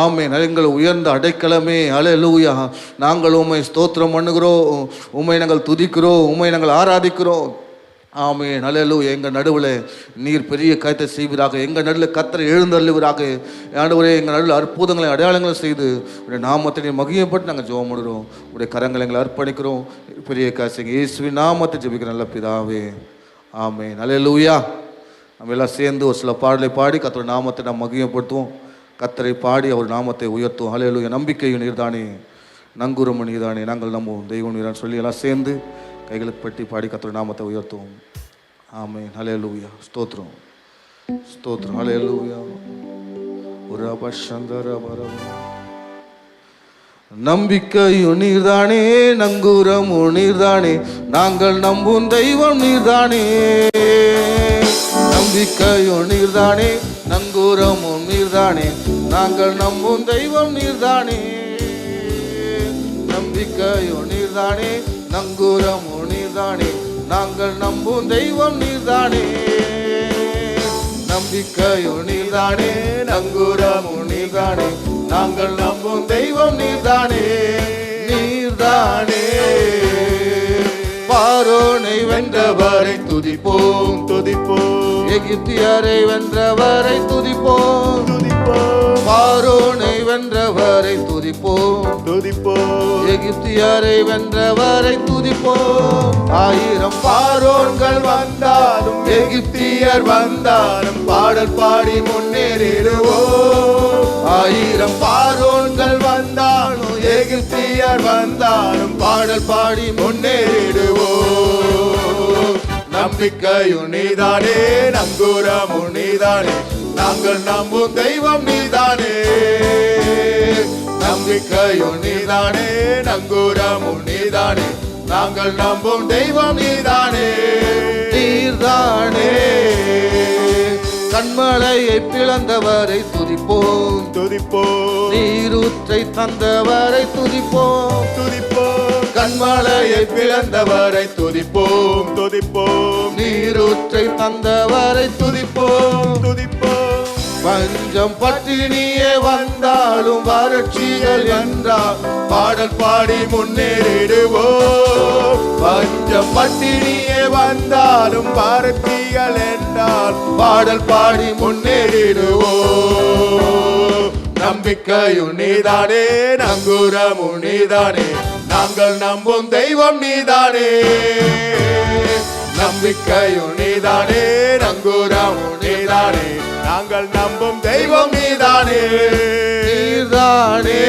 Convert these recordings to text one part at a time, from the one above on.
ஆமென். எங்கள் உயர்ந்த அடைக்கலமே, அல்லேலூயா. நாங்கள் உம்மை ஸ்தோத்திரம் பண்ணுகிறோம், உம்மை நாங்கள் துதிக்கிறோம், உம்மை நாங்கள் ஆராதிக்கிறோம். ஆமென், அல்லேலூயா. எங்கள் நடுவில் நீர் பெரிய காரியத்தை செய்வீராக. எங்கள் நடுவில் கர்த்தர் எழுந்தருளுவீராக. ஆண்டவரே, எங்கள் நடுவில் அற்புதங்களை அடையாளங்களை செய்து உடைய நாமத்தை மகிமைப்பட்டு நாங்கள் ஜெபம் பண்ணுறோம். உடைய கரங்களை எங்களை அர்ப்பணிக்கிறோம். பெரிய காரியத்தை இயேசுவின் நாமத்தை ஜெபிக்கிற நல்ல பிதாவே, ஆமென். அல்லேலூயா. நம்ம எல்லாம் சேர்ந்து ஒரு சில பாடலை பாடி கர்த்தருடைய நாமத்தை நாம் மகிமைப்படுத்துவோம். கர்த்தரை பாடி அவர் நாமத்தை உயர்த்துவோம். அல்லேலூயா. நம்பிக்கையும் நீர்தானே, நங்கூரம் நீர்தானே, நாங்கள் நம்புவோம் தெய்வம் நீர்தான் சொல்லி எல்லாம் சேர்ந்து கைகளுக்கு பற்றி பாடி கர்த்தருடைய நாமத்தை உயர்த்துவோம். ஆமென். அல்லேலூயா. ஸ்தோத்திரம், ஸ்தோத்திரம். அல்லேலூயா. ஒரு அபஷந்தரபரம். நம்பிக்கையும் நீர்தானே, நங்கூரமும் நீர்தானே, நாங்கள் நம்பும் தெய்வம் நீர்தானே. நம்பிக்கையும் நீர்தானே, நங்கூரமும் நீர்தானே, நாங்கள் நம்பும் தெய்வம் நீர்தானே. நம்பிக்கையும் நீர்தானே, நங்கூரமும் நீர்தானே, நாங்கள் நம்பும் தெய்வம் நீர்தானே. நம்பிக்கையும் நீர்தானே, நங்கூரமும் நீர்தானே, நாங்கள் நம்பும் தெய்வம் நீர்தானே. நீர்தானே பார்வோனை வென்றவரை துதிப்போம், துதிப்போம். எகிப்தியரை வென்றவரை துதிப்போம், துதிப்போம். பார்வோனை வென்றவரை துதிப்போம், துதிப்போம். எகிப்தியரை வென்றவரை துதிப்போம். 1000 பார்வோன்கள் வந்தாலும் எகிப்தியர் வந்தாலும் பாடல் பாடி முன்னேறிடுவோம். 1000 பார்வோன்கள் வந்தாலும் எகிப்தியர் வந்தாலும் பாடல் பாடி முன்னேறிடுவோம். நம்பிக்கையும் நீதானே, நங்கூரமும் நீதானே, நாங்கள் நம்பும் தெய்வம் நீதானே. நம்பிக்கையும் நீதானே, நங்கூரமும் நீதானே, நாங்கள் நம்பும் தெய்வம் நீதானே. நீர்தானே கண்மலையை பிளந்தவரை துதிப்போம், துதிப்போம். நீரூற்றை தந்தவரை துதிப்போம், துதிப்போம். கண்மலையை பிளந்தவரை துதிப்போம், துதிப்போம். நீரூற்றை தந்தவரை துதிப்போம், துதிப்போம். பஞ்சம் பட்டினியே வந்தாலும் வறட்சிகள் என்றால் பாடல் பாடி முன்னேறிடுவோம். பஞ்சம் பட்டினியே வந்தாலும் வறட்சிகள் என்றால் பாடல் பாடி முன்னேறிடுவோம். நம்பிக்கையும் நீதானே, நங்கூரமும் நீதானே, நாங்கள் நம்பும் தெய்வம் நீதானே. நம்பிக்கையும் நீதானே, நங்கூரமும் நீதானே, நாங்கள் நம்பும் தெய்வம் நீதானே. நீதானே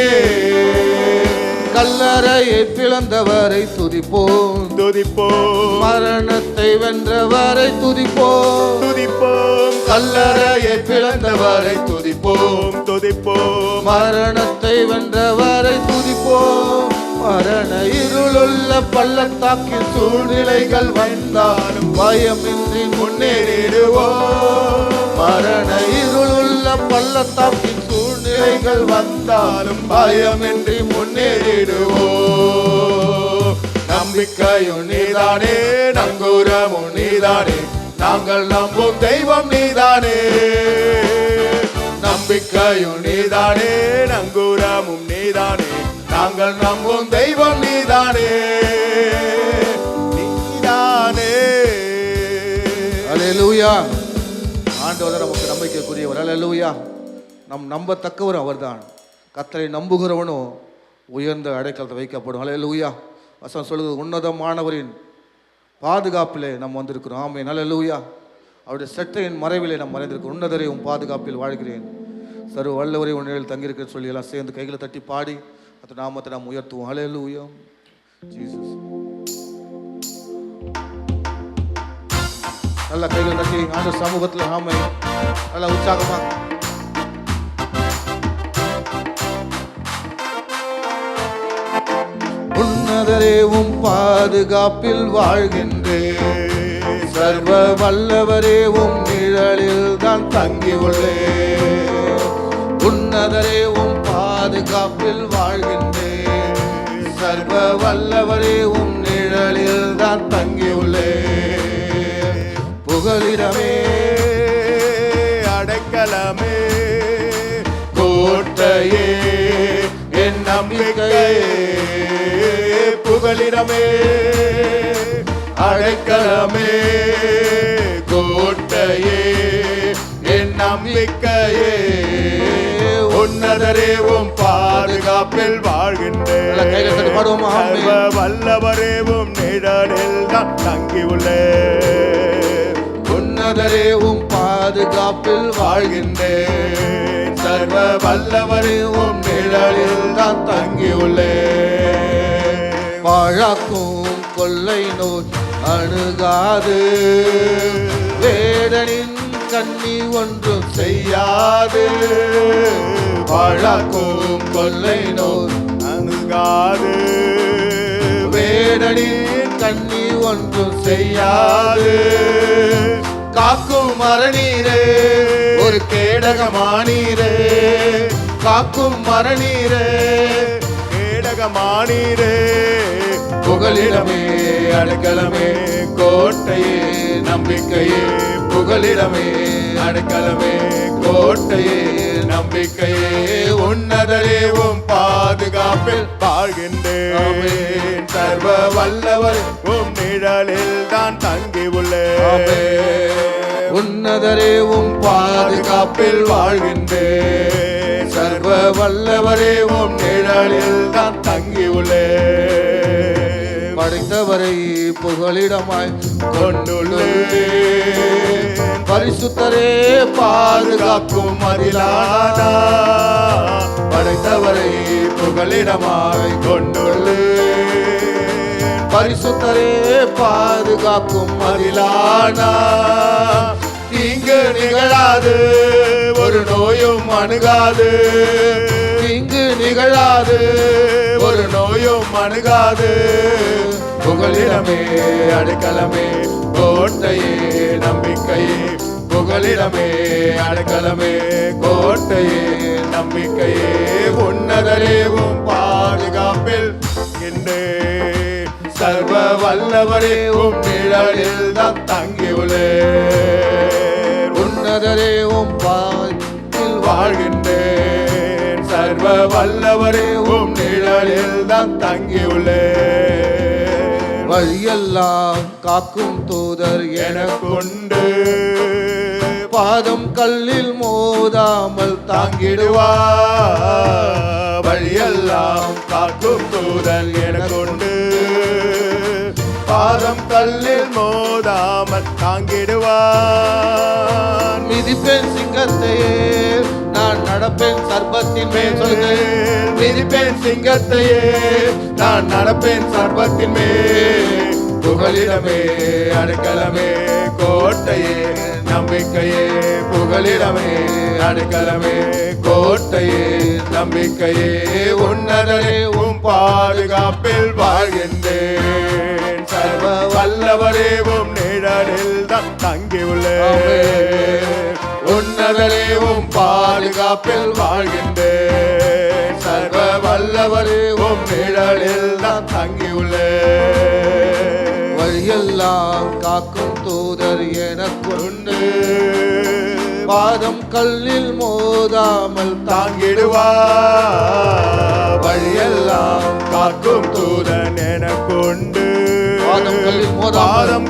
கல்லறையை பிளந்தவரை துதிப்போம், துதிப்போம். மரணத்தை வென்றவரை துதிப்போம், துதிப்போம். கல்லறையை பிளந்தவரை துதிப்போம், துதிப்போம். மரணத்தை வென்றவரை துதிப்போம். மரண இருளுள்ள பள்ளத்தாக்கில் சூழ்நிலைகள் வந்தாலும் பயமின்றி முன்னேறிடுவோம். மரண இருளுள்ள பள்ளத்தாக்கில் சூழ்நிலைகள் வந்தாலும் பயமின்றி முன்னேறிடுவோம். நம்பிக்கையும் நீதானே, நங்கூரமும் நீதானே, நாங்கள் நம்பும் தெய்வம் நீதானே. நம்பிக்கையும் நீதானே, நங்கூரமும் நீதானே, நாங்கள் நம்பும் தெய்வம் நீதானே. நீதானே. அல்லேலூயா. ஆண்டவர் நமக்கு நம்பிக்கைக்குரியவர். அல்லேலூயா. நம் நம்பத்தக்கவர் அவர்தான். கர்த்தரை நம்புகிறவனும் உயர்ந்த அடைக்கலத்தை வைக்கப்படும். அல்லேலூயா. வசனம் சொல்லுது, உன்னதமானவரின் பாதுகாப்பிலே நாம் வந்திருக்கிறோம். ஆமென். அல்லேலூயா. அவருடைய சட்டையின் மறைவிலே நாம் மறைந்திருக்கிறோம். உன்னதரை உன் பாதுகாப்பில் வாழ்கிறேன், சர்வ வல்லவரை உன்னில் தங்கியிருக்கிறேன்னு சொல்லி எல்லாம் சேர்ந்து கைகளை தட்டி பாடி அந்த நாமத்தை நாம் உயர்த்துவோம். அல்லேலூயா. ஜீசஸ். நல்ல கைகளை தட்டி ஆண்டவர் சமூகத்தில் ஆமென் நல்ல உற்சாகமா உன்னதரே உம் பாதுகாப்பில் வாழ்கின்றேன், சர்வ வல்லவரே உம் நிழலில் தான் தங்கி உள்ளேன். உன்னதரே உம் பாதுகாப்பில் வாழ்கின்றேன், சர்வ வல்லவரே உம் நிழலில் தான் தங்கி உள்ளேன். புகலிடமே, அடைக்கலமே, கோட்டையே என் நம்பிக்கையே புகலிடமே அடைக்கலமே கோட்டையே என் நம்பிக்கையே உன்னதரேவும் பாதுகாப்பில் வாழ்கின்றேன் சர்வ வல்லவரேவும் நிழலில் நான் தங்கியுள்ளேன் உன்னதரேவும் பாதுகாப்பில் வாழ்கின்றேன் சர்வ வல்லவரேவும் நிழலில் நான் தங்கியுள்ளேன் பாழாக்கும் கொள்ளை நோய் அணுகாது வேடனின் கண்ணி ஒன்றும் செய்யாது பாழாக்கும் கொள்ளை நோய் அணுகாது வேடனின் கண்ணி ஒன்றும் செய்யாது காக்கும் மரணீரே ஒரு கேடகமானீரே காக்கும் மரணீரே கேடகமானீரே புகலிடமே அடைக்கலமே கோட்டையே நம்பிக்கையே புகலிடமே அடைக்கலமே கோட்டையே நம்பிக்கையே உன்னதரேவும் பாதுகாப்பில் வாழ்கின்றேன் சர்வ வல்லவர் உம் நிழலில் தான் தங்கியுள்ளேன் உன்னதரேவும் பாதுகாப்பில் வாழ்கின்றேன் சர்வ வல்லவரேவும் நிழலில் தான் தங்கியுள்ளேன் படைத்தவரை புகலிடமாய் கொண்டுள்ளேன் பரிசுத்தரே பாதுகாக்கும் மதிலானா படைத்தவரை புகலிடமாய் கொண்டுள்ளேன் பரிசுத்தரே பாதுகாக்கும் மதிலானா இங்கு நிகழாது ஒரு நோயும் அணுகாது இங்கு நிகழாது ஒரு நோயும் அணுகாது புகலிடமே அடைக்கலமே கோட்டையே நம்பிக்கையே புகலிடமே அடைக்கலமே கோட்டையே நம்பிக்கையே உன்னதரேவும் பாதுகாப்பில் சர்வ வல்லவரேவும் நிழலில் தான் தங்கியுள்ளேன் உன்னதரேவும் பாதில் வாழ்கின்றேன் சர்வ வல்லவரேவும் நிழலில் தான் தங்கியுள்ளேன் வழியெல்லாம் காக்கும் தூதர் எனக்குண்டு பாதம் கல்லில் மோதாமல் தாங்கிடுவார் வழியெல்லாம் காக்கும் தூதர் எனக்குண்டு பாதம் கல்லில் மோதாமல் தாங்கிடுவார் மிதிப்பேன் சிங்கத்தையே நான் நடப்பேன் சர்பத்தின் மேல் சொல்கிறேன் மிதிப்பேன் சிங்கத்தையே நான் நடப்பேன் சர்பத்தின் மேல் புகலிடமே அடைக்கலமே கோட்டையே நம்பிக்கையே புகலிடமே அடைக்கலமே கோட்டையே நம்பிக்கையே உன்னதரே உம் பாதுகாப்பில் வாழ்கின்றேன் சர்வ வல்லவரே உம் நிழலில் தான் தங்கியுள்ளேன் உன்னதரே உம் பாதுகாப்பில் வாழ்கின்றேன் சர்வ வல்லவரே உம் நிழலில் தான் தங்கியுள்ளேன் வழியெல்லாம் காக்கும் தூதர் எனக்குண்டு பாதம் கல்லில் மோதாமல் தாங்கிடுவார் வழியெல்லாம் காக்கும் தூதன் எனக்குண்டு பாதம்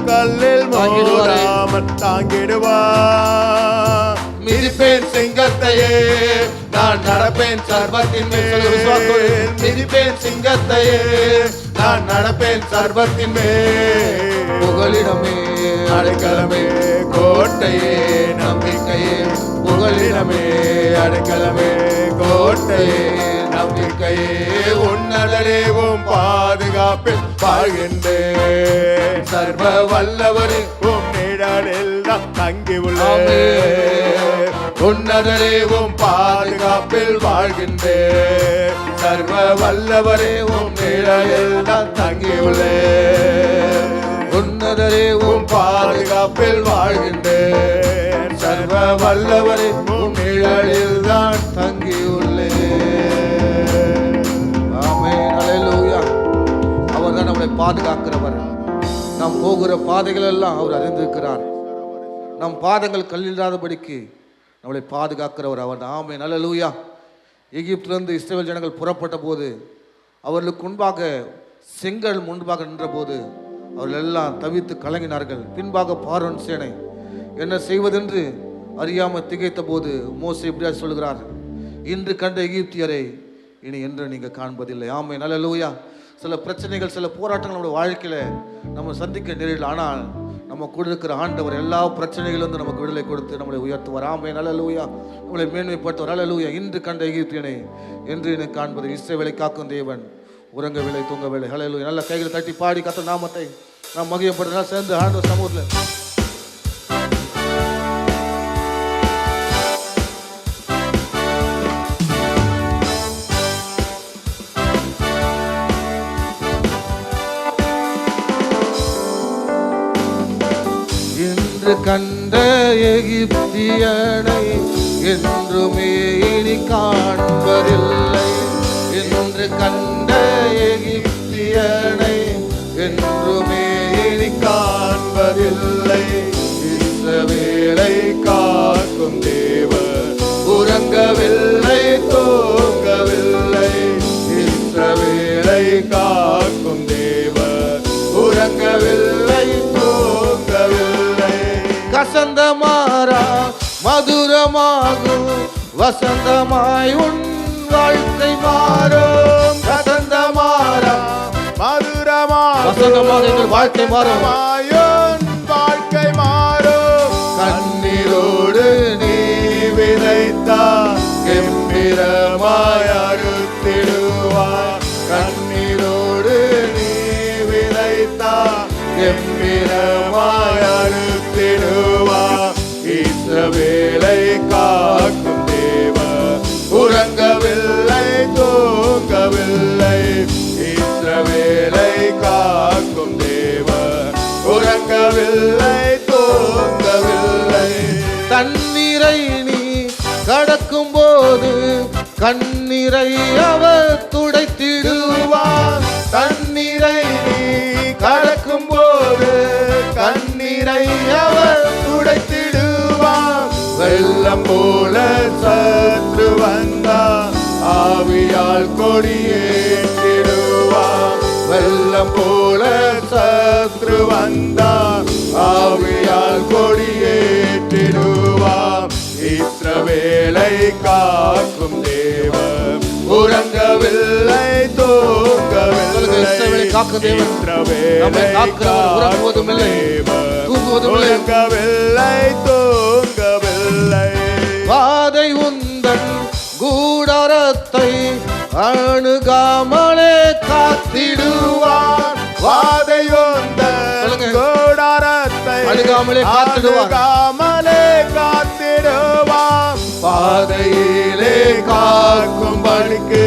கல்லில் மோதாமல் தாங்கிடுவார் மிதிப்பேன் சிங்கத்தையே நான் நடப்பேன் சர்வத்தின் மேல் மிதிப்பேன் சிங்கத்தையே நான் நடப்பேன் சர்வத்தின் மேல் புகலிடமே அடைக்கலமே கோட்டையே நம்பிக்கையே புகலிடமே அடைக்கலமே கோட்டையே நம்பிக்கையே உன்னதரேவும் பாதுகாப்பில் வாழ்கின்றேன் சர்வ வல்லவரே உம் நிழலில் தான் தங்கியுள்ளேன் உன்னதரேவும் பாதுகாப்பில் வாழ்கின்றேன் சர்வ வல்லவரே உம் நிழலில் தான் தங்கியுள்ளேன் உன்னதரேவும் பாதுகாப்பில் வாழ்கின்றேன் சர்வ வல்லவரே உம் நிழலில் தான் தங்கியுள்ளேன் ஆமென் அல்லேலூயா. அவர்தான் நம்மளை பாதுகாக்கிறவர். நாம் போகிற பாதைகள் எல்லாம் அவர் அறிந்திருக்கிறார். நம் பாதங்கள் கல்லில்லாதபடிக்கு நம்மளை பாதுகாக்கிறவர் அவர். ஆமென் அல்லேலூயா. எகிப்திலிருந்து இஸ்ரவேல் ஜனங்கள் புறப்பட்ட போது அவர்களுக்கு முன்பாக செங்கல் முன்பாக நின்றபோது அவர்கள் எல்லாம் தவித்து கலங்கினார்கள். பின்பாக பார்வோன் சேனை என்ன செய்வதென்று அறியாமல் திகைத்த போது மோசே இப்படியா சொல்கிறார், இன்று கண்ட எகிப்தியரை இனி என்று நீங்கள் காண்பதில்லை. ஆமென், அல்லேலூயா. சில பிரச்சனைகள், சில போராட்டங்கள் நம்முடைய வாழ்க்கையில் நம்ம சந்திக்க நேரில், ஆனால் நம்ம கூட இருக்கிற ஆண்டவர் எல்லா பிரச்சனைகளிலிருந்து நமக்கு விடுதலை கொடுத்து நம்மளை உயர்த்துவார். ஆமென், அல்லேலூயா. நம்மளை மேன்மைப்படுத்துவார். அல்லேலூயா. இன்று கண்ட எகிப்தியனை என்று எனக்கு காண்பது இஸ்ரவேலை காக்கும் தேவன், உறங்கவில்லை தூங்கவில்லை. அல்லேலூயா. நல்ல கைகளை தட்டி பாடி கர்த்தர் நாமத்தை நாம் மகிமைப்படுத்தினா சேர்ந்து ஆண்டவர் சமூகத்தில் கண்ட எகிப்தியனை என்றுமே இனி காண்பதில்லை. என்று கண்ட எகிப்தியனை என்றுமே இனி காண்பதில்லை. இஸ்ரவேலை காக்கும் தேவன் உறங்கவில்லை தூங்கவில்லை. இஸ்ரவேலை காக்கும் தேவன் உறங்கவில்லை தூங்கவில்லை. கசந்தமாரா மதுரமாகும் வசந்தமாய் உன் வாழ்க்கை மாறும். கசந்தமாரா மதுரமாக வசந்தமாக எங்கள் வாழ்க்கை மாறும். வாழ்க்கை மாறும். கண்ணீரோடு நீ விதைத்தால் கெம்பீரமாய் அறுத்திடுவார். கண்ணீரோடு நீ விதைத்தால் கெம்பீரமாய் அறுத்திடுவார். இஸ்ரவேலை காக்கும் தேவன் உறங்கவில்லை தூங்கவில்லை. இஸ்ரவேலை காக்கும் தேவன் உறங்கவில்லை தூங்கவில்லை. தண்ணீரை நீ கடக்கும் போது கண்ணீரை அவர் துடைத்திடுவார். தண்ணீரை நீ கடக்கும் போது கண்ணீரை அவர் துடைத்திடுவார். வெள்ளம் போல சற்று வந்தார் ஆவியால் கொடியேற்றிடுவார். வெள்ளம் போல சற்று வந்தார் ஆவியால் கொடியேற்றிடுவார். இஸ்ரவேலை காக்கும் தேவன் உறங்கவில்லை தூங்கவில்லை. இஸ்ரவேலை காக்கும் தேவன் நம்மை காக்கிறவர் உறங்குவதும் இல்லை தூங்குவதும் இல்லை. உறங்கவில்லை தூங்கவில்லை. வாதை உந்தன் கூடாரத்தை அணுகாமலே காத்திடுவார். வாதை உந்தன் கூடாரத்தை அணுகாமலே காத்திடுவார். அணுகாமலே காத்திடுவார். பாதையிலே காக்கும் பணிக்கு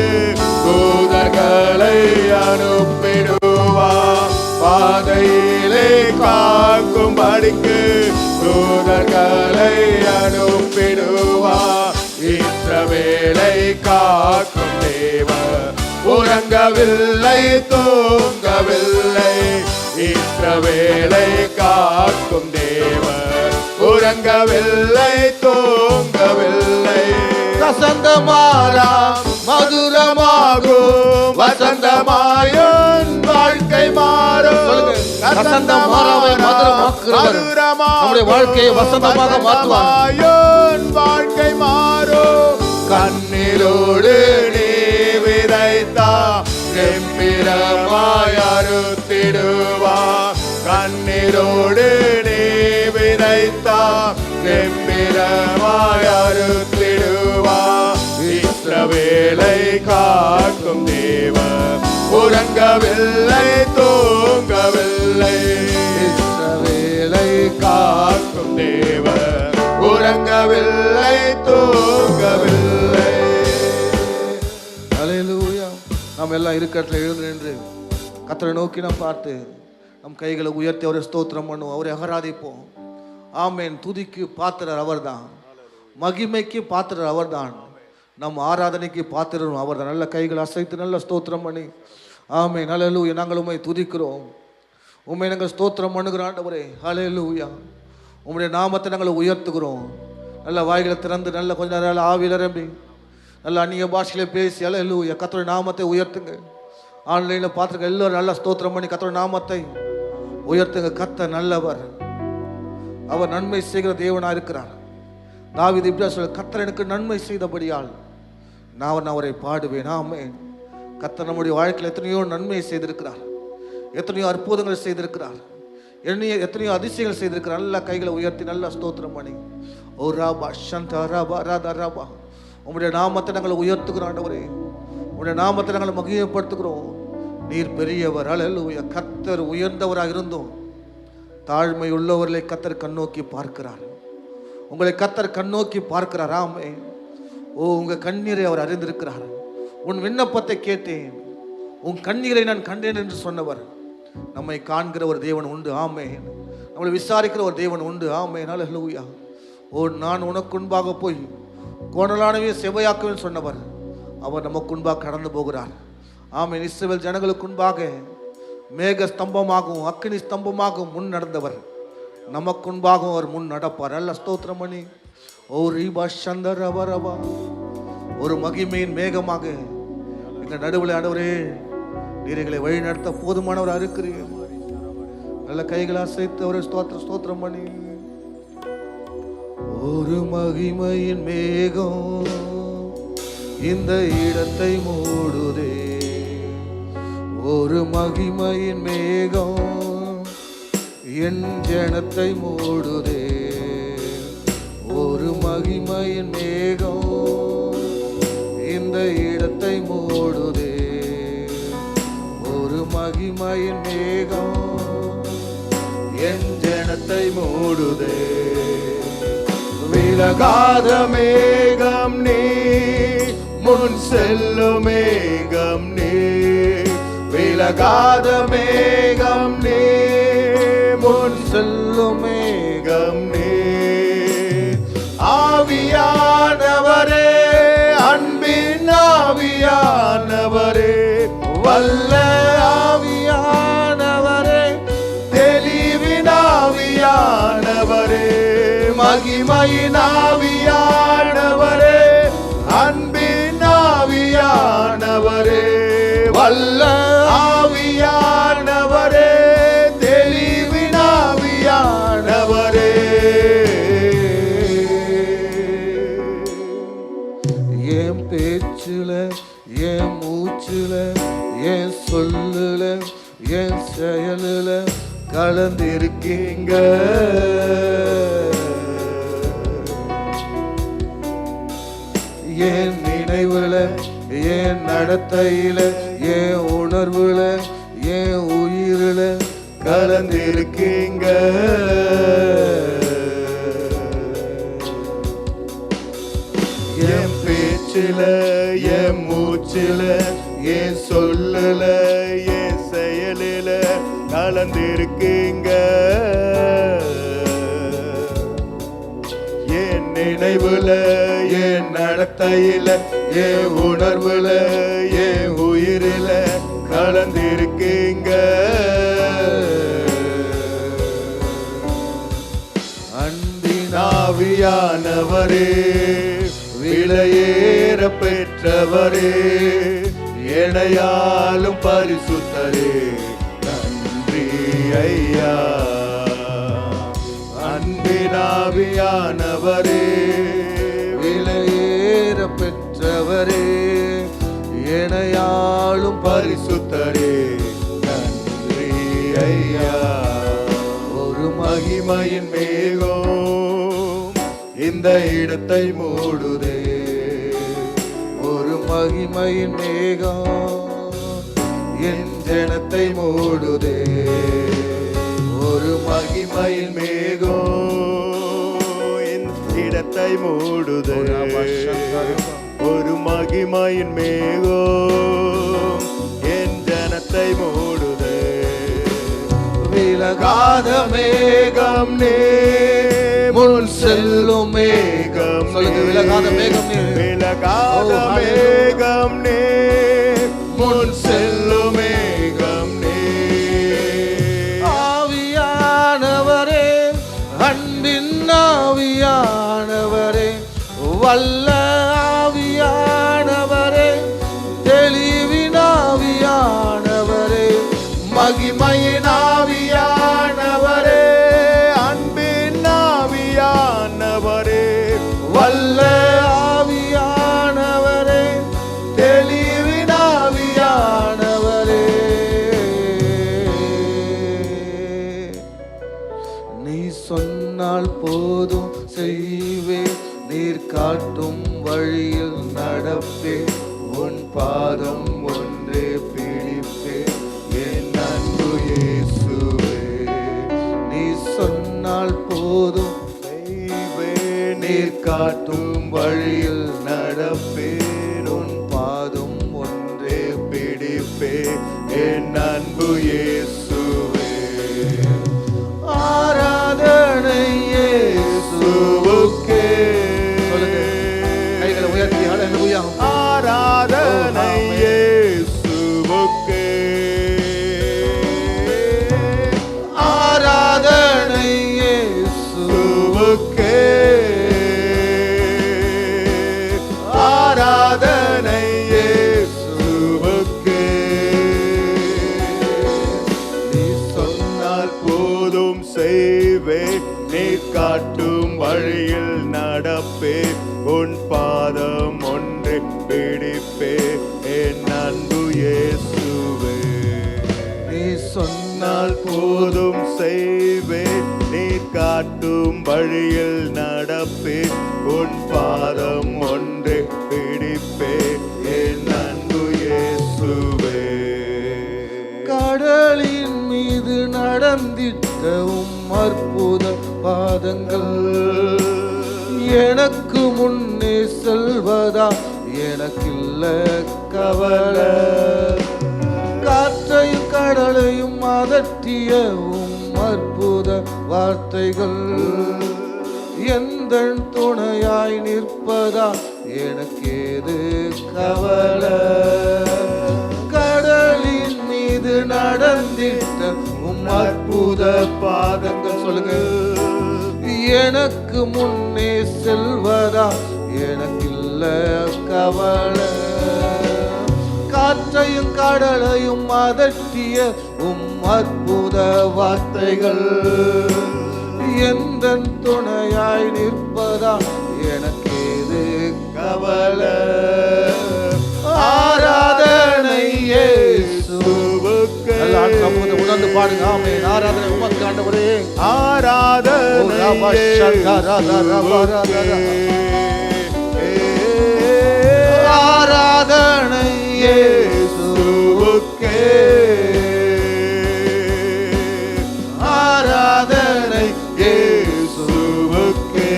தூதர்களை அனுப்பிடுவார். பாதையிலே காக்கும் பணிக்கு தூதர்களை அனுப்பிடுவார். இஸ்ரவேலை காக்கும் தேவன் உறங்கவில்லை தூங்கவில்லை. இஸ்ரவேலை காக்கும் தேவன் உறங்கவில்லை தூங்கவில்லை. கசந்தமாரா மதுரமாகும் வசந்தமாயும் வாழ்க்கை மாறும். கசந்தமாராவை மதுரமாக்குகிறவர் நம்முடைய வாழ்க்கையை வசந்தமாக மாற்றுவார். வாழ்க்கை மாறும். கண்ணீரோடு நீ விதைத்தா கெம்பீரமாய் அறுத்திடுவார். கண்ணீரோடு நீ விதைத்தா கெம்பீரமாய் அறுத்திடுவார். இஸ்ரவேலை காக்கும் தேவன் உறங்கவில்லை தூங்கவில்லை. இஸ்ரவேலை காக்கும் தேவன் உறங்கவில்லை தூங்கவில்லை. அல்லேலூயா. நாம் எல்லாம் இருக்கிறதுல எழுந்து நின்று கர்த்தரை நோக்கி நாம் பார்த்து நம் கைகளை உயர்த்தி அவரை ஸ்தோத்திரம் பண்ணுவோம், அவரை ஆராதிப்போம். ஆமென். துதிக்கு பாத்திரர் அவர்தான், மகிமைக்கு பாத்திரர் அவர்தான், நம் ஆராதனைக்கு பாத்திரரும் அவர்தான். நல்ல கைகள் அசைத்து நல்ல ஸ்தோத்திரம் பண்ணி ஆமென். அல்லேலூயா. நாங்கள் உம்மை துதிக்கிறோம், உம்மை நாங்கள் ஸ்தோத்திரம் பண்ணுகிறோம் ஆண்டவரே. அல்லேலூயா. உம்முடைய நாமத்தை நாங்கள் உயர்த்துகிறோம். நல்ல வாய்களை திறந்து நல்ல கொஞ்ச நேரம் ஆவியில் நிரம்பி நல்ல அந்நிய பாஷையில பேசி அல்லேலூயா கர்த்தருடைய நாமத்தை உயர்த்துங்க. ஆன்லைனில் பார்த்துருக்க எல்லோரும் நல்லா ஸ்தோத்திரம் பண்ணி கர்த்தருடைய நாமத்தை உயர்த்துங்க. கர்த்தர் நல்லவர், அவர் நன்மை செய்கிற தேவனாக இருக்கிறார். தாவீது இப்படி சொல்ல, கர்த்தர் எனக்கு நன்மை செய்தபடியால் நான் அவரை பாடுவேன். ஆமென். கர்த்தர் நம்முடைய வாழ்க்கையில் எத்தனையோ நன்மை செய்திருக்கிறார், எத்தனையோ அற்புதங்கள் செய்திருக்கிறார், எத்தனையோ அதிசயங்கள் செய்திருக்கிறார். நல்ல கைகளை உயர்த்தி நல்லா ஸ்தோத்திரம் பண்ணி ஓ ராபா சந்தா ராபா ராதா ராபா உங்களுடைய நாமத்தை நாங்கள் உயர்த்துக்கிறோம் ஆண்டவரே, உங்களுடைய நாமத்தை நாங்கள் மகிமைப்படுத்துகிறோம். நீர் பெரியவர். அல்லேலூயா. கர்த்தர் உயர்ந்தவராக இருந்தோம் தாழ்மை உள்ளவர்களை கர்த்தர் கண்ணோக்கி பார்க்கிறார். உங்களை கர்த்தர் கண்ணோக்கி பார்க்கிறார். ஆமே. ஓ உங்கள் கண்ணீரை அவர் அறிந்திருக்கிறார். உன் விண்ணப்பத்தை கேட்டேன், உன் கண்ணீரை நான் கண்டேன் என்று சொன்னவர். நம்மை காண்கிற ஒரு தேவன் உண்டு. ஆமே. நம்மளை விசாரிக்கிற ஒரு தேவன் உண்டு. ஆமே. அல்லேலூயா. ஓ நான் உனக்கு முன்பாக போய் கோணலானவே செவையாக்குவேன் சொன்னவர் அவர் நமக்கு முன்பாக கடந்து போகிறார். ஆமென். இஸ்ரவேல் ஜனங்களுக்கு முன்பாக மேக ஸ்தம்பமாகவும் அக்கினி ஸ்தம்பமாகவும் முன் நடந்தவர் நமக்கு முன்பாகவும் அவர் முன் நடப்பார். அல்ல ஸ்தோத்திரம் பண்ணி ஓ ரீபா சந்தர் அவரவா ஒரு மகிமையின் மேகமாக எங்கள் நடுவில் ஆண்டவரே நீர்களை வழி நடத்த போதுமானவர் இருக்கிறீர். நல்ல கைகளை அசைத்து அவரை ஸ்தோத்திரம் பண்ணி ஒரு மகிமையின் மேகம் இந்த இடத்தை மூடுதே, ஒரு மகிமையின் மேகம் என் ஜனத்தை மூடுதே, ஒரு மகிமையின் மேகம் இந்த இடத்தை மூடுதே, ஒரு மகிமையின் மேகம் என் ஜனத்தை மூடுதே. விலகாத மேகம் நீ, முன் செல்லும் மேகம் நீ, விலகாத மேகம் நீ, முன் செல்லும் மேகம் நீ. ஆவியானவரே, அன்பின் ஆவியானவரே, வல்ல ஆவியானவரே, தெளிவின் ஆவியானவரே, மகிமையின் ஆவியானவரே, அன்பின் ஆவியானவரே, வல்ல ஆவியானவரே, தெளிவின் ஆவியானவரே. என் பேச்சுல, என் மூச்சுல, என் சொல்லுல, என் செயலுல கலந்திருக்கீங்க. என் நினைவுல, என் நடத்தையில, என் உணர்வுல, என் உயிரில கலந்திருக்கீங்க. என் பேச்சில, என் மூச்சில, என் சொல்லுல, என் செயலில கலந்திருக்கீங்க. என் நினைவுல, என் நடத்தையில, என் உணர்வுல, என் உயிரில கலந்திருக்கீங்க. அன்பின் ஆவியானவரே, விலையேற பெற்றவரே, இணையாலும் பரிசுத்தரே, நன்றி ஐயா. அன்பின் ஆவியானவரே, விலையேற பெற்றவரே, இணையாளும் பரிசுத்தரே, நன்றி ஐயா. ஒரு மகிமையின் மேகம் இந்த இடத்தை மூடுதே, ஒரு மகிமையின் மேகம் என் ஜனத்தை மூடுதே, ஒரு மகிமையின் மேகம் இந்த இடத்தை மூடுதே, ஒரு மகிமையின் மேகம் என் ஜனத்தை மூடுதே. விலகாத மேகம் நீ, முன் செல்லும் மேகம். விலகாத மேகம் நீ, விலகாத மேகம் நீ, முன் செல்லும் மேகம் நீ. ஆவியானவரே, அன்பின் ஆவியானவரே, வல்ல ஆவியானவரே, வழியில் நடப்பேன், உன் பாதம் ஒன்றே பிடிப்பேன் என் அன்பு இயேசுவே. நீ சொன்னால் போதும் செய்வேன், நீர் காட்டும் வழியில் நடப்பேன், உன் பாதம் ஒன்றே பிடிப்பேன் என் அன்பு இயேசுவே. ஆராதனை இயேசுவுக்கே. சொல்லுங்க, கைகளை உயர்த்தி ஹல்லேலூயா. ஆராதனை இயேசுவுக்கே, ஆராதனை இயேசுவுக்கே, ஆராதனை இயேசுவுக்கே. நீ சொன்னால் போதும் செய்வேன், நீ காட்டும் வழியில் நடப்பேன், உன் பாதம் ஒன்றை பிடிப்பேன் என் அன்பு இயேசுவே. நீ சொன்னால் போதும் செய்வேன், நீ காட்டும் வழியில் நடப்பேன், உன் பாதம் ஒன்றை பிடிப்பேன் என் அன்பு இயேசுவே. கடலின் மீது நடந்திட்ட அற்புத பாதங்கள் எனக்கு முன்னே செல்வதா எனக்கில்ல கவலை. காற்றையும் கடலையும் அதட்டிய அற்புத வார்த்தைகள் எந்த துணையாய் நிற்பதா எனக்கேது கவலை. கடலின் மீது நடந்திட்ட அற்புத பாதங்கள் சொல்லுங்க, எனக்கு முன்னே செல்வதா எனக்கில்ல கவலை. காற்றையும் கடலையும் அதட்டிய அற்புத வார்த்தைகள் எந்த துணையாய் நிற்பதா எனக்கேது கவலை. ஆராதனை இயேசுவுக்கே. உணர்ந்து பாடுங்க. ஆமென். ஆராதனை உமக்கு ஆண்டவரே. ஆராதனை ஆராதனை இயேசுவுக்கே, ஆராதனை இயேசுவுக்கே.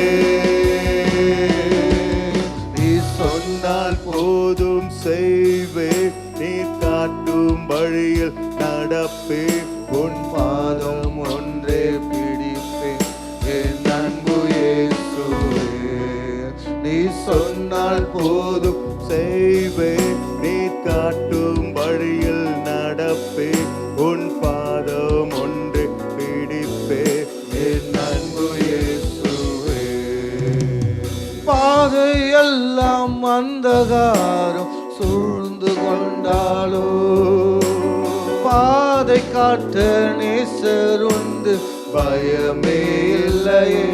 நீ சொன்னால் போதும் செய்வேன், நீ காட்டும் வழியில் நடப்பேன், உன் பாதம் ஒன்றே பிடிப்பேன் என் அன்பு இயேசுவே. நீ சொன்னால் போதும் செய்வேன், நீ காட்டும் வழியில் நடப்பேன், உன் பாதம் ஒன்றே பிடிப்பேன் என் அன்பு இயேசுவே. பாதையெல்லாம் அந்தகாரம் சூழ்ந்து கொண்டாலோ, பாதை காட்ட நேசருண்டு பயமே இல்லையே.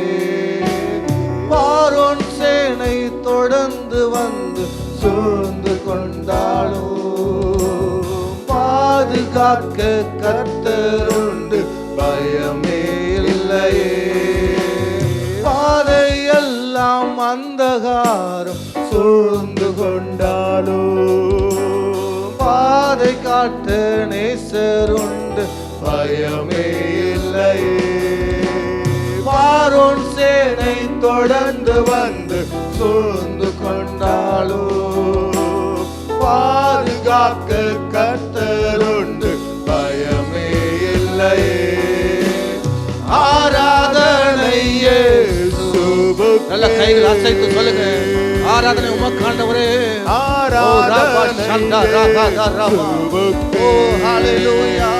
பார்வோன் சேனை தொடர்ந்து வந்து சூழ்ந்து கொண்டாலோ, பாதுகாக்க கர்த்தருண்டு பயமே இல்லையே. பாதையெல்லாம் அந்தகாரம் சூழ்ந்து கொண்டாலோ, பாதை காட்ட நேசருண்டு பயமே இல்லையே. பார்வோன் சேனை தொடர்ந்து வந்து சூழ்ந்து கொண்டாலோ, பாதுகாக்க கர்த்தருண்டு பயமே இல்லையே. ஆராதனை இயேசுவுக்கே. நல்ல கைகள் அசைத்து சொல்லுங்க, ஆராதனை உமக்கு ஆண்டவரே. ஆராதனை இயேசுவுக்கே. ஓ ஹல்லேலூயா.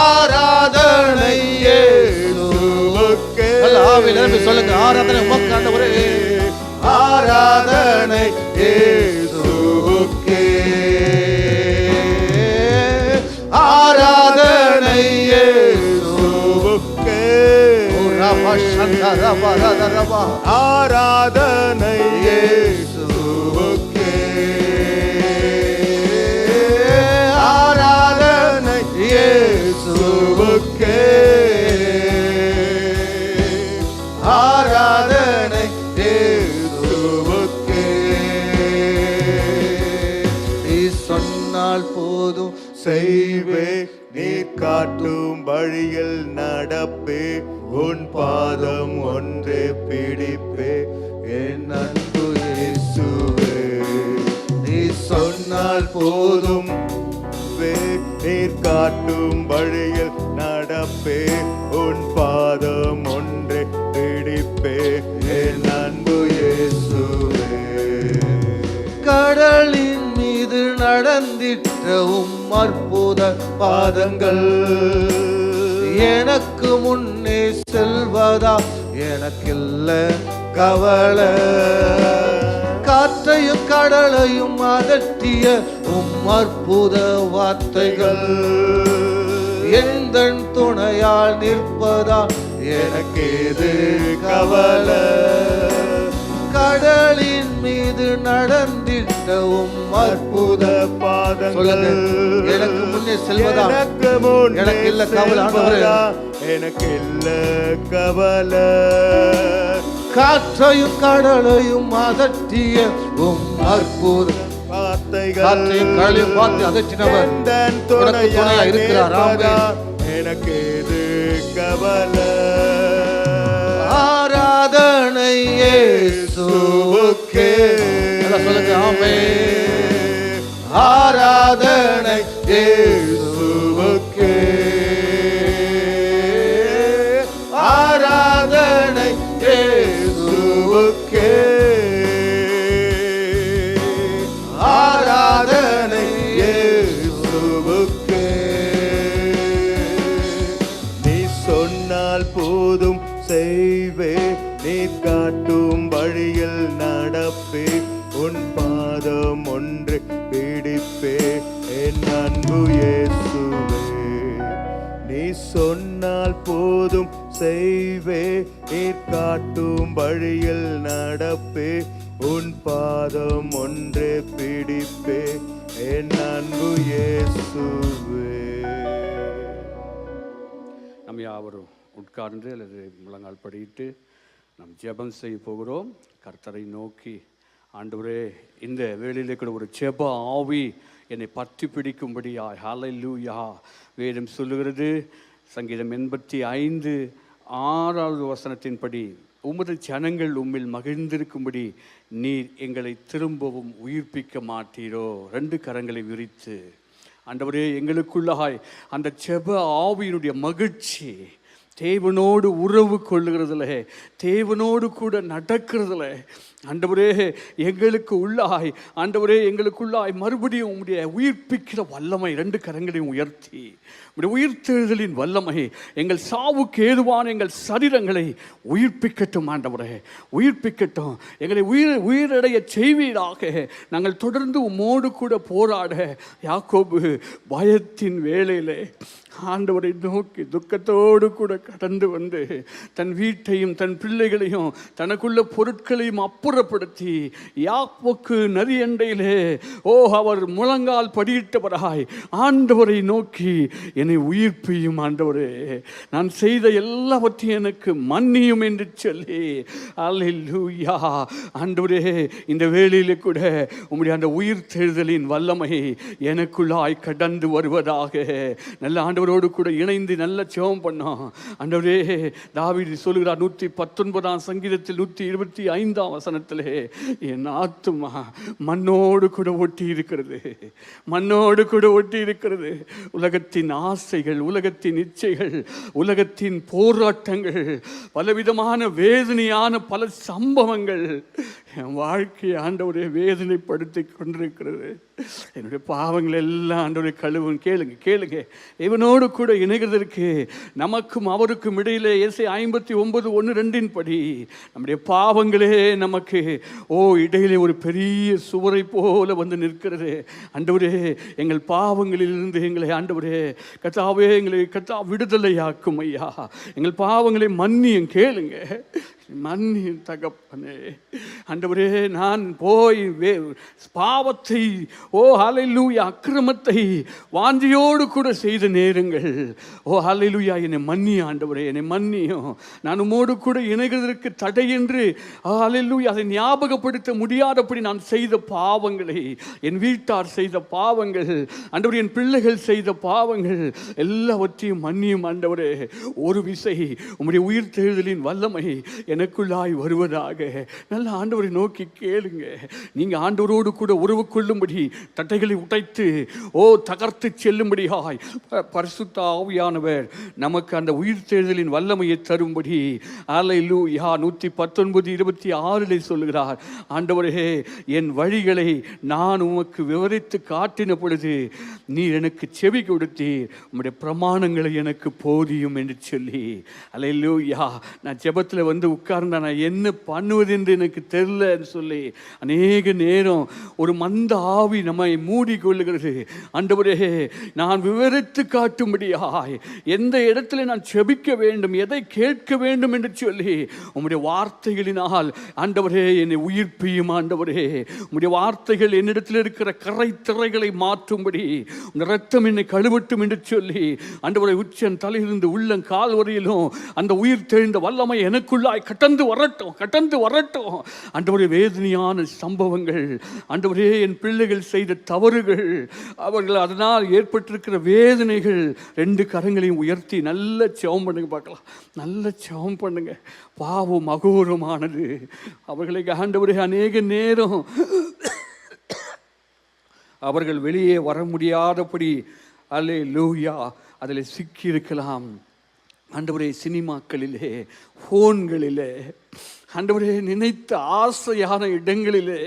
ஆராதனை இயேசுவுக்கே. நல்ல ஆவியில் நிரம்பி சொல்லுங்க, ஆராதனை உமக்கு ஆண்டவரே. ஆராதனை இயேசுவுக்கே. ஆராதனை இயேசுவுக்கே. ஆராதனை இயேசுவுக்கே. ஆராதனை இயேசுவுக்கே. ஆராதனை இயேசுவுக்கே. போதும் செய்வே, நீர் காட்டும் வழியில் நடப்பே, உன் பாதம் ஒன்றே பிடிப்பே. என் அன்பு இயேசுவே, நீ சொன்னால் போதும் நீர் காட்டும் வழியில் நடப்பே, உன் பாதம் ஒன்றே பிடிப்பே. என் அன்பு இயேசுவே, கடலின் மீது நடந்திட்டவும் அற்புத பாதங்கள் எனக்கு முன்னே செல்வதா எனக்கில்ல கவலை. காற்றையும் கடலையும் அதட்டிய அற்புத வார்த்தைகள் எந்தன் துணையால் நிற்பதா எனக்கேது கவலை. கடலின் மீது நடந்திட்டவும் அற்புத பாதங்கள் எனக்கு முன்னே செல்வதா எனக்கு இல்ல கவலை. எனக்கு இல்ல கவலை. காற்றையும் கடலையும் அதட்டிய அற்புத வார்த்தைகள் அதட்டினவர் துணையா இருக்கிறார். எனக்கு இது கவலை. ஆராதனை இயேசுவுக்கே, சொல்லுங்க ஆமென். ஆராதனை இயேசுவுக்கே, ஆராதனை இயேசுவுக்கே, ஆராதனை இயேசுவுக்கே. நீ சொன்னால் போதும் செய்வே, நீ காட்டும் வழியில் நடப்பே, உன் பாதம் ஒன்று பிடிப்பே. என் அன்பு இயேசுவே, நீ சொன்னால் போதும் செய்வே, நீ காட்டும் வழியில் நடப்பே, உன் பாதம் ஒன்று பிடிப்பே. என் அன்பு இயேசுவே. நம்ம யாவரும் உட்கார்ந்து அல்லது முழங்கால் படியிட்டு நாம் ஜெபம் செய்ய போகிறோம். கர்த்தரை நோக்கி, ஆண்டவரே, இந்த வேளையிலே கூட ஒரு ஜெப ஆவி என்னை பற்றி பிடிக்கும்படியாய். ஹல்லேலூயா. வேதம் சொல்லுகிறது, சங்கீதம் 85:6 வசனத்தின்படி, உமது ஜனங்கள் உம்மில் மகிழ்ந்திருக்கும்படி நீர் எங்களை திரும்பவும் உயிர்ப்பிக்க மாட்டீரோ. 2 கரங்களை விரித்து, ஆண்டவரே, எங்களுக்குள்ளாய் அந்த ஜெப ஆவியினுடைய மகிழ்ச்சி, தேவனோடு உறவு கொள்ளுகிறதுல, தேவனோடு கூட நடக்கிறதுல, ஆண்டவரே எங்களுக்கு உள்ளாய், ஆண்டவரே எங்களுக்குள்ளாய் மறுபடியும் உம்முடைய உயிர்ப்பிக்கிற வல்லமை 2 கரங்களையும் உயர்த்தி, உம்முடைய உயிர்த்தெழுதலின் வல்லமை எங்கள் சாவுக்கு ஏதுவான எங்கள் சரீரங்களை உயிர்ப்பிக்கட்டும். ஆண்டவரே உயிர்ப்பிக்கட்டும், எங்களை உயிரடைய செய்வீராக. நாங்கள் தொடர்ந்து உம்மோடு கூட போராட, யாக்கோபு பயத்தின் வேளையிலே ஆண்டவரை நோக்கி துக்கத்தோடு கூட கடந்து வந்து தன் வீட்டையும் தன் பிள்ளைகளையும் தனக்குள்ள பொருட்களையும் அப்புறப்படுத்தி யாக்கோபுக்கு நரியண்டையிலே அவர் முழங்கால் படியிட்டவராய் ஆண்டவரை நோக்கி, என்னை உயிர்ப்பியும் ஆண்டவரே, நான் செய்த எல்லாவற்றையும் எனக்கு மன்னியும் என்று சொல்லி, அல்லேலூயா. ஆண்டவரே, இந்த வேளையிலே கூட உம்முடைய அந்த உயிர்த்தெழுதலின் வல்லமை எனக்குள்ளாய் கடந்து வருவதாக. நல்ல ஆண்டவரோடு கூட இணைந்து நல்ல ஜெபம் பண்ணோம். ஆண்டவரே, தாவீது சொல்கிறார் 119 சங்கீதத்தில் 125 வசனத்திலே, என் ஆத்துமா மண்ணோடு கூட ஒட்டி இருக்கிறது, மண்ணோடு கூட ஒட்டி இருக்கிறது. உலகத்தின் ஆசைகள், உலகத்தின் இச்சைகள், உலகத்தின் போராட்டங்கள், பலவிதமான வேதனையான பல சம்பவங்கள் என் வாழ்க்கையை ஆண்டவரே வேதனைப்படுத்தி கொண்டிருக்கிறது. என்னுடைய பாவங்கள் எல்லாம் ஆண்டவரை கழுவும். கேளுங்க கேளுங்க, இவனோடு கூட இணைகிறதற்கு நமக்கும் அவருக்கும் இடையிலே ஏசாயா 59:1-2 படி நம்முடைய பாவங்களே நமக்கு இடையிலே ஒரு பெரிய சுவரை போல வந்து நிற்கிறது. ஆண்டவரே, எங்கள் பாவங்களிலிருந்து எங்களை ஆண்டவரே கர்த்தாவே எங்களை விடுதலையாக்கும் ஐயா. எங்கள் பாவங்களை மன்னியும். கேளுங்க, மன்னியும் தகப்பனே. ஆண்டவரே, நான் போய் பாவத்தை, ஹல்லேலூயா, அக்கிரமத்தை வாஞ்சியோடு கூட செய்த நேரங்கள், ஹல்லேலூயா, என்னை மன்னியும் ஆண்டவரே, என்னை மன்னியும். நான் உம்மோடு கூட இணைகிறதற்கு தடை என்று ஹல்லேலூயா அதை ஞாபகப்படுத்த முடியாதபடி நான் செய்த பாவங்களை, என் வீட்டார் செய்த பாவங்கள், ஆண்டவரே, என் பிள்ளைகள் செய்த பாவங்கள் எல்லாவற்றையும் மன்னியும் ஆண்டவரே. ஒரு விசை உம்முடைய உயிர்த்தெழுதலின் வல்லமை எனக்குள்ளாய் வருவதாக. நல்ல ஆண்டவரை நோக்கி கேளுங்க. நீங்க ஆண்டவரோடு கூட உறவு கொள்ளும்படி, தட்டைகளை உடைத்து தகர்த்து செல்லும்படியாய் பரிசுத்த ஆவியானவர் நமக்கு அந்த உயிர்த்தெழுதலின் வல்லமையை தரும்படி அல்லேலூயா 119:26 சொல்லுகிறார். ஆண்டவரே, என் வழிகளை நான் உமக்கு விவரித்து காட்டின பொழுது நீர் எனக்கு செவி கொடுத்தீர், உம்முடைய பிரமாணங்களை எனக்கு போதியும் என்று சொல்லி. அல்லேலூயா. நான் ஜெபத்தில் வந்து உட்கார்ந்தா நான் என்ன பண்ணுவது என்று எனக்கு தெரியலன்னு சொல்லி அநேக நேரம் ஒரு மந்த ஆவி நம்மை மூடிக்கொள்ளுகிறது. ஆண்டவரே, நான் விவரித்து காட்டும்படியாய் எந்த இடத்துல நான் செபிக்க வேண்டும், எதை கேட்க வேண்டும் என்று சொல்லி உம்முடைய வார்த்தைகளினால் ஆண்டவரே என்னை உயிர்ப்பியும். ஆண்டவரே, உம்முடைய வார்த்தைகள் என்னிடத்தில் இருக்கிற கரை திரைகளை மாற்றும்படி, உங்கள் ரத்தம் என்னை கழுவட்டும் என்று சொல்லி ஆண்டவரே, உச்சன் தலையிலிருந்து உள்ளம் கால் வரையிலும் அந்த உயிர் தெழுந்த வல்லமை எனக்குள்ளாய் கடந்து வரட்டும். ஆண்டவரே, வேதனையான சம்பவங்கள், ஆண்டவரே, என் பிள்ளைகள் செய்த தவறுகள், அவர்கள் அதனால் ஏற்பட்டிருக்கிற வேதனைகள், 2 கரங்களையும் உயர்த்தி நல்ல ஜெபம் பண்ணுங்க பார்க்கலாம். நல்ல ஜெபம் பண்ணுங்க. பாவம் அகோரமானது. அவர்களை ஆண்டவரே அநேக நேரம் அவர்கள் வெளியே வர முடியாதபடி அல்லேலூயா அதில் சிக்கியிருக்கலாம். ஆண்டவரே, சினிமாக்களிலே, ஃபோன்களிலே, ஆண்டவரே, நினைத்த ஆசையான இடங்களிலே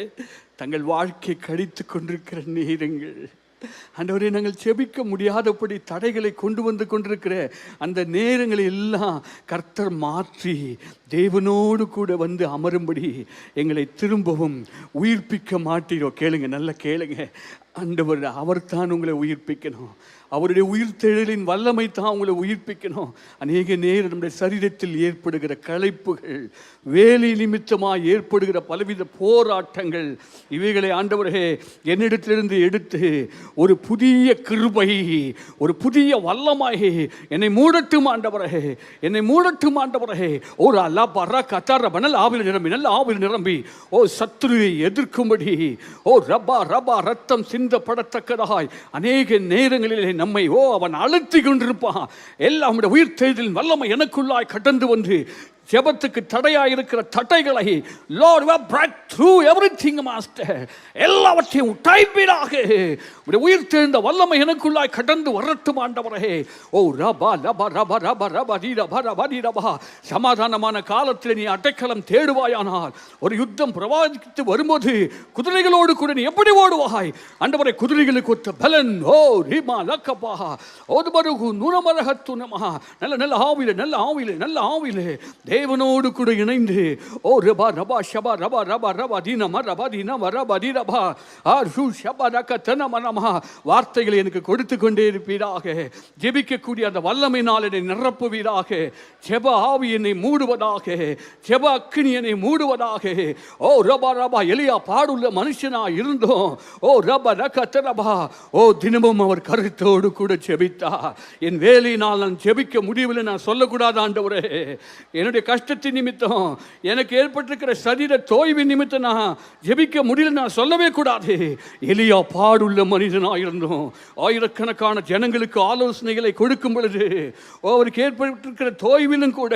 தங்கள் வாழ்க்கை கழித்து கொண்டிருக்கிற நேரங்கள், ஆண்டவரே, நாங்கள் செபிக்க முடியாதபடி தடைகளை கொண்டு வந்து கொண்டிருக்கிற அந்த நேரங்களை எல்லாம் கர்த்தர் மாற்றி தேவனோடு கூட வந்து அமரும்படி எங்களை திரும்பவும் உயிர்ப்பிக்க மாட்டீரோ? கேளுங்க, நல்ல கேளுங்க. ஆண்டவர் அவர் தான் உங்களை உயிர்ப்பிக்கணும். அவருடைய உயிர்த்தெழுதலின் வல்லமை தான் உங்களை உயிர்ப்பிக்கணும். அநேக நேரம் நம்முடைய சரீரத்தில் ஏற்படுகிற களைப்புகள், வேலை நிமித்தமாக ஏற்படுகிற பலவித போராட்டங்கள், இவைகளை ஆண்டவரே என்னிடத்திலிருந்து எடுத்து ஒரு புதிய கிருபை, ஒரு புதிய வல்லமை என்னை மூடட்டும் ஆண்டவரே, என்னை மூடட்டும் ஆண்டவரே. ஒரு அல்லா பர்ரா கத்தார பனல் ஆவில் நிரம்பி, நல்ல ஆவில் நிரம்பி சத்துருவை எதிர்க்கும்படி ரபா ரபா ரத்தம் சிந்தப்படத்தக்கதாய் அநேக நேரங்களிலே நம்மை அவன் அழுத்தி கொண்டிருப்பான். எல்லாம் உயிர்த்தெழுதலின் வல்லமை எனக்குள்ளாய் கடந்து வந்து ஜெபத்துக்கு தடையாயிருக்கிற தடைகளை Lord, we have break through everything master, எல்லாவற்றையும் உடைப்பீராக. உயிர்த்தெழுந்த வல்லமை எனக்குள்ளாய் கடந்து வரட்டும் ஆண்டவரே. ரபா லபா ரபா ரபா ரபா டி ரபா ரபா டி ரபா. சமாதானமான காலத்தில் நீ அடைக்கலம் தேடுவாயானால், ஒரு யுத்தம் பிரவாகித்து வரும்போது குதிரைகளோடு கூட நீ எப்படி ஓடுவாய் ஆண்டவரே? குதிரைகளுக்கு ஒத்த பலன் ரிமா லக்கபா ஓதுபருகு நுணமரகத்து நமஹா. நல்ல ஆவிலே தேவனோடு கூட இணைந்து ரபா ரபா ஷபா ரபா ரபா ரபா தீனம ரபா தீனம ரபா தி ரபா ஆர்ஷு ஷபா ரக தனம நமஹா. வார்த்தைகளை எனக்கு கொடுத்து கொண்டே இருப்பீராக. ஜெபிக்கக்கூடிய அந்த வல்லமையினால் என்னை நிரப்புவீராக. ஜெப ஆவி என்னை மூடுவதாக, ஜெப அக்கினி என்னை மூடுவதாக. ரபா ரபா. எலியா பாடுள்ள மனுஷனா இருந்தோம். ரபா ரக தனபா. தினமும் அவர் கருத்தோடு கூட ஜெபித்தா. என் வேலையினால் நான் ஜெபிக்க முடியவில்லை நான் சொல்லக்கூடாது ஆண்டவரே. என்னுடைய கஷ்டத்தின் நிமித்தம், எனக்கு ஏற்பட்டிருக்கிற சரீர தோய்வின் நிமித்தம் நான் ஜெபிக்க முடியல நான் சொல்லவே கூடாது. எலியா பாடுள்ள மனிதனாக இருந்தோம். ஆயிரக்கணக்கான ஜனங்களுக்கு ஆலோசனைகளை கொடுக்கும் பொழுது அவருக்கு ஏற்பட்டிருக்கிற தோய்விலும் கூட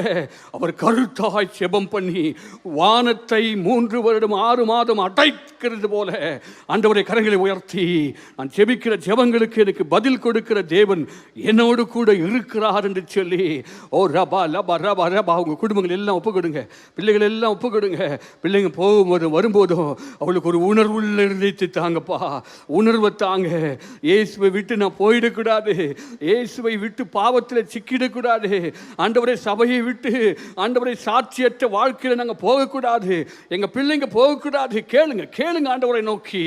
அவர் கருத்தாய் ஜெபம் பண்ணி வானத்தை 3 வருடம் 6 மாதம் அடைக்கிறது போல ஆண்டவரை கரங்களை உயர்த்தி நான் ஜெபிக்கிற ஜெபங்களுக்கு எனக்கு பதில் கொடுக்கிற தேவன் என்னோடு கூட இருக்கிறார் என்று சொல்லி ரபா லபா ரபா ரபா. அவங்க குடும்பங்கள் எல்லாம் ஒப்பு கொடுங்க, பிள்ளைகள் எல்லாம் ஒப்பு கொடுங்க. பிள்ளைங்க போகும்போதும் வரும்போதும் அவளுக்கு ஒரு உணர்வுள்ள இருந்தே தாங்கப்பா, உணர்வை தாங்க. இயேசுவை விட்டு நான் போயிடக்கூடாது, இயேசுவை விட்டு பாவத்தில் சிக்கிடக்கூடாது. ஆண்டவரை சபையை விட்டு ஆண்டவரை சாட்சியற்ற வாழ்க்கையில் நாங்கள் போகக்கூடாது, எங்கள் பிள்ளைங்க போகக்கூடாது. கேளுங்க ஆண்டவரை நோக்கி.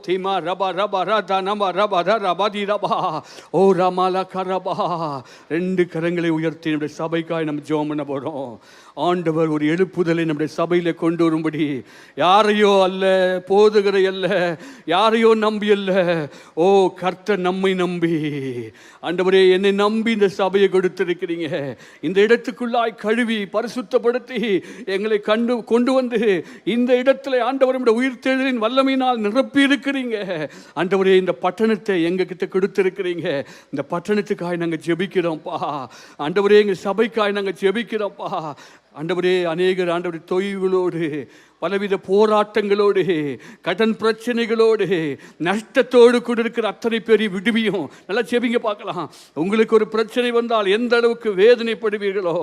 தீமா ரபா ரபா ரதா நபா ரபா ரபா தி ரபா ரமாலா கரபா. 2 கரங்களை உயர்த்தி நம்முடைய சபைக்காய் நம்ம ஜெபம் பண்ண போகிறோம். ஆண்டவர் ஒரு எழுப்புதலை நம்முடைய சபையில கொண்டு வரும்படி, யாரையோ அல்ல, போதகரை அல்ல, யாரையோ நம்பி அல்ல, ஓ கர்த்தர் நம்மை நம்பி, ஆண்டவரே என்னை நம்பி இந்த சபையை கொடுத்திருக்கிறீங்க. இந்த இடத்துக்குள்ளாய் கழுவி பரிசுத்தப்படுத்தி எங்களை கொண்டு வந்து இந்த இடத்துல ஆண்டவர் உயிர்த்தெழுதலின் வல்லமையினால் நிரப்பி இருக்கிறீங்க. ஆண்டவரே இந்த பட்டணத்தை எங்க கிட்ட கொடுத்திருக்கிறீங்க. இந்த பட்டணத்துக்காக நாங்கள் ஜெபிக்கிறோம்ப்பா. ஆண்டவரே எங்கள் சபைக்காக நாங்கள் ஜெபிக்கிறோம்ப்பா. ஆண்டவரே அநேகர் ஆண்டவரே தொய்வுகளோடு, பலவித போராட்டங்களோடு, கடன் பிரச்சனைகளோடு, நஷ்டத்தோடு கூட இருக்கிற அத்தனை பேரையும் விடுவியும். நல்லா செபிங்க பார்க்கலாம். உங்களுக்கு ஒரு பிரச்சனை வந்தால் எந்த அளவுக்கு வேதனைப்படுவீர்களோ,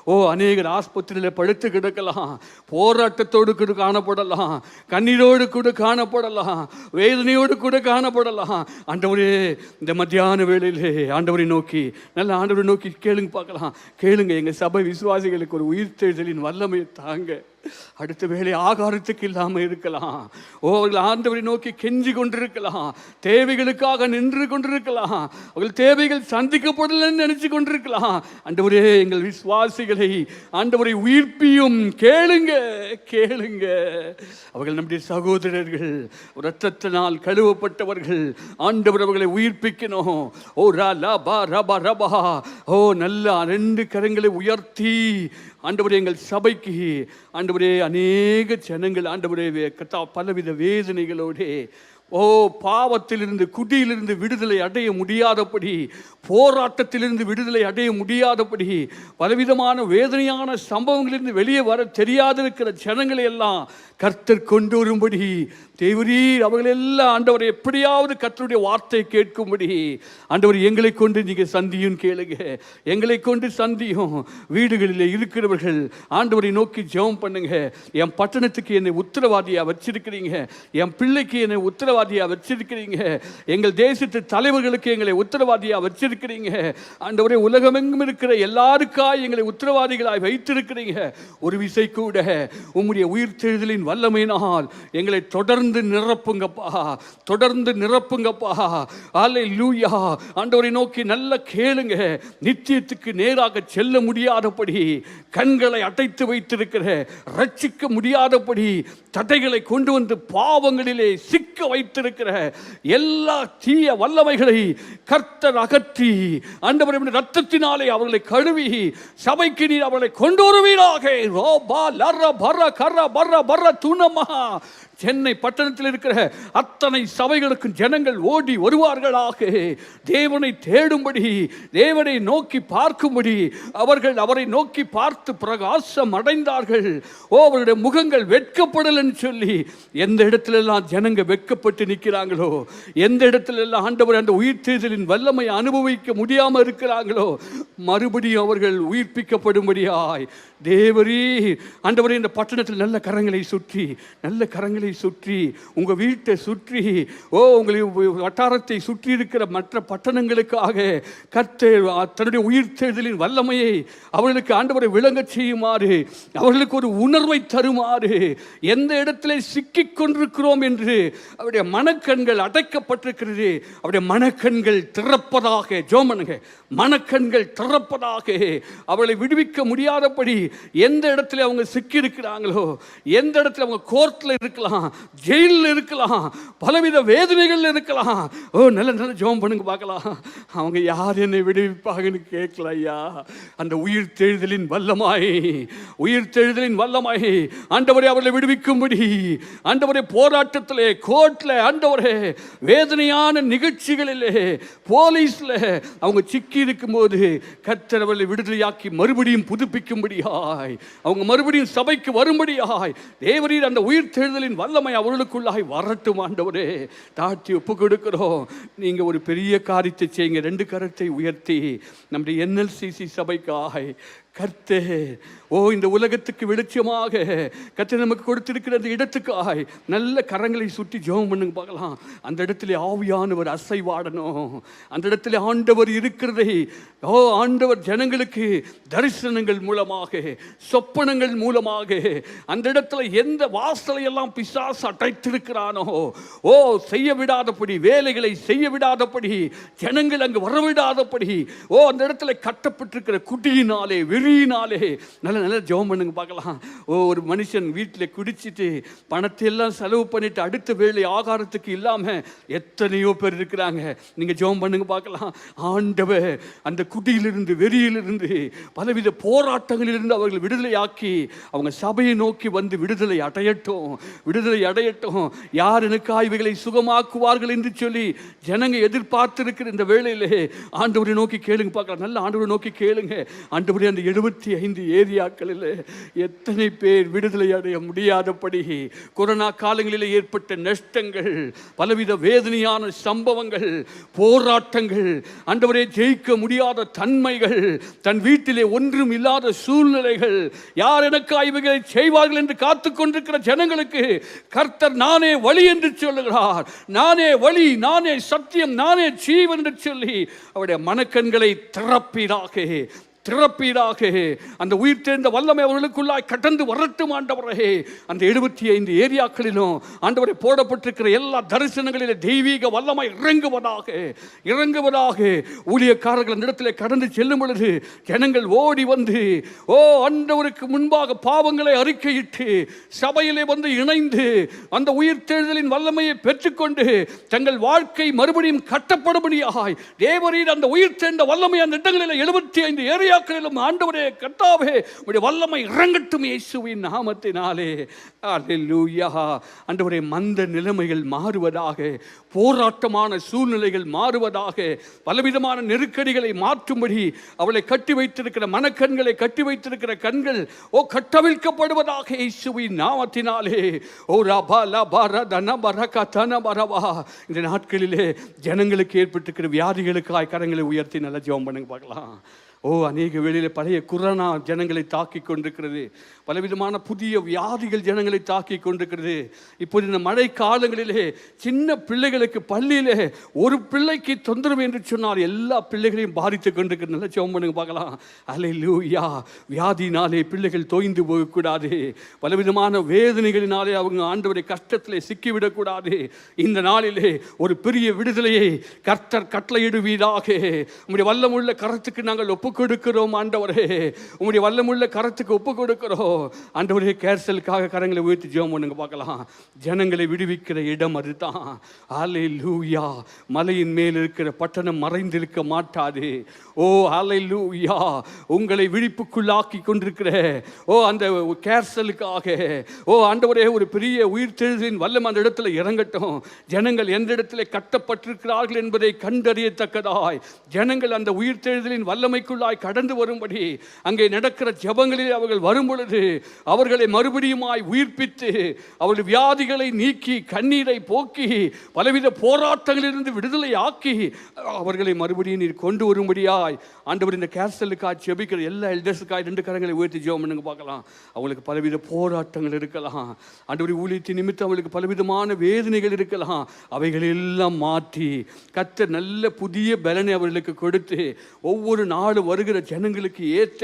ஓ அநேகர் ஆஸ்பத்திரியில் படுத்து கிடக்கலாம், போராட்டத்தோடு கூட காணப்படலாம், கண்ணீரோடு கூட காணப்படலாம், வேதனையோடு கூட காணப்படலாம். ஆண்டவரே இந்த மத்தியான வேளையிலே ஆண்டவரை நோக்கி, நல்ல ஆண்டவரை நோக்கி கேளுங்க பார்க்கலாம். கேளுங்க, எங்கள் சபை விசுவாசிகளுக்கு ஒரு உயிர்த்தெழுதலின் வல்லமை தாங்க. அடுத்த வேளை ஆகாரத்துக்கு இல்லாமல் இருக்கலாம், அவர்கள் ஆண்டவரை நோக்கி கெஞ்சி கொண்டிருக்கலாம், தேவைகளுக்காக நின்று கொண்டிருக்கலாம், அவர்கள் தேவைகள் சந்திக்கப்படலன்னு நினைச்சு கொண்டிருக்கலாம். ஆண்டவரே எங்கள் விசுவாசிகளை ஆண்டவரை உயிர்ப்பியும். கேளுங்க கேளுங்க. அவர்கள் நம்முடைய சகோதரர்கள், இரத்தத்தினால் கழுவப்பட்டவர்கள். ஆண்டவர் அவர்களை உயிர்ப்பிக்கணும். ஓ ரா பா ரபா ரபா. ஓ நல்ல 2 கரங்களை உயர்த்தி ஆண்டவரே எங்கள் சபைக்கு ஆண்டவரே அநேக ஜனங்கள் ஆண்டவரே பலவித வேதனைகளோடு, ஓ பாவத்திலிருந்து, குடியிலிருந்து விடுதலை அடைய முடியாதபடி, போராட்டத்திலிருந்து விடுதலை அடைய முடியாதபடி, பலவிதமான வேதனையான சம்பவங்களிலிருந்து வெளியே வர தெரியாதிருக்கிற ஜனங்களை எல்லாம் கர்த்தர் கொண்டு வரும்படி தேவரீர் அவர்களெல்லாம் ஆண்டவரை எப்படியாவது கர்த்தருடைய வார்த்தை கேட்கும்படி ஆண்டவர் எங்களை கொண்டு நீங்கள் சந்தியும். கேளுங்க, எங்களை கொண்டு சந்தியும். வீடுகளில் இருக்கிறவர்கள் ஆண்டவரை நோக்கி ஜெபம் பண்ணுங்க. என் பட்டணத்துக்கு என்னை உத்தரவாதியாக வச்சிருக்கிறீங்க, என் பிள்ளைக்கு என்னை உத்தரவாதியாக வச்சிருக்கிறீங்க, எங்கள் தேசத்து தலைவர்களுக்கு எங்களை உத்தரவாதியாக வச்சிருக்கிறீங்க. ஆண்டவரே உலகமெங்கும் இருக்கிற எல்லாருக்காய் எங்களை உத்தரவாதிகளாய் வைத்திருக்கிறீங்க. ஒரு விசை கூட உம்முடைய உயிர்த்தெழுதலின் வல்லமையினால் எங்களை தொடர்ந்து நிரப்புங்கப்பா, தொடர்ந்து நிரப்புங்கப்பா. அல்லேலூயா. ஆண்டவரை நோக்கி நல்ல கேளுங்க. நித்தியத்துக்கு நேராக செல்ல முடியாதபடி கண்களை அடைத்து வைத்திருக்கிற, ரட்சிக்க முடியாதபடி தடைகளை கொண்டு வந்து பாவங்களிலே சிக்க வைத்திருக்கிற எல்லா தீய வல்லமைகளை கர்த்தர் அகற்றி ஆண்டவரை ரத்தத்தினாலே அவர்களை கழுவி சபைக்கு நீர் அவர்களை கொண்டு வருவீராக. சென்னை பட்டணத்தில் இருக்கிற அத்தனை சபைகளுக்கும் ஜனங்கள் ஓடி வருவார்களாக. தேவனை தேடும்படி, தேவனை நோக்கி பார்க்கும்படி அவர்கள் அவரை நோக்கி பார்த்து பிரகாசம் அடைந்தார்கள். அவருடைய முகங்கள் வெட்கப்படலன்னு சொல்லி எந்த இடத்துல எல்லாம் ஜனங்க வெட்கப்பட்டு நிற்கிறாங்களோ, எந்த இடத்துல எல்லாம் ஆண்டவர் அந்த உயிர்த்தெழுதலின் வல்லமை அனுபவிக்க முடியாமல் இருக்கிறாங்களோ, மறுபடியும் அவர்கள் உயிர்ப்பிக்கப்படும்படியாய் தேவரீர் ஆண்டவரே இந்த பட்டணத்தில் நல்ல கரங்களை சுற்றி, நல்ல கரங்களை சுற்றி, உங்கள் வீட்டை சுற்றி, உங்களை வட்டாரத்தை சுற்றி இருக்கிற மற்ற பட்டணங்களுக்காக கர்த்தர் தன்னுடைய உயிர்த்தெழுதலின் வல்லமையை அவர்களுக்கு ஆண்டவரை விளங்க செய்யுமாறு, அவர்களுக்கு ஒரு உணர்வை தருமாறு, எந்த இடத்துல சிக்கிக் கொண்டிருக்கிறோம் என்று அவருடைய மனக்கண்கள் அடைக்கப்பட்டிருக்கிறது, அவருடைய மனக்கண்கள் திறப்பதாக. ஜோமனுங்க, மனக்கண்கள் திறப்பதாக. அவளை விடுவிக்க முடியாதபடி எந்த இடத்துல அவங்க சிக்கி இருக்கிறாங்களோ, எந்த இடத்துல அவங்க கோர்ட்ல இருக்கலாம், ஜெயிலில் இருக்கலாம், பலவித வேதனைகள் இருக்கலாம். நல்ல நல்ல ஜெபம் பண்ணுங்க பார்க்கலாம். அவங்க யார் என்னை விடுவிப்பாங்கன்னு கேட்கல ஐயா. அந்த உயிர்த்தெழுதலின் வல்லமாய், உயிர்த்தெழுதலின் வல்லமாய் ஆண்டவரே அவர்களை விடுவிக்கும்படி, ஆண்டவரே போராட்டத்திலே, கோர்ட்ல, ஆண்டவரே வேதனையான நிகழ்ச்சிகளிலே, போலீஸ்ல அவங்க சிக்கி இருக்கும்போது கர்த்தர் அவர்களை விடுதலையாக்கி மறுபடியும் புதுப்பிக்கும்படியாய், அவங்க மறுபடியும் சபைக்கு வரும்படியாய் தேவரீர் அந்த உயிர்த்தெழுதலின் வல்லமை அவர்களுக்குள்ளாய் வரட்டும். ஆண்டவரே தாழ்த்தி ஒப்பு கொடுக்கிறோம். நீங்க ஒரு பெரிய காரியத்தை செய்யுங்க. 2 கரத்தை உயர்த்தி நம்முடைய NLCC சபைக்காய் கர்த்தர் இந்த உலகத்துக்கு வெளிச்சமாக கர்த்தர் நமக்கு கொடுத்திருக்கிற அந்த இடத்துக்காய் நல்ல கரங்களை சுற்றி ஜெபம் பண்ணுங்க பார்க்கலாம். அந்த இடத்துல ஆவியானவர் அசைவாடணும். அந்த இடத்துல ஆண்டவர் இருக்கிறதை ஆண்டவர் ஜனங்களுக்கு தரிசனங்கள் மூலமாக, சொப்பனங்கள் மூலமாக, அந்த இடத்துல எந்த வாசலை எல்லாம் பிசாசு அடைத்திருக்கிறானோ செய்ய விடாதபடி, வேலைகளை செய்ய விடாதபடி, ஜனங்கள் அங்கு வரவிடாதபடி, அந்த இடத்துல கட்டப்பட்டிருக்கிற குடியினாலே, பசியினாலே நல்ல நல்ல ஜெபம் பண்ணுங்க பார்க்கலாம். ஒரு மனுஷன் வீட்டில் குடிச்சிட்டு பணத்தை எல்லாம் செலவு பண்ணிட்டு அடுத்த வேளை ஆகாரத்துக்கு இல்லாமல் எத்தனையோ பேர் இருக்கிறாங்க. நீங்கள் ஜெபம் பண்ணுங்க பார்க்கலாம். ஆண்டவர் அந்த குடியிலிருந்து வெறியிலிருந்து பலவித போராட்டங்களிலிருந்து அவர்கள் விடுதலையாக்கி அவங்க சபையை நோக்கி வந்து விடுதலை அடையட்டும், விடுதலை அடையட்டும். யார் எனக்காக இவைகளை சுகமாக்குவார்கள் என்று சொல்லி ஜனங்க எதிர்பார்த்திருக்கிற இந்த வேளையிலே ஆண்டவரை நோக்கி கேளுங்க பார்க்கலாம். நல்ல ஆண்டவரை நோக்கி கேளுங்க. ஆண்டவரே, அந்த 75 ஏரியாக்களில் எத்தனை பேர் விடுதலை அடைய முடியாதபடி கொரோனா காலங்களில் ஏற்பட்ட நஷ்டங்கள், பலவித வேதனையான சம்பவங்கள், போராட்டங்கள், ஆண்டவரே ஜெயிக்க முடியாத தன்மைகள், தன் வீட்டிலே ஒன்றும் இல்லாத சூழ்நிலைகள், யார் எனக்கு இவைகளை செய்வார்கள் என்று காத்து கொண்டிருக்கிற ஜனங்களுக்கு கர்த்தர் நானே வழி என்று சொல்லுகிறார். நானே வழி, நானே சத்தியம், நானே ஜீவன் என்று சொல்லி அவருடைய மனக்கண்களை திறப்பீராக, திறப்பீராக. அந்த உயிர் தேர்ந்த வல்லமை அவர்களுக்குள்ளாய் கடந்து வரட்டும் ஆண்டவரே. அந்த 75 ஏரியாக்களிலும் ஆண்டவரை போடப்பட்டிருக்கிற எல்லா தரிசனங்களிலே தெய்வீக வல்லமை இறங்குவதாக, இறங்குவதாக. ஊழியக்காரர்கள் அந்த இடத்துல கடந்து செல்லும் பொழுது ஜனங்கள் ஓடி வந்து ஆண்டவருக்கு முன்பாக பாவங்களை அறிக்கையிட்டு சபையிலே வந்து இணைந்து அந்த உயிர் தேர்தலின் வல்லமையை பெற்றுக்கொண்டு தங்கள் வாழ்க்கை மறுபடியும் கட்டப்படும்படியாய் தேவரீர் அந்த உயிர் தேர்ந்த வல்லமை அந்த இடங்களில் 75 ஏரியா ஆண்டவரே கர்த்தாவே உம்முடைய வல்லமை இறங்கட்டும் இயேசுவின் நாமத்தினாலே. அல்லேலூயா. ஆண்டவரே, மந்த நிலைமைகள் மாறுவதாக, போராட்டமான சூழ்நிலைகள் மாறுவதாக, பலவிதமான நெருக்கடிகளை மாற்றும்படி அவளை கட்டி வைத்திருக்கிற மனக்கண்களை, கட்டி வைத்திருக்கிற கண்கள் கட்டவிழ்க்கப்படுவதாக இயேசுவின் நாமத்தினாலே. ரபா லபா ரதன பரக தன பரவா. இந்த நாட்களிலே ஜனங்களுக்கு ஏற்பட்டிருக்கிற வியாதிகளுக்காய் கரங்களை உயர்த்தி நல்ல ஜெபம் பண்ணுங்க பார்க்கலாம். அநேக வேளையில் பழைய கொரோனா ஜனங்களை தாக்கி கொண்டிருக்கிறது. பலவிதமான புதிய வியாதிகள் ஜனங்களை தாக்கி கொண்டிருக்கிறது. இப்போது இந்த மழை காலங்களிலே சின்ன பிள்ளைகளுக்கு பள்ளியிலே ஒரு பிள்ளைக்கு தொந்தரவு என்று சொன்னால் எல்லா பிள்ளைகளையும் பாதித்து கொண்டிருக்கிறது. நல்லா ஜெபம் பண்ணுங்க பார்க்கலாம். அல்லேலூயா. வியாதினாலே பிள்ளைகள் தோய்ந்து போகக்கூடாது. பலவிதமான வேதனைகளினாலே அவங்க ஆண்டவரை கஷ்டத்திலே சிக்கிவிடக்கூடாது. இந்த நாளிலே ஒரு பெரிய விடுதலையை கர்த்தர் கட்டளையிடுவீராக. உம்முடைய வல்லமுள்ள கரத்துக்கு நாங்கள் ஒப்பு கொடுக்கிறோம் ஆண்டவரே. உம்முடைய வல்லமுள்ள கரத்துக்கு ஒப்பு கொடுக்கிறோம் ஆண்டவரே. கேர்சலுக்காக கரங்களை உயர்த்தி ஜெபம் பண்ணுங்க பார்க்கலாம். ஜனங்களை விடுவிக்கிற இடம் அதுதான். அல்லேலூயா. மலையின் மேல் இருக்கிற பட்டணம் மறைந்திருக்க மாட்டாது. அல்லேலூயா. உங்களை விழிப்புக்குள்ளாக்கி கொண்டிருக்கிற அந்த கேர்சலுக்காக ஆண்டவரே ஒரு பெரிய உயிர்த்தெழுதலின் வல்லமை அந்த இடத்துல இறங்கட்டும். ஜனங்கள் எந்த இடத்துல கட்டப்பட்டிருக்கிறார்கள் என்பதை கண்டறியத்தக்கதாய் ஜனங்கள் அந்த உயிர்த்தெழுதலின் வல்லமைக்குள்ளாய் கடந்து வரும்படி அங்கே நடக்கிற ஜெபங்களில் அவர்கள் வரும் பொழுது அவர்களை மறுபடியுமாய் உயிர்ப்பித்து அவர்கள் வியாதிகளை நீக்கி கண்ணீரை போக்கி பலவித போராட்டங்களிலிருந்து விடுதலை ஆக்கி அவர்களை மறுபடியும் நீர் கொண்டு வரும்படியாய் ஆண்டவர் இந்த கேர்சலுக்காக ஜெபிக்கிற எல்லா எல்டர்ஸுக்காக 2 கரங்களை உயர்த்தி ஜெபம் பண்ணுங்க பார்க்கலாம். அவங்களுக்கு பலவித போராட்டங்கள் இருக்கலாம். ஆண்டவர் ஊழியத்தின் நிமித்தம் அவங்களுக்கு பலவிதமான வேதனைகள் இருக்கலாம். அவைகள் எல்லாம் மாற்றி கர்த்தர் நல்ல புதிய பலனை அவர்களுக்கு கொடுத்து ஒவ்வொரு நாளும் வருகிற ஜனங்களுக்கு ஏற்ற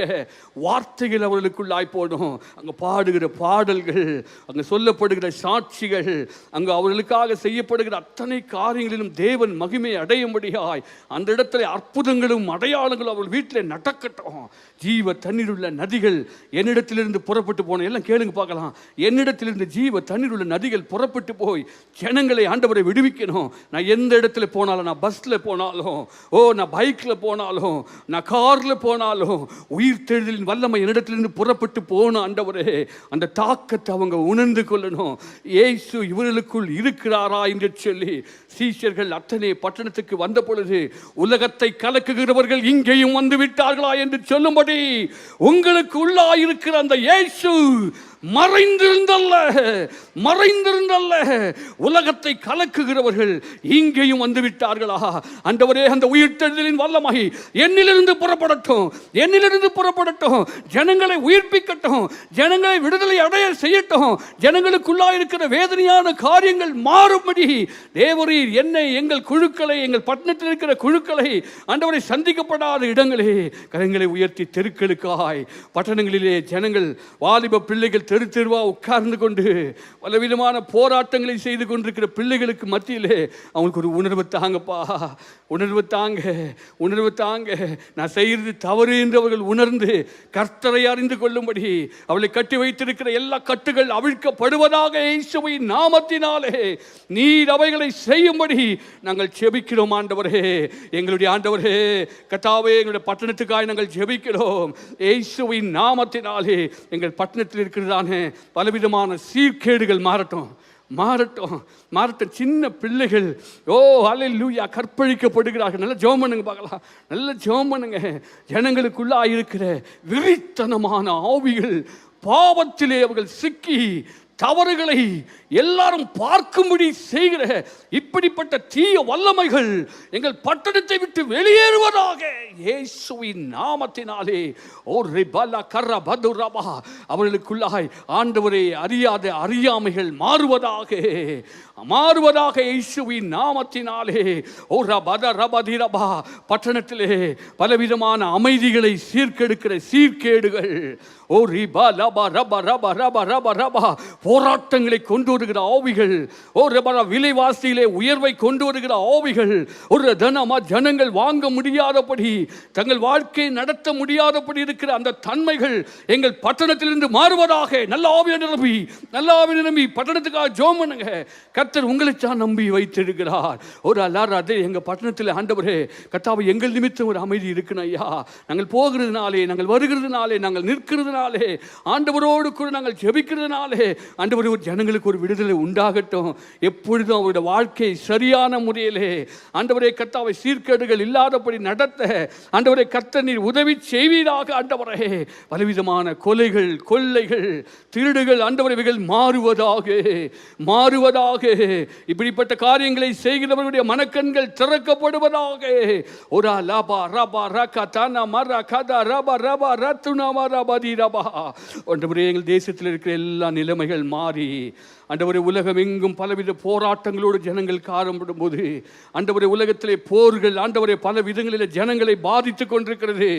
வார்த்தைகள் அவர்களுக்குள்ளாய் போடும். அங்கே பாடுகிற பாடல்கள், அங்கே சொல்லப்படுகிற சாட்சிகள், அங்கே அவர்களுக்காக செய்யப்படுகிற அத்தனை காரியங்களிலும் தேவன் மகிமை அடையும்படியாய் அந்த இடத்துல அற்புதங்களும் அடையாளங்களும் அவள் வீட்டில் நடக்கட்டும். ஜீவ தண்ணீர் உள்ள நதிகள் என்னிடத்திலிருந்து புறப்பட்டு போன எல்லாம் கேளுங்க பார்க்கலாம். என்னிடத்திலிருந்து ஜீவ தண்ணீர் உள்ள நதிகள் புறப்பட்டு போய் ஜனங்களை ஆண்டவரை விடுவிக்கணும். நான் எந்த இடத்துல போனாலும், நான் பஸ்ல போனாலும், நான் பைக்ல போனாலும், நான் கார்ல போனாலும் உயிர் தெழுதலின் வல்லமை என்னிடத்திலிருந்து புறப்பட்டு போன ஆண்டவரே அந்த தாக்கத்தை அவங்க உணர்ந்து கொள்ளணும். இயேசு இவர்களுக்குள் இருக்கிறாரா என்று சொல்லி சீஷர்கள் அத்தனை பட்டணத்துக்கு வந்த பொழுது உலகத்தை கலக்குகிறவர்கள் இங்கேயும் வந்து விட்டார்களா என்று சொல்லும்படி உங்களுக்கு உள்ளாயிருக்கிற அந்த இயேசு மறைந்திருந்தல்ல உலகத்தை கலக்குகிறவர்கள் இங்கேயும் வந்து விட்டார்களா? ஆண்டவரே, அந்த உயிர்த்தெழுதலின் வல்லமை என்னிலிருந்து புறப்படட்டும். ஜனங்களை உயிர்ப்பிக்கட்டும், ஜனங்களை விடுதலை அடைய செய்யட்டும், ஜனங்களுக்குள்ளாக இருக்கிற வேதனையான காரியங்கள் மாறும்படி தேவரீர் என்னை, எங்கள் குழுக்களை, எங்கள் பட்டணத்தில் இருக்கிற குழுக்களை ஆண்டவரை சந்திக்கப்படாத இடங்களே கரங்களை உயர்த்தி தெருக்களுக்காய் பட்டணங்களிலே ஜனங்கள் வாலிப பிள்ளைகள் தெரு தெருவா உட்கார்ந்து கொண்டு பலவிதமான போராட்டங்களை செய்து கொண்டிருக்கிற பிள்ளைகளுக்கு மத்தியிலே அவங்களுக்கு ஒரு உணர்வு தாங்கப்பா, உணர்வு தாங்க. நான் செய்கிறது தவறு என்று அவர்கள் உணர்ந்து கர்த்தரை அறிந்து கொள்ளும்படி அவளை கட்டி வைத்திருக்கிற எல்லா கட்டுகள் அவிழ்க்கப்படுவதாக இயேசுவின் நாமத்தினாலே நீர் அவைகளை செய்யும்படி நாங்கள் ஜெபிக்கிறோம் ஆண்டவரே. எங்களுடைய ஆண்டவரே கர்த்தாவே, எங்களுடைய பட்டணத்துக்காக நாங்கள் ஜெபிக்கிறோம். இயேசுவின் நாமத்தினாலே எங்கள் பட்டணத்தில் இருக்கிறதான பலவிதமான சீர்கேடுகள் மாறட்டும். சின்ன பிள்ளைகள் ஹல்லேலூயா கற்பழிக்கப்படுகிறார்கள். நல்ல ஜெபம் பண்ணுங்க பார்க்கலாம், நல்ல ஜெபம் பண்ணுங்க. ஜனங்களுக்குள்ளாக இருக்கிற வெறித்தனமான ஆவிகள், பாவத்திலே அவர்கள் சிக்கி தவறுகளை எல்லாரும் பார்க்கும்படி செய்கிற இப்படிப்பட்ட தீய வல்லமைகள் எங்கள் பட்டணத்தை விட்டு வெளியேறுவதாக இயேசுவின் நாமத்தினாலே. அவர்களுக்குள்ளாய் ஆண்டவரை அறியாத அறியாமைகள் மாறுவதாக இயேசுவின் நாமத்தினாலே. பட்டணத்திலே பலவிதமான அமைதிகளை சீர்கெடுக்கிற சீர்கேடுகள், போராட்டங்களை கொண்டு வருகிற ஆவிகள், விலைவாசியிலே உயர்வை கொண்டு வருகிற ஆவிகள், ஜனங்கள் வாங்க முடியாதபடி தங்கள் வாழ்க்கையை நடத்த முடியாதபடி இருக்கிற அந்த தன்மைகள் எங்கள் பட்டணத்திலிருந்து மாறுவதாக. நல்ல ஆவியை நிரம்பி பட்டணத்துக்காக ஜெபம் பண்ணுங்க. கர்த்தர் உங்களைத்தான் நம்பி வைத்திருக்கிறார். ஒரு அல்லாரே எங்க பட்டணத்தில் ஆண்டவரே கர்த்தாவே, எங்கள் நிமித்தம் ஒரு அமைதி இருக்கணும் ஐயா. நாங்கள் போகிறதுனாலே, நாங்கள் வருகிறதுனாலே, நாங்கள் நிற்கிறதுனாலே, ஆண்டவரோடு கூட நாங்கள் ஜெபிக்கிறதுனாலே ஆண்டவர் ஒரு ஜனங்களுக்கு ஒரு விடுதலை உண்டாகட்டும். எப்பொழுதும் அவருடைய வாழ்க்கை சரியான முறையிலே ஆண்டவரே கர்த்தாவை சீர்கேடுகள் இல்லாதபடி நடத்த ஆண்டவரே கர்த்தர் நீர் உதவி செய்வீராக. ஆண்டவரே பலவிதமான கொலைகள், கொள்ளைகள், திருடுகள் ஆண்டவரே இவைகள் மாறுவதாக. இப்படிப்பட்ட காரியங்களை செய்கிறவர்களுடைய மனக்கண்கள் திறக்கப்படுவதாக. ஒரு லாபா ரபா ரகா தானா மரா கதா ரபா ரபா ரத்துனா மரா பதி ரபா. ஆண்டவரே எங்கள் தேசத்தில் இருக்கிற எல்லா நிலைமைகள் மாறி ஆண்டவரே உலகம் எங்கும் பலவித போராட்டங்களோடு ஜனங்கள் காணப்படும் போது ஆண்டவரே உலகத்திலே போர்கள் ஆண்டவரே பல விதங்களில் ஜனங்களை பாதித்துக் கொண்டிருக்கிறது.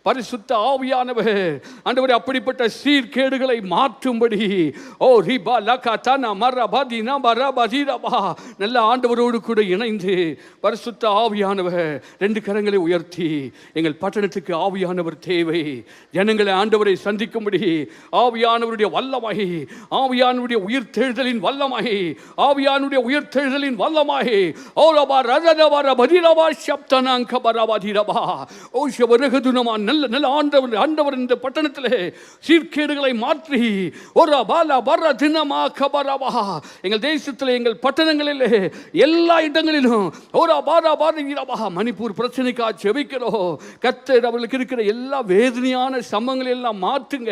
பரிசுத்த ஆவியானவர் ஆண்டவரே அப்படிப்பட்ட சீர்கேடுகளை மாற்றும்படி நல்ல ஆண்டவரோடு கூட இணைந்து பரிசுத்த ஆவியானவர் ரெண்டு கரங்களை உயர்த்தி எங்கள் பட்டணத்துக்கு ஆவியானவர் தேவை. ஜனங்களை ஆண்டவரை சந்திக்கும்படி ஆவியானவருடைய வல்லமை, ஆவியானவருடைய உயிர்த்தெழுதலின் வல்லமை, ஆவியானுடைய உயிர்த்தெழுதலின் வல்லமை. நல்ல ஆண்டவர் இந்த பட்டணத்திலே சீர்கேடுகளை மாற்றி எங்கள் தேசத்திலே, எங்கள் பட்டணங்களிலே, எல்லா இடங்களிலும் மணிப்பூர் பிரச்சனைக்காக ஜெபிக்கிறோம். கர்த்தர் அவர்களுக்கு இருக்கிற எல்லா வேதனையான சம்பவங்களை எல்லாம் மாற்றுங்க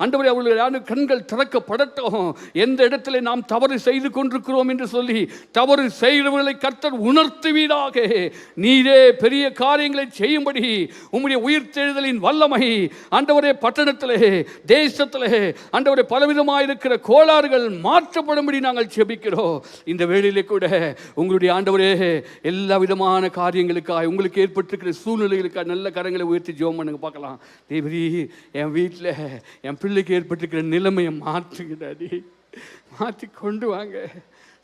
ஆண்டவரே. அவர்களுடைய கண்கள் திறக்கப்படட்டும். எந்த இடத்துல நாம் தவறு செய்து கொண்டிருக்கிறோம் என்று சொல்லி தவறு செய்கிறவர்களை கர்த்தர் உணர்த்துவீராக. நீரே பெரிய காரியங்களை செய்யும்படி உம்முடைய உயிர்த்தெழுதலின் வல்லமை ஆண்டவரே பட்டணத்திலே, தேசத்திலே ஆண்டவரே பலவிதமாக இருக்கிற கோளாறுகள் மாற்றப்படும்படி நாங்கள் ஜெபிக்கிறோம். இந்த வேளையிலே கூட உங்களுடைய ஆண்டவரே எல்லா விதமான காரியங்களுக்காக, உங்களுக்கு ஏற்பட்டிருக்கிற சூழ்நிலைகளுக்காக நல்ல கரங்களை உயர்த்தி ஜெபம் பண்ணுங்க பார்க்கலாம். தேவரீ, என் வீட்டில் என் பிள்ளைக்கு ஏற்பட்டிருக்கிற நிலைமையை மாற்றி கொண்டு வாங்க.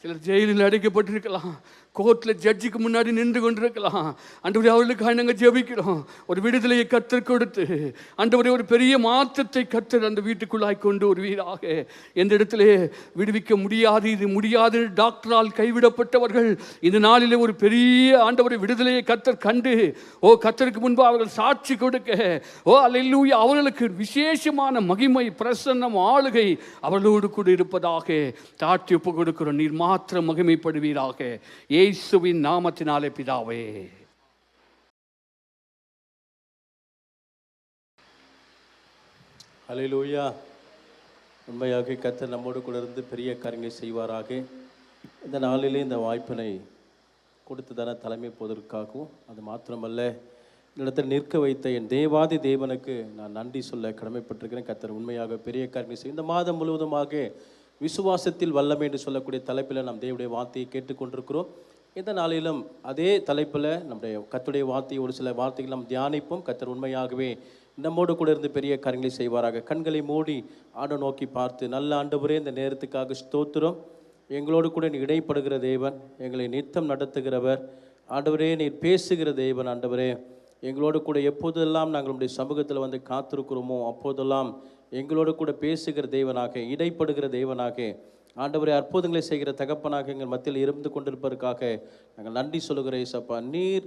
சிலர் ஜெயிலில் அடைக்கப்பட்டிருக்கலாம், கோர்ட்டில் ஜட்ஜுக்கு முன்னாடி நின்று கொண்டிருக்கலாம். ஆண்டவரே அவர்களுக்காக நாங்கள் ஜெபிக்கிறோம். ஒரு விடுதலையை கர்த்தர் கொடுத்து ஆண்டவரே ஒரு பெரிய மாற்றத்தை கர்த்தர் அந்த வீட்டுக்குள்ளாய் கொண்டு வருவீராக. எந்த இடத்துல விடுவிக்க முடியாது, இது முடியாது டாக்டரால் கைவிடப்பட்டவர்கள் இந்த நாளிலே ஒரு பெரிய ஆண்டவரை விடுதலையை கர்த்தர் கண்டு கர்த்தருக்கு முன்பு அவர்கள் சாட்சி கொடுக்க அல்லேலூயா அவர்களுக்கு விசேஷமான மகிமை, பிரசன்னம், ஆளுகை அவர்களோடு கூட இருப்பதாக தாழ்த்தி ஒப்பு கொடுக்கிறோம். நீர் மாத்திரம் மகிமைப்படுவீராக இயேசுவின் நாமத்தினாலே பிதாவே. அல்லேலூயா. உண்மையாக கர்த்தர் நம்மோடு கூட இருந்து பெரிய காரியங்களை செய்வாராக. இந்த நாளிலே இந்த வாய்ப்பினை கொடுத்ததான தலைமை போவதற்காகவும், அது மாத்திரமல்ல இடத்தில் நிற்க வைத்த என் தேவாதி தேவனுக்கு நான் நன்றி சொல்ல கடமைப்பட்டிருக்கிறேன். கர்த்தர் உண்மையாக பெரிய காரியங்களை செய்யும். இந்த மாதம் முழுவதுமாக விசுவாசத்தில் வல்லமை என்று சொல்லக்கூடிய தலைப்பில் நாம் தேவனுடைய வார்த்தையை கேட்டுக்கொண்டிருக்கிறோம். இந்த நாளிலும் அதே தலைப்பில் நம்முடைய கர்த்தருடைய வார்த்தையை ஒரு சில வார்த்தைகள் நாம் தியானிப்போம். கர்த்தர் உண்மையாகவே நம்மோடு கூட இருந்து பெரிய காரியங்களை செய்வாராக. கண்களை மூடி ஆண்டை நோக்கி பார்த்து, நல்ல ஆண்டவரே, இந்த நேரத்துக்காக ஸ்தோத்திரம். எங்களோடு கூட நீ இடைப்படுகிற தேவன், எங்களை நித்தம் நடத்துகிறவர் ஆண்டவரே, நீர் பேசுகிற தேவன் ஆண்டவரே. எங்களோடு கூட எப்போதெல்லாம் நாங்கள் உடைய சமூகத்தில் வந்து காத்திருக்கிறோமோ அப்போதெல்லாம் எங்களோடு கூட பேசுகிற தேவனாக, இடைப்படுகிற தேவனாக ஆண்டவரே, அற்புதங்களை செய்கிற தகப்பனாக எங்கள் மத்தியில் இருந்து கொண்டிருப்பதற்காக நாங்கள் நன்றி சொல்லுகிற இயேசப்பா. நீர்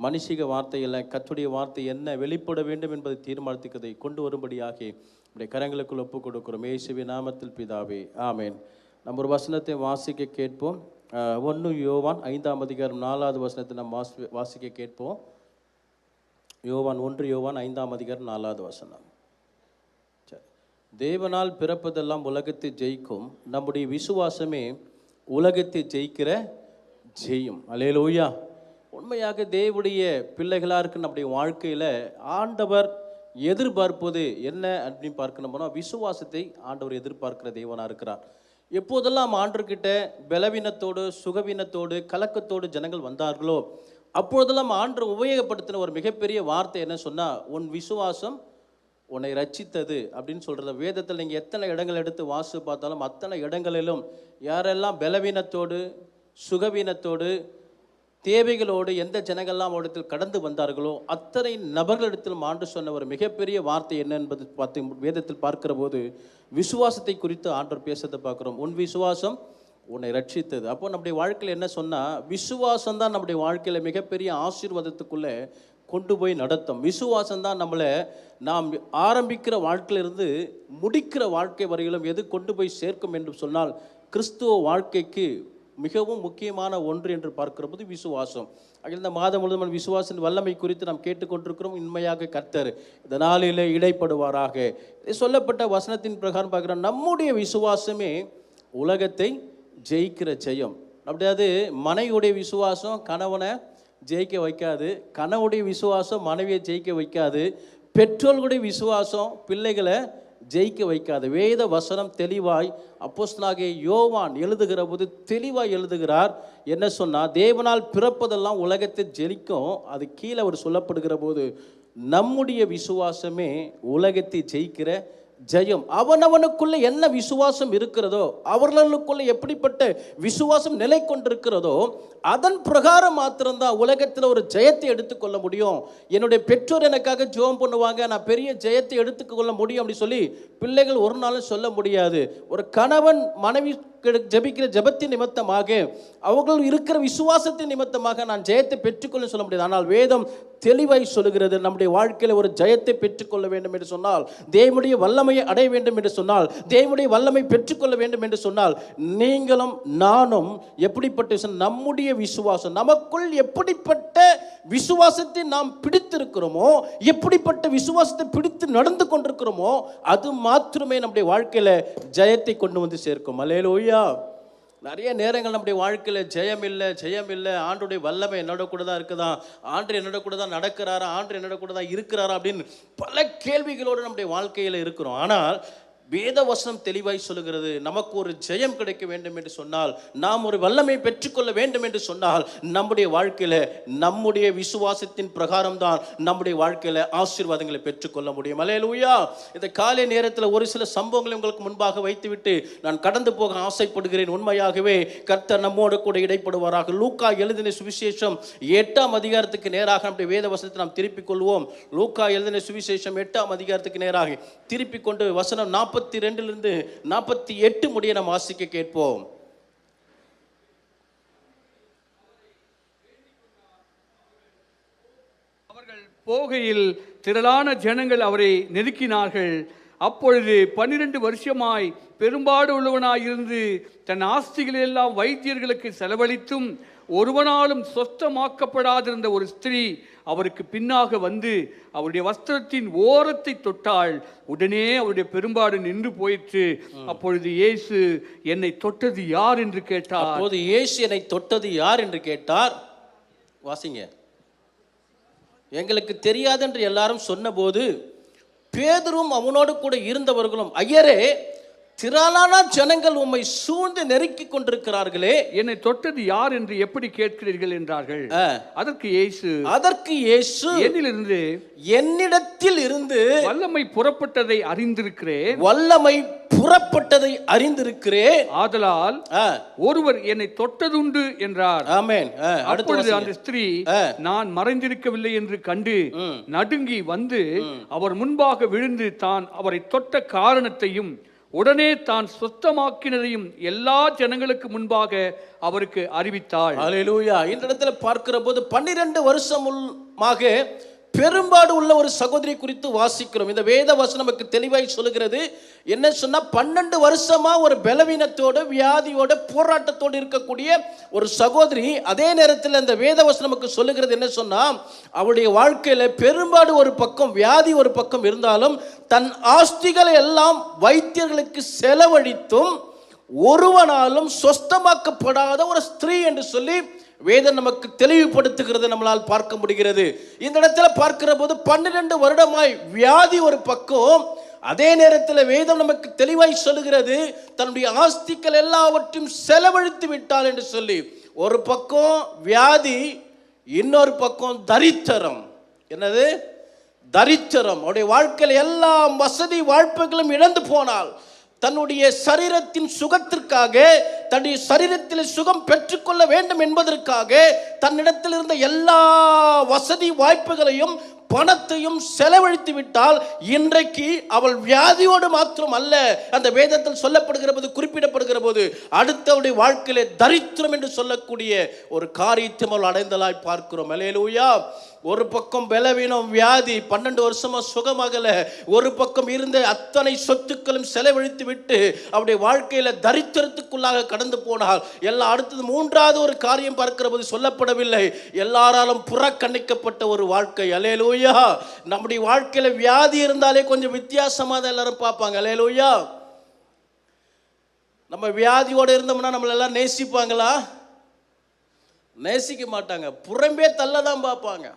மனுஷிக வார்த்தை இல்லை, கர்த்தருடைய வார்த்தை என்ன வெளிப்பட வேண்டும் என்பதை தீர்மானித்துக்கதை கொண்டு வரும்படியாக நம்முடைய கரங்களுக்குள் ஒப்புக் கொடுக்கிறோம். இயேசுவின் நாமத்தில் பிதாவே, ஆமேன். நம்ம ஒரு வசனத்தை வாசிக்க கேட்போம். 1 யோவான் 5ஆம் அதிகாரம் 4வது வசனத்தை நம்ம வாசிக்க கேட்போம். 1 யோவான் 5ஆம் அதிகாரம் 4வது வசனம். தேவனால் பிறப்பதெல்லாம் உலகத்தை ஜெயிக்கும், நம்முடைய விசுவாசமே உலகத்தை ஜெயிக்கிற ஜெயம். அல்லேலூயா. உண்மையாக தேவனுடைய பிள்ளைகளாக இருக்க நம்முடைய வாழ்க்கையில் ஆண்டவர் எதிர்பார்ப்பது என்ன அப்படின்னு பார்க்கணும்னா, விசுவாசத்தை ஆண்டவர் எதிர்பார்க்கிற தேவனாக இருக்கிறார். எப்போதெல்லாம் ஆண்டவர்கிட்ட பலவீனத்தோடு, சுகவீனத்தோடு, கலக்கத்தோடு ஜனங்கள் வந்தார்களோ அப்பொழுதெல்லாம் ஆண்டவர் உபயோகப்படுத்தின ஒரு மிகப்பெரிய வார்த்தை என்ன சொன்னால், உன் விசுவாசம் உன்னை ரட்சித்தது அப்படின்னு சொல்கிறத வேதத்தில் நீங்கள் எத்தனை இடங்கள் எடுத்து வாசி பார்த்தாலும் அத்தனை இடங்களிலும் யாரெல்லாம் பலவீனத்தோடு, சுகவீனத்தோடு, தேவைகளோடு எந்த ஜனங்கள்லாம் இடத்தில் கடந்து வந்தார்களோ அத்தனை நபர்களிடத்தில் ஆண்டு சொன்ன ஒரு மிகப்பெரிய வார்த்தை என்ன என்பது பார்த்து வேதத்தில் பார்க்கிற போது விசுவாசத்தை குறித்து ஆண்டவர் பேசுறதை பார்க்குறோம். உன் விசுவாசம் உன்னை ரட்சித்தது. அப்போ நம்முடைய வாழ்க்கையில் என்ன சொன்னால், விசுவாசம் தான் நம்முடைய வாழ்க்கையில் மிகப்பெரிய ஆசீர்வாதத்துக்குள்ளே கொண்டு போய் நடத்தும். விசுவாசம்தான் நம்மளை நாம் ஆரம்பிக்கிற வாழ்க்கையிலிருந்து முடிக்கிற வாழ்க்கை வரையிலும் எது கொண்டு போய் சேர்க்கும் என்று சொன்னால், கிறிஸ்துவ வாழ்க்கைக்கு மிகவும் முக்கியமான ஒன்று என்று பார்க்கிற போது விசுவாசம். இந்த மாதம் முழுவதும் விசுவாசின் வல்லமை குறித்து நாம் கேட்டுக்கொண்டிருக்கிறோம். உண்மையாக கர்த்தர் இந்த நாளிலே இடைப்படுவாராக. சொல்லப்பட்ட வசனத்தின் பிரகாரம் பார்க்கிறோம், நம்முடைய விசுவாசமே உலகத்தை ஜெயிக்கிற ஜெயம். அப்படியாது மனைவியுடைய விசுவாசம் கணவனை ஜெயிக்க வைக்காது, கணவனுடைய விசுவாசம் மனைவியை ஜெயிக்க வைக்காது, பெற்றோர்களுடைய விசுவாசம் பிள்ளைகளை ஜெயிக்க வைக்காது. வேத வசனம் தெளிவாய் அப்போஸ்தலனாகிய யோவான் எழுதுகிற போது தெளிவாய் எழுதுகிறார். என்ன சொன்னால், தேவனால் பிறப்பதெல்லாம் உலகத்தை ஜெயிக்கும். அது கீழே அவர் சொல்லப்படுகிற போது நம்முடைய விசுவாசமே உலகத்தை ஜெயிக்கிற ஜெயம். அவனவனுக்குள்ள என்ன விசுவாசம் இருக்கிறதோ, அவர்களுக்குள்ள எப்படிப்பட்ட விசுவாசம் நிலை கொண்டிருக்கிறதோ அதன் பிரகாரம் மாத்திரம்தான் உலகத்தில் ஒரு ஜெயத்தை எடுத்துக்கொள்ள முடியும். என்னுடைய பெற்றோர் எனக்காக ஜெபம் பண்ணுவாங்க, நான் பெரிய ஜெயத்தை எடுத்துக்கொள்ள முடியும் அப்படி சொல்லி பிள்ளைகள் ஒரு நாளும் சொல்ல முடியாது. ஒரு கணவன் மனைவி ஜெபிக்கிற ஜெபத்தின் நிமித்தமாக, அவர்கள் இருக்கிற விசுவாசத்தின் நிமித்தமாக நான் ஜெயத்தை பெற்றுக்கொள்ள சொல்ல முடியாது. ஆனால் வேதம் தெளிவாய் சொல்லுகிறது, நம்முடைய வாழ்க்கையில் ஒரு ஜெயத்தை பெற்றுக்கொள்ள வேண்டும் என்று சொன்னால், தேவனுடைய வல்லமையை அடைய வேண்டும் என்று சொன்னால், தேவனுடைய வல்லமை பெற்றுக்கொள்ள வேண்டும் என்று சொன்னால், நீங்களும் நானும் எப்படிப்பட்ட நம்முடைய விசுவாசம், நமக்குள் எப்படிப்பட்ட விசுவாசத்தை நாம் பிடித்திருக்கிறோமோ, எப்படிப்பட்ட விசுவாசத்தை பிடித்து நடந்து கொண்டிருக்கிறோமோ அது மாத்திரமே நம்முடைய வாழ்க்கையில் ஜெயத்தை கொண்டு வந்து சேர்க்கும். அல்லேலூயா. நிறைய நேரங்கள் நம்முடைய வாழ்க்கையில் ஜெயம் இல்லை, ஆண்டுடைய வல்லமை என்னோட கூட தான் இருக்குதா, ஆண்டு என்னோட கூட தான் நடக்கிறாரா, ஆண்டு என்னோட கூட தான் இருக்கிறாரா அப்படின்னு பல கேள்விகளோடு நம்முடைய வாழ்க்கையில் இருக்கிறோம். ஆனால் வேத வசனம் தெளிவாய் சொல்லுகிறது, நமக்கு ஒரு ஜெயம் கிடைக்க வேண்டும் என்று சொன்னால், நாம் ஒரு வல்லமை பெற்றுக்கொள்ள வேண்டும் என்று சொன்னால், நம்முடைய வாழ்க்கையில் நம்முடைய விசுவாசத்தின் பிரகாரம் தான் நம்முடைய வாழ்க்கையில் ஆசீர்வாதங்களை பெற்றுக்கொள்ள முடியும். அல்லேலூயா. இந்த காலை நேரத்தில் ஒரு சில சம்பவங்களை உங்களுக்கு முன்பாக வைத்துவிட்டு நான் கடந்து போக ஆசைப்படுகிறேன். உண்மையாகவே கர்த்தர் நம்மோடு கூட இடைப்படுவாராக. லூக்கா எழுதின சுவிசேஷம் 8ஆம் அதிகாரத்துக்கு நேராக நம்முடைய வேத வசனத்தை நாம் திருப்பிக் கொள்வோம். லூக்கா எழுதின சுவிசேஷம் 8ஆம் அதிகாரத்துக்கு நேராக திருப்பிக் கொண்டு வசனம் 42 48 முடிய நாம் வாசிக்க கேட்போம். அவர்கள் போகையில் திரளான ஜனங்கள் அவரை நெருக்கினார்கள். அப்பொழுது 12 வருஷமாய் பெரும்பாடு உள்ளவனாயிருந்து தன் ஆஸ்திகளெல்லாம் வைத்தியர்களுக்கு செலவழித்தும் ஒருவனாலும் சொஸ்தமாக்கப்படாதிருந்த ஒரு ஸ்திரீ அவருக்கு பின்னாக வந்து அவருடைய வஸ்திரத்தின் ஓரத்தை தொட்டாள். உடனே அவருடைய பெரும்பாடு நின்று போயிற்று. அப்பொழுது இயேசு, என்னை தொட்டது யார் என்று கேட்டார். அப்போது இயேசு என்னை தொட்டது யார் என்று கேட்டார். வாசிங்க. எங்களுக்கு தெரியாது என்று எல்லாரும் சொன்னபோது பேதுரும் அவனோடு கூட இருந்தவர்களும், ஐயரே திரளான ஜனங்கள் உம்மை சூழ்ந்து நெருக்கி கொண்டிருக்கிறார்களே, என்னை தொட்டது யார் என்று எப்படி கேட்கிறீர்கள் என்றார்கள். அதற்கு இயேசு என்னிடத்தில் இருந்து வல்லமை புறப்பட்டதை அறிந்திருக்கிறேன், ஆதலால் ஒருவர் என்னை தொட்டதுண்டு என்றார். ஆமென். அப்பொழுது அந்த ஸ்திரீ நான் மறைந்திருக்கவில்லை என்று கண்டு நடுங்கி வந்து அவர் முன்பாக விழுந்து தான் அவரை தொட்ட காரணத்தையும் உடனே தான் சுத்தமாக்கினதையும் எல்லா ஜனங்களுக்கு முன்பாக அவருக்கு அறிவித்தாள். அல்லேலூயா. இந்த இடத்துல பார்க்கிற போது 12 வருஷமாக பெரும்பாடு உள்ள ஒரு சகோதரி குறித்து வாசிக்கிறோம். இந்த வேத வசனம் நமக்கு தெளிவாய் சொல்லுகிறது. என்ன சொன்னா, 12 வருஷமா ஒரு பலவீனத்தோடு வியாதியோட போராட்டத்தோடு இருக்கக்கூடிய ஒரு சகோதரி. அதே நேரத்தில் இந்த வேத வசனம் நமக்கு சொல்லுகிறது என்ன சொன்னா, அவருடைய வாழ்க்கையில பெரும்பாடு ஒரு பக்கம், வியாதி ஒரு பக்கம் இருந்தாலும் தன் ஆஸ்திகளை எல்லாம் வைத்தியர்களுக்கு செலவழித்தும் ஒருவனாலும் சொஸ்தமாக்கப்படாத ஒரு ஸ்திரீ என்று சொல்லி வேதம் நமக்கு தெளிவுபடுத்துகிறது, நம்மளால் பார்க்க முடிகிறது. இந்த இடத்துல பார்க்கிற போது 12 வருடமாய் வியாதி ஒரு பக்கம், அதே நேரத்தில் வேதம் நமக்கு தெளிவாய் சொல்லுகிறது தன்னுடைய ஆஸ்திகள் எல்லாவற்றையும் செலவழித்து விட்டாள் என்று சொல்லி. ஒரு பக்கம் வியாதி, இன்னொரு பக்கம் தரித்திரம். என்னது? தரித்திரம். அவருடைய வாழ்க்கையில் எல்லா வசதி வாய்ப்புகளும் இழந்து போனாள். தன்னுடைய சரீரத்தின் சுகத்திற்காக, தன்னுடைய சரீரத்தில் சுகம் பெற்றுக்கொள்ள வேண்டும் என்பதற்காக தன்னிடத்தில் இருந்த எல்லா வசதி வாய்ப்புகளையும் பணத்தையும் செலவழித்து விட்டால் இன்றைக்கு அவள் வியாதியோடு மாத்திரம் அல்ல, அந்த வேதத்தில் சொல்லப்படுகிற போது, குறிப்பிடப்படுகிற போது அடுத்தவருடைய வாழ்க்கையிலே தரித்திரம் என்று சொல்லக்கூடிய ஒரு காரியத்தை அவள் அடைந்தலாய் பார்க்கிறோம். அல்லேலூயா. ஒரு பக்கம் பலவீனம், வியாதி, 12 வருஷமா சுகமாகல. ஒரு பக்கம் இருந்த அத்தனை சொத்துக்களும் செலவழித்து விட்டு அவருடைய வாழ்க்கையில தரித்திரத்துக்குள்ளாக கடந்து போனால் எல்லாம். அடுத்தது 3வது ஒரு காரியம் பார்க்கிற போது சொல்லப்படவில்லை, எல்லாராலும் புறக்கணிக்கப்பட்ட ஒரு வாழ்க்கை. அல்லேலூயா. நம்முடைய வாழ்க்கையில வியாதி இருந்தாலே கொஞ்சம் வித்தியாசமா தான் எல்லாரும் பார்ப்பாங்க. அல்லேலூயா. நம்ம வியாதியோடு இருந்தோம்னா நம்மள எல்லாம் நேசிப்பாங்களா? நேசிக்க மாட்டாங்க, புறம்பே தள்ளதான் பார்ப்பாங்க.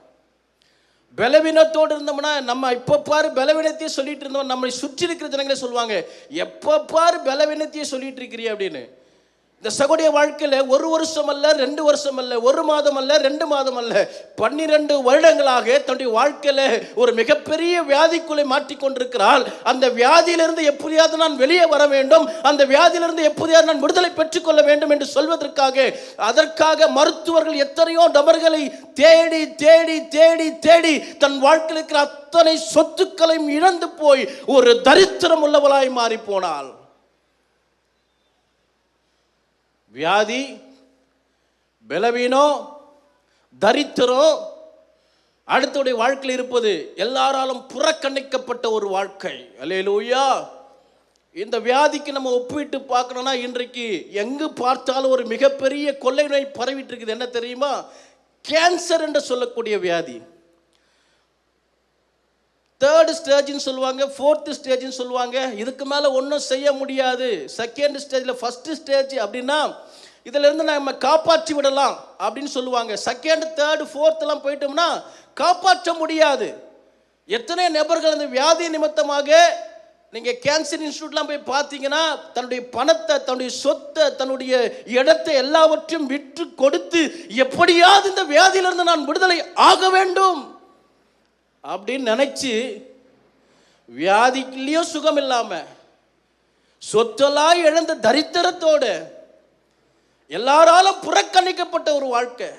பலவீனத்தோடு இருந்தோம்னா, நம்ம எப்போ பாரு பலவீனத்தையே சொல்லிட்டு இருந்தோம், நம்மளை சுற்றி இருக்கிற ஜனங்களே சொல்லுவாங்க, எப்போ பாரு பலவீனத்தையே சொல்லிட்டு இருக்கிறீ அப்படின்னு. இந்த சகோதரிய வாழ்க்கையில் 1 வருஷம் அல்ல, 2 வருஷம் அல்ல, 1 மாதம் அல்ல, 2 மாதம் அல்ல, 12 வருடங்களாக தன்னுடைய வாழ்க்கையில ஒரு மிகப்பெரிய வியாதிக்குள்ளே மாட்டிக்கொண்டிருக்கிறாள். அந்த வியாதியிலிருந்து எப்படியாவது நான் வெளியே வர வேண்டும், அந்த வியாதியிலிருந்து எப்படியாவது நான் விடுதலை பெற்றுக்கொள்ள வேண்டும் என்று சொல்வதற்காக, அதற்காக மருத்துவர்கள் எத்தனையோ நபர்களை தேடி தேடி தேடி தேடி தன் வாழ்க்கையில் இருக்கிற அத்தனை சொத்துக்களையும் இழந்து போய் ஒரு தரித்திரம் உள்ளவளாய் மாறி போனாள். வியாதி, பலவீனம், தரித்திரம் அடுத்தவுடைய வாழ்க்கையில் இருப்பது எல்லாராலும் புறக்கணிக்கப்பட்ட ஒரு வாழ்க்கை. அல்லேலூயா. இந்த வியாதிக்கு நம்ம ஒப்பிட்டு பார்க்கணும்னா இன்றைக்கு எங்கு பார்த்தாலும் ஒரு மிகப்பெரிய கொள்ளை நோய் பரவிட்டு இருக்குது. என்ன தெரியுமா? கேன்சர் என்று சொல்லக்கூடிய வியாதி. 3rd ஸ்டேஜ்னு சொல்லுவாங்க, 4th ஸ்டேஜ்னு சொல்லுவாங்க. இதுக்கு மேலே ஒன்றும் செய்ய முடியாது. 2nd ஸ்டேஜில் 1st ஸ்டேஜ் அப்படின்னா இதிலிருந்து நம்ம காப்பாற்றி விடலாம் அப்படின்னு சொல்லுவாங்க. 2nd, 3rd, 4th எல்லாம் போயிட்டோம்னா காப்பாற்ற முடியாது. எத்தனை நபர்கள் அந்த வியாதி நிமித்தமாக நீங்கள் கேன்சர் இன்ஸ்டியூட்லாம் போய் பார்த்தீங்கன்னா தன்னுடைய பணத்தை, தன்னுடைய சொத்தை, தன்னுடைய இடத்தை எல்லாவற்றையும் விற்று கொடுத்து எப்படியாவது இந்த வியாதியிலிருந்து நான் விடுதலை ஆக வேண்டும் அப்படின்னு நினைச்சு வியாதிக்குள்ளேயும் சுகம் இல்லாம சொத்தெல்லாம் இழந்த தரித்திரத்தோடு எல்லாராலும் புறக்கணிக்கப்பட்ட ஒரு வாழ்க்கை.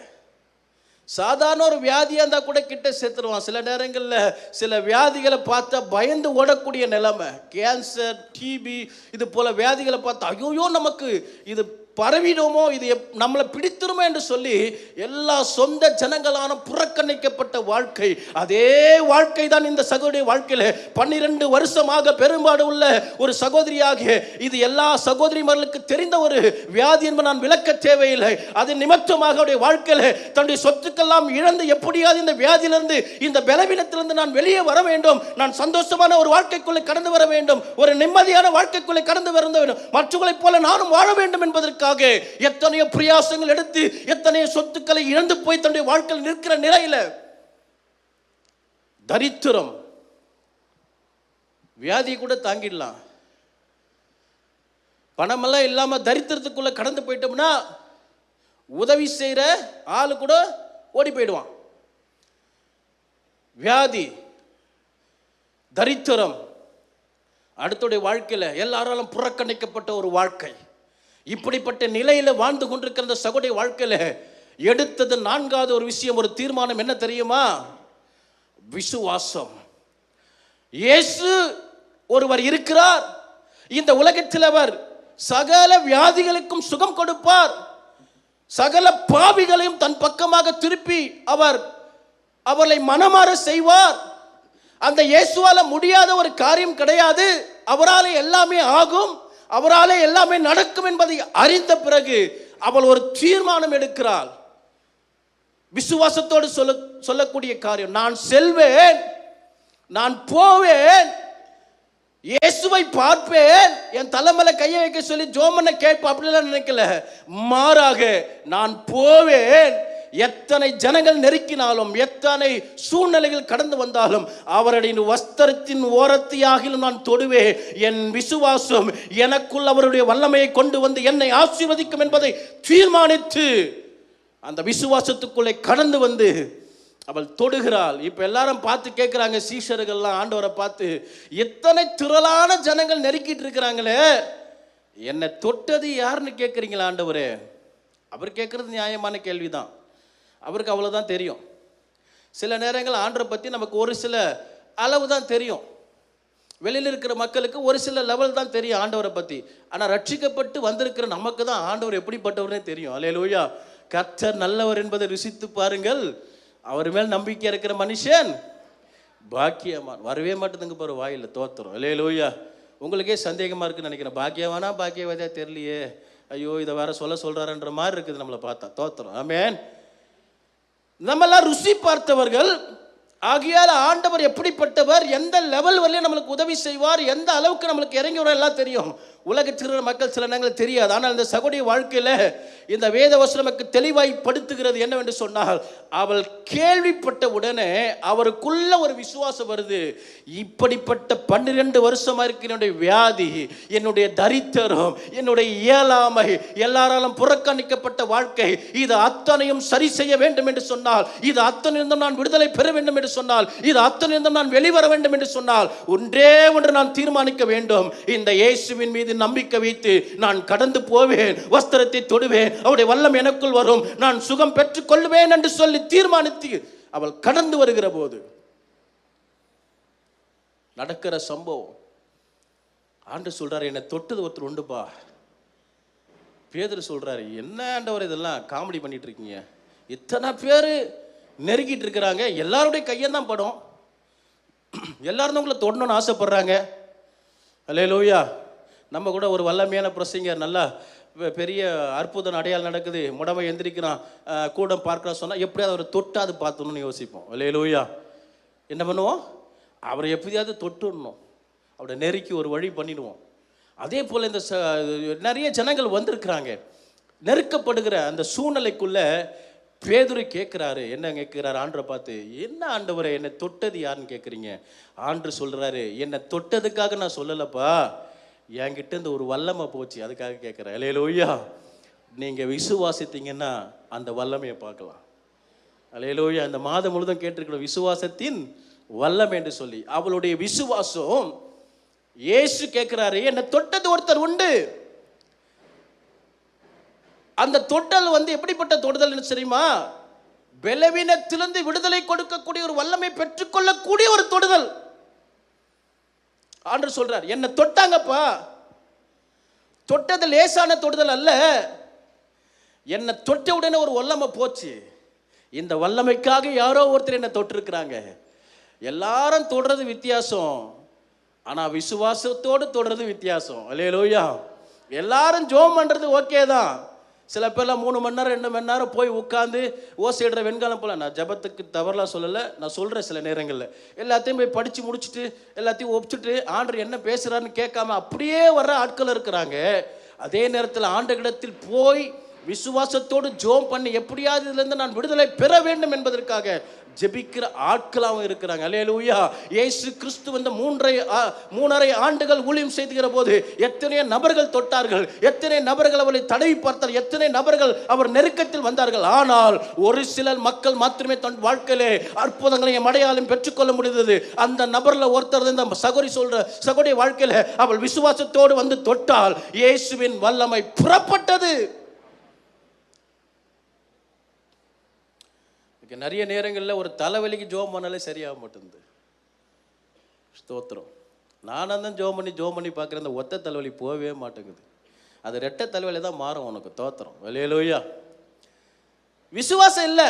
சாதாரண ஒரு வியாதியாக இருந்தால் கூட கிட்ட சேர்த்துருவான். சில நேரங்களில் சில வியாதிகளை பார்த்தா பயந்து ஓடக்கூடிய நிலைமை. கேன்சர், டிபி இது போல வியாதிகளை பார்த்தா ஐயோ நமக்கு இது பரவிடுமோ, இது நம்மளை பிடித்திருமோ என்று சொல்லி எல்லா சொந்த ஜனங்களான புறக்கணிக்கப்பட்ட வாழ்க்கை. அதே வாழ்க்கை தான் இந்த சகோதரி வாழ்க்கையில் 12 வருஷமாக பெரும்பாடு உள்ள ஒரு சகோதரியாக. இது எல்லா சகோதரிமார்களுக்கு தெரிந்த ஒரு வியாதி என்பது நான் விளக்க தேவையில்லை. அது நிமித்தமாக அவருடைய வாழ்க்கையில் தன்னுடைய சொத்துக்கெல்லாம் இழந்து எப்படியாவது இந்த வியாதியிலிருந்து, இந்த பலவீனத்திலிருந்து நான் வெளியே வர வேண்டும், நான் சந்தோஷமான ஒரு வாழ்க்கைக்குள்ளே கடந்து வர வேண்டும், ஒரு நிம்மதியான வாழ்க்கைக்குள்ளே கடந்து வர வேண்டும், மற்றவர்களைப் போல நானும் வாழ வேண்டும் என்பதற்கு எத்தனையோ பிரயாசங்கள் எடுத்து எத்தனையோ சொத்துக்களை இழந்து போய் தன்னுடைய வாழ்க்கையில் நிற்கிற நிலையில தரித்திரம், வியாதி கூட தாங்கிடலாம், பணமெல்லாம் இல்லாமல் தரித்திரத்துக்குள்ளே கடந்து போயிட்டோம்னா உதவி செய்கிற ஆளு கூட ஓடி போயிடுவான். வியாதி, தரித்திரம், அடுத்துடைய வாழ்க்கையில் எல்லாராலும் புறக்கணிக்கப்பட்ட ஒரு வாழ்க்கை, இப்படிப்பட்ட நிலையில் வாழ்ந்து கொண்டிருக்கிற அந்த சகோடைய வாழ்க்கையில் எடுத்தது 4வது ஒரு விஷயம், ஒரு தீர்மானம் என்ன தெரியுமா? விசுவாசம். இயேசு ஒருவர் இருக்கிறார், இந்த உலகத்தில் அவர் சகல வியாதிகளுக்கும் சுகம் கொடுப்பார், சகல பாவிகளையும் தன் பக்கமாக திருப்பி அவர்களை மனமாற செய்வார். அந்த இயேசுவால முடியாத ஒரு காரியம் கிடையாது. அவராலே எல்லாமே ஆகும், அவராலே எல்லாமே நடக்கும் என்பதை அறிந்த பிறகு அவள் ஒரு தீர்மானம் எடுக்கிறாள். விசுவாசத்தோடு சொல்லக்கூடிய காரியம், நான் செல்வேன், நான் போவேன், இயேசுவை பார்ப்பேன், என் தலைமையில கையை வைக்க சொல்லி ஜோமனை கேட்பேன் அப்படிலாம் நினைக்கல. மாறாக நான் போவேன், எத்தனை ஜனங்கள் நெருக்கினாலும், எத்தனை சூழ்நிலைகள் கடந்து வந்தாலும் அவருடைய வஸ்திரத்தின் ஓரத்தையாகிலும் நான் தொடுவேன். என் விசுவாசம் எனக்குள் அவருடைய வல்லமையை கொண்டு வந்து என்னை ஆசீர்வதிக்கும் என்பதை தீர்மானித்து அந்த விசுவாசத்துக்குள்ளே கடந்து வந்து அவள் தொடுகிறாள். இப்ப எல்லாரும் பார்த்து கேட்கிறாங்க, சீஷர்கள்லாம் ஆண்டவரை பார்த்து, எத்தனை திரளான ஜனங்கள் நெருக்கிட்டு இருக்கிறாங்களே, என்னை தொட்டது யாருன்னு கேட்குறீங்களா ஆண்டவரே? அவர் கேட்கறது நியாயமான கேள்விதான், அவருக்கு அவ்வளோதான் தெரியும். சில நேரங்கள் ஆண்டவரை பற்றி நமக்கு ஒரு சில அளவு தான் தெரியும், வெளியில் இருக்கிற மக்களுக்கு ஒரு சில லெவல் தான் தெரியும் ஆண்டவரை பற்றி. ஆனால் ரட்சிக்கப்பட்டு வந்திருக்கிற நமக்கு தான் ஆண்டவர் எப்படிப்பட்டவர்னே தெரியும். அல்லேலூயா. கர்த்தர் நல்லவர் என்பதை ருசித்து பாருங்கள், அவர் மேல் நம்பிக்கை இருக்கிற மனுஷன் பாக்கியவான். வரவே மாட்டேதுங்க பாரு வாயில் தோத்துறோம். அல்லேலூயா. உங்களுக்கே சந்தேகமாக இருக்குன்னு நினைக்கிறேன், பாக்கியவானா பாக்கியவாதியா தெரியலையே, ஐயோ இதை வேற சொல்கிறாருன்ற மாதிரி இருக்குது நம்மளை பார்த்தா, தோத்துறோம். ஆமென். நம்மெல்லாம் ருசி பார்த்தவர்கள், ஆகையால் ஆண்டவர் எப்படிப்பட்டவர், எந்த லெவல் வரையும் நம்மளுக்கு உதவி செய்வார், எந்த அளவுக்கு நம்மளுக்கு இறங்கி வர எல்லாம் தெரியும். உலகத்தில் மக்கள் சில நேரங்கள் தெரியாது. ஆனால் இந்த சகோடைய வாழ்க்கையில் இந்த வேத வசனம் நமக்கு தெளிவாய் படுத்துகிறது என்னவென்று சொன்னால், அவள் கேள்விப்பட்ட உடனே அவருக்குள்ள ஒரு விசுவாசம் வருது. இப்படிப்பட்ட 12 வருஷமா இருக்க என்னுடைய வியாதி, என்னுடைய தரித்திரம், என்னுடைய இயலாமை, எல்லாராலும் புறக்கணிக்கப்பட்ட வாழ்க்கை, இது அத்தனையும் சரி செய்ய வேண்டும் என்று சொன்னால், இது அத்தனையும் நான் விடுதலை பெற வேண்டும் என்று சொன்னால், இது அத்தனையும் நான் வெளிவர வேண்டும் என்று சொன்னால், ஒன்றே ஒன்று நான் தீர்மானிக்க வேண்டும். இந்த இயேசுவின் மீது நம்பிக்கை வைத்து நான் கடந்து போவேன், வஸ்திரத்தை தொடுவேன், அவருடைய வல்லம் எனக்குள் வரும், நான் சுகம் பெற்றுக் கொள்வேன் என்று சொல்லி தீர்மானித்து அவள் கடந்து வருகிற போது நடக்கிற சம்பவம், ஆண்டவர் சொல்றாரு, என்னை தொட்டது ஒருத்தர் உண்டுப்பா. பேதுரு சொல்றாரு, என்ன ஆண்டவர் இதெல்லாம் காமெடி பண்ணிட்டு இருக்கீங்க, இத்தனை பேர் நெருங்கிட்டு இருக்கிறாங்க, எல்லாருடைய கையெல்லாம் படும், எல்லாரும் உங்களை தொடணும்னு ஆசைப்படுறாங்க. அல்லேலூயா. நம்ம கூட ஒரு வல்லமையான பிரசங்கர், நல்லா பெரிய அற்புதம் அடையாளம் நடக்குது, முடமை எந்திரிக்கிறான், கூடம் பார்க்கலாம் சொன்னால் எப்படியாவது அவரை தொட்டாது பார்த்தணும்னு யோசிப்போம். அல்லேலூயா. என்ன பண்ணுவோம், அவரை எப்படியாவது தொட்டுடணும், அவரை நெருக்கி ஒரு வழி பண்ணிடுவோம். அதே போல் இந்த நிறைய ஜனங்கள் வந்திருக்கிறாங்க, நெருக்கப்படுகிற அந்த சூழ்நிலைக்குள்ள பேதுரு கேட்குறாரு, என்ன கேட்குறாரு ஆண்டரை பார்த்து, என்ன ஆண்டவரை என்னை தொட்டது யாருன்னு கேட்குறீங்க? ஆண்டவர் சொல்கிறாரு, என்னை தொட்டதுக்காக நான் சொல்லலப்பா, என்கிட்ட இந்த ஒரு வல்லமை போச்சு, அதுக்காக கேட்குறேன். அல்லேலூயா. நீங்கள் விசுவாசித்தீங்கன்னா அந்த வல்லமையை பார்க்கலாம். அல்லேலூயா. இந்த மாதம் முழுதும் கேட்டிருக்கிற விசுவாசத்தின் வல்லமை என்று சொல்லி, அவளுடைய விசுவாசம், இயேசு கேட்குறாரு, என்னை தொட்டது ஒருத்தர் உண்டு. அந்த தொட்டல் எப்படிப்பட்ட தொடுதல் தெரியுமா? பலவீனத்திலிருந்து விடுதலை கொடுக்கக்கூடிய ஒரு வல்லமை பெற்றுக்கொள்ளக்கூடிய ஒரு தொடுதல். ஆண்டவர் சொல்றார், என்ன தொட்டாங்கப்பா, தொட்டது லேசான தொடுதல் அல்ல, என்ன தொட்ட உடனே ஒரு வல்லமை போச்சு. இந்த வல்லமைக்காக யாரோ ஒருத்தர் என்ன தொட்டிருக்கிறாங்க. எல்லாரும் தொடுறது வித்தியாசம், ஆனா விசுவாசத்தோடு தொடுறது வித்தியாசம். அல்லேலூயா. எல்லாரும் ஜோம் பண்றது ஓகே தான். சில பேர்லாம் 3 மணி நேரம் 2 மணி நேரம் போய் உட்காந்து ஓசையிடுற வெண்காலம் போல. நான் ஜபத்துக்கு தவறலாம் சொல்லலை, நான் சொல்கிறேன். சில நேரங்களில் எல்லாத்தையும் போய் படித்து முடிச்சுட்டு எல்லாத்தையும் ஒப்பிச்சுட்டு ஆண்டவர் என்ன பேசுகிறாருன்னு கேட்காம அப்படியே வர்ற ஆட்கள் இருக்கிறாங்க. அதே நேரத்தில் ஆண்டவரிடத்தில் போய் விசுவாசத்தோடு ஜெபம் பண்ணி எப்படியாவது இதிலிருந்து நான் விடுதலை பெற வேண்டும் என்பதற்காக ஜெபிக்கிற ஆட்களாகவும் இருக்கிறாங்க. அல்லேலூயா. இயேசு கிறிஸ்து இந்த 3.5 ஆண்டுகள் ஊழியம் செய்துகிற போது எத்தனை நபர்கள் தொட்டார்கள், எத்தனை நபர்கள் அவரை தடவி பார்த்தார்கள், எத்தனை நபர்கள் அவர் நெருக்கத்தில் வந்தார்கள். ஆனால் ஒரு சிலர் மக்கள் மாத்திரமே தன் வாழ்க்கையிலே அற்புதங்களையும் அடையாளம் பெற்றுக்கொள்ள முடிந்தது. அந்த நபர்ல ஒருத்தர் இந்த சகோதரி வாழ்க்கையில அவள் விசுவாசத்தோடு வந்து தொட்டால் இயேசுவின் வல்லமை புறப்பட்டது. நிறைய நேரங்களில் ஒரு தலைவலிக்கு ஜோம் பண்ணாலே சரியாக மாட்டேங்குது. ஸ்தோத்திரம். நானும் தான் ஜோம் பண்ணி பார்க்குறேன், அந்த ஒத்த தலைவலி போகவே மாட்டேங்குது. அது ரெட்டை தலைவலி தான் மாறும் உனக்கு. தோத்திரம். அல்லேலூயா. விசுவாசம் இல்லை,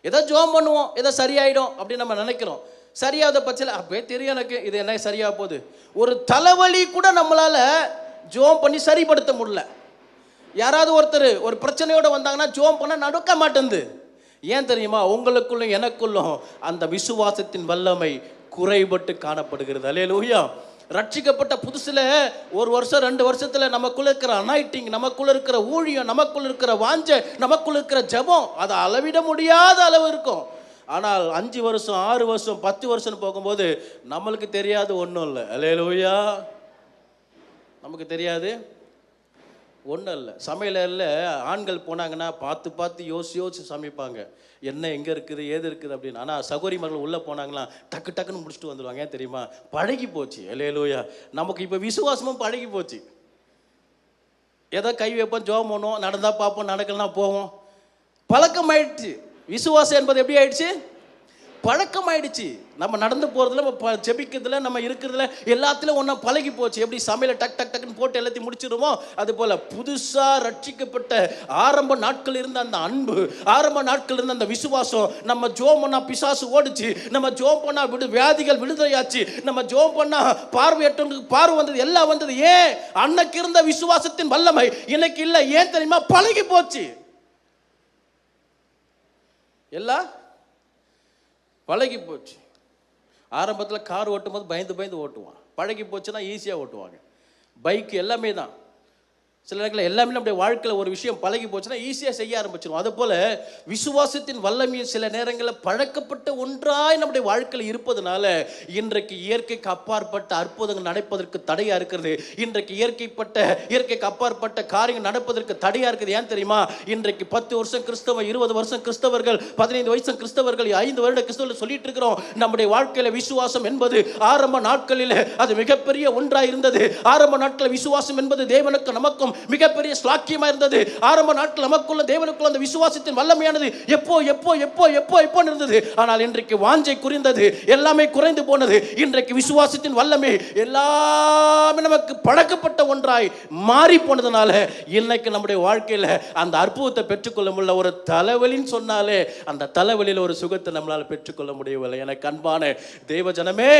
ஏதோ ஜோம் பண்ணுவோம், ஏதோ சரியாயிடும் அப்படின்னு நம்ம நினைக்கிறோம். சரியாத பட்சத்தில் அப்பவே தெரியும் எனக்கு இது என்ன சரியாக போகுது. ஒரு தலைவலி கூட நம்மளால ஜோம் பண்ணி சரிப்படுத்த முடியல. யாராவது ஒருத்தர் ஒரு பிரச்சனையோடு வந்தாங்கன்னா ஜோம் பண்ண நடக்க மாட்டேங்குது. ஏன் தெரியுமா? உங்களுக்குள்ளும் எனக்குள்ளும் அந்த விசுவாசத்தின் வல்லமை குறைபட்டு காணப்படுகிறது. அல்லேலூயா. ரட்சிக்கப்பட்ட புதுசில் 1 வருஷம் 2 வருஷத்துல நமக்குள்ள இருக்கிற அனாயிட்டிங், நமக்குள்ள இருக்கிற ஊழியம், நமக்குள்ள இருக்கிற வாஞ்சை, நமக்குள்ள இருக்கிற ஜெபம் அதை அளவிட முடியாத அளவு இருக்கும். ஆனால் 5 வருஷம் 6 வருஷம் 10 வருஷம் போகும்போது நம்மளுக்கு தெரியாது ஒன்றும் இல்லை. அல்லேலூயா. நமக்கு தெரியாது ஒன்றும் இல்லை. சமையலில் ஆண்கள் போனாங்கன்னா பார்த்து யோசிச்சு சமைப்பாங்க, என்ன எங்கே இருக்குது ஏது இருக்குது அப்படின்னு. ஆனால் சகோதரிமார்கள் உள்ளே போனாங்களா டக்குன்னு முடிச்சுட்டு வந்துடுவாங்க. ஏன் தெரியுமா? பழகி போச்சு. அல்லேலூயா. நமக்கு இப்போ விசுவாசமும் பழகி போச்சு. ஏதோ கை வைப்போம், ஜெபம் பண்ணுவோம், நடந்தால் பார்ப்போம், நடக்கலாம் போவோம். பழக்கம் ஆயிடுச்சு. விசுவாசம் என்பது எப்படி ஆயிடுச்சு? பழக்கம் ஆயிடுச்சு. நம்ம நடந்து போகிறதுல, நம்ம ஜெபிக்கிறதுல, நம்ம இருக்கிறதுல எல்லாத்துலையும் ஒன்றா பழகி போச்சு. எப்படி சமையல டக்குன்னு போட்டு எல்லாத்தையும் முடிச்சிடுமோ அது போல் புதுசாக ரட்சிக்கப்பட்ட ஆரம்ப நாட்கள் இருந்த அந்த அன்பு, ஆரம்ப நாட்கள் இருந்த அந்த விசுவாசம், நம்ம ஜோம் பண்ணா பிசாசு ஓடிச்சு, நம்ம ஜோம் பண்ணா வியாதிகள் விடுதலையாச்சு, நம்ம ஜோம் பண்ணா பார்வையற்றவங்களுக்கு பார்வை வந்தது, எல்லாம் வந்தது. ஏன்? அன்னைக்கு இருந்த விசுவாசத்தின் வல்லமை இன்னைக்கு இல்லை. ஏன் தெரியுமா? பழகி போச்சு. எல்லாம் பழகி போச்சு. ஆரம்பத்தில் கார் ஓட்டும் போது பயந்து ஓட்டுவான். பழகி போச்சுன்னா ஈஸியாக ஓட்டுவாங்க. பைக் எல்லாமே தான். சில நேரங்களில் எல்லாமே நம்முடைய வாழ்க்கையில் ஒரு விஷயம் பழகி போச்சுன்னா ஈஸியாக செய்ய ஆரம்பிச்சிடும். அதுபோல் விசுவாசத்தின் வல்லமையும் சில நேரங்களில் பழக்கப்பட்ட ஒன்றாய் நம்முடைய வாழ்க்கையில் இருப்பதனால இன்றைக்கு இயற்கைக்கு அப்பாற்பட்ட அற்புதங்கள் நடப்பதற்கு தடையாக இருக்கிறது. இன்றைக்கு இயற்கைக்கு அப்பாற்பட்ட காரியங்கள் நடப்பதற்கு தடையாக இருக்குது. ஏன் தெரியுமா? இன்றைக்கு 10 வருஷம் கிறிஸ்தவ, 20 வருஷம் கிறிஸ்தவர்கள், 15 வயசு கிறிஸ்தவர்கள், 5 வருட கிறிஸ்தவர்கள் சொல்லிட்டு இருக்கிறோம். நம்முடைய வாழ்க்கையில் விசுவாசம் என்பது ஆரம்ப நாட்களில் அது மிகப்பெரிய ஒன்றாக இருந்தது. ஆரம்ப நாட்களில் விசுவாசம் என்பது தேவனுக்கு நமக்கும் மிகப்பெரிய ஸ்லாக்கியமா இருந்தது. ஆரம்ப நாட்கள் நமக்குள்ள தேவனுக்குள்ள அந்த விசுவாசத்தின் வல்லமையானது எப்போ இருந்தது. ஆனால் இன்றைக்கு வாஞ்சை குறைந்தது, எல்லாமே குறைந்து போனது. இன்றைக்கு விசுவாசத்தின் வல்லமை எல்லாமே நமக்கு பழக்கப்பட்ட ஒன்றாய் மாறி போனதுனால இன்னைக்கு நம்முடைய வாழ்க்கையில அந்த அற்புதத்தை பெற்றுக்கொள்ள முடியல. ஒரு தலைவலின்னு சொன்னாலே அந்த தலைவலியில் ஒரு சுகத்தை நம்மளால பெற்றுக்கொள்ள முடியவில்லை. எனக்கு அன்பான தேவ ஜனமே,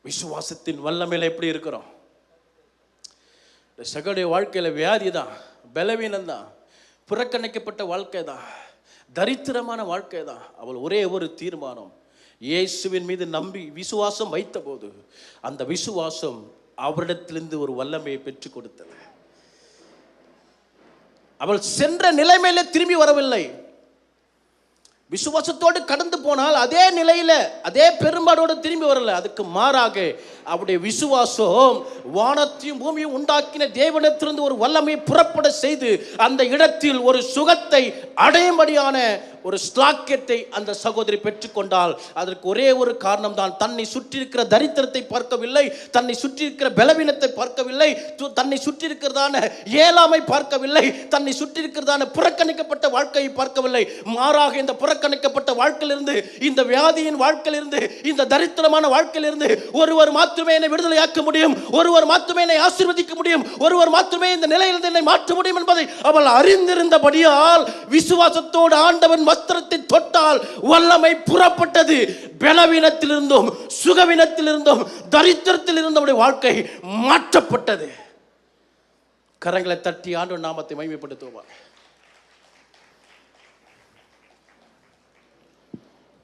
விசுவாசத்தின் வல்லமையில எப்படி இருக்கிறோம்? சகோடைய வாழ்க்கையில் வியாதி தான், பலவீனம் தான், புறக்கணிக்கப்பட்ட வாழ்க்கை தான், தரித்திரமான வாழ்க்கை தான். அவள் ஒரே ஒரு தீர்மானம், இயேசுவின் மீது நம்பி விசுவாசம் வைத்த போது அந்த விசுவாசம் அவரிடத்திலிருந்து ஒரு வல்லமையை பெற்றுக் கொடுத்தது. அவள் சென்ற நிலைமையில திரும்பி வரவில்லை. விசுவாசத்தோடு கடந்து போனால் அதே நிலையில அதே பெரும்பாடோடு திரும்பி வரல. அதுக்கு மாறாக அவருடைய விசுவாசம் வானத்தையும் பூமியும் உண்டாக்கின தேவனிடத்திலிருந்து ஒரு வல்லமையை புறப்பட செய்து அந்த இடத்தில் ஒரு சுகத்தை அடையும்படியான ஒரு ஸ்லாக்கியத்தை அந்த சகோதரி பெற்றுக்கொண்டால் அதற்கு ஒரே ஒரு காரணம் தான். தன்னை சுற்றி இருக்கிற தரித்திரத்தை பார்க்கவில்லை, தன்னை சுற்றி இருக்கிற பலவீனத்தை பார்க்கவில்லை, தன்னை சுற்றி இருக்கிறதான ஏழாமை பார்க்கவில்லை, தன்னை சுற்றி இருக்கிறதான புறக்கணிக்கப்பட்ட வாழ்க்கையை பார்க்கவில்லை. மாறாக இந்த புறக்கணிக்கப்பட்ட வாழ்க்கையிலிருந்து, இந்த வியாதியின் வாழ்க்கையிலிருந்து, இந்த தரித்திரமான வாழ்க்கையிலிருந்து ஒருவர் மாத்திரமே என்னை விடுதலையாக்க முடியும், ஒருவர் மாத்திரமே என்னை ஆசீர்வதிக்க முடியும், ஒருவர் மாத்திரமே இந்த நிலையிலிருந்து என்னை மாற்ற முடியும் என்பதை அவள் அறிந்திருந்தபடியால் விசுவாசத்தோடு ஆண்டவன் வஸ்திரத்தை தொட்டால் வல்லமை புறப்பட்டது. பலவீனத்திலிருந்தும் சுகவீனத்திலிருந்தும் தரித்திரத்திலிருந்தும் அவருடைய வாழ்க்கை மாற்றப்பட்டது. கரங்களை தட்டி ஆண்டவர் நாமத்தை மகிமைப்படுத்துவார்.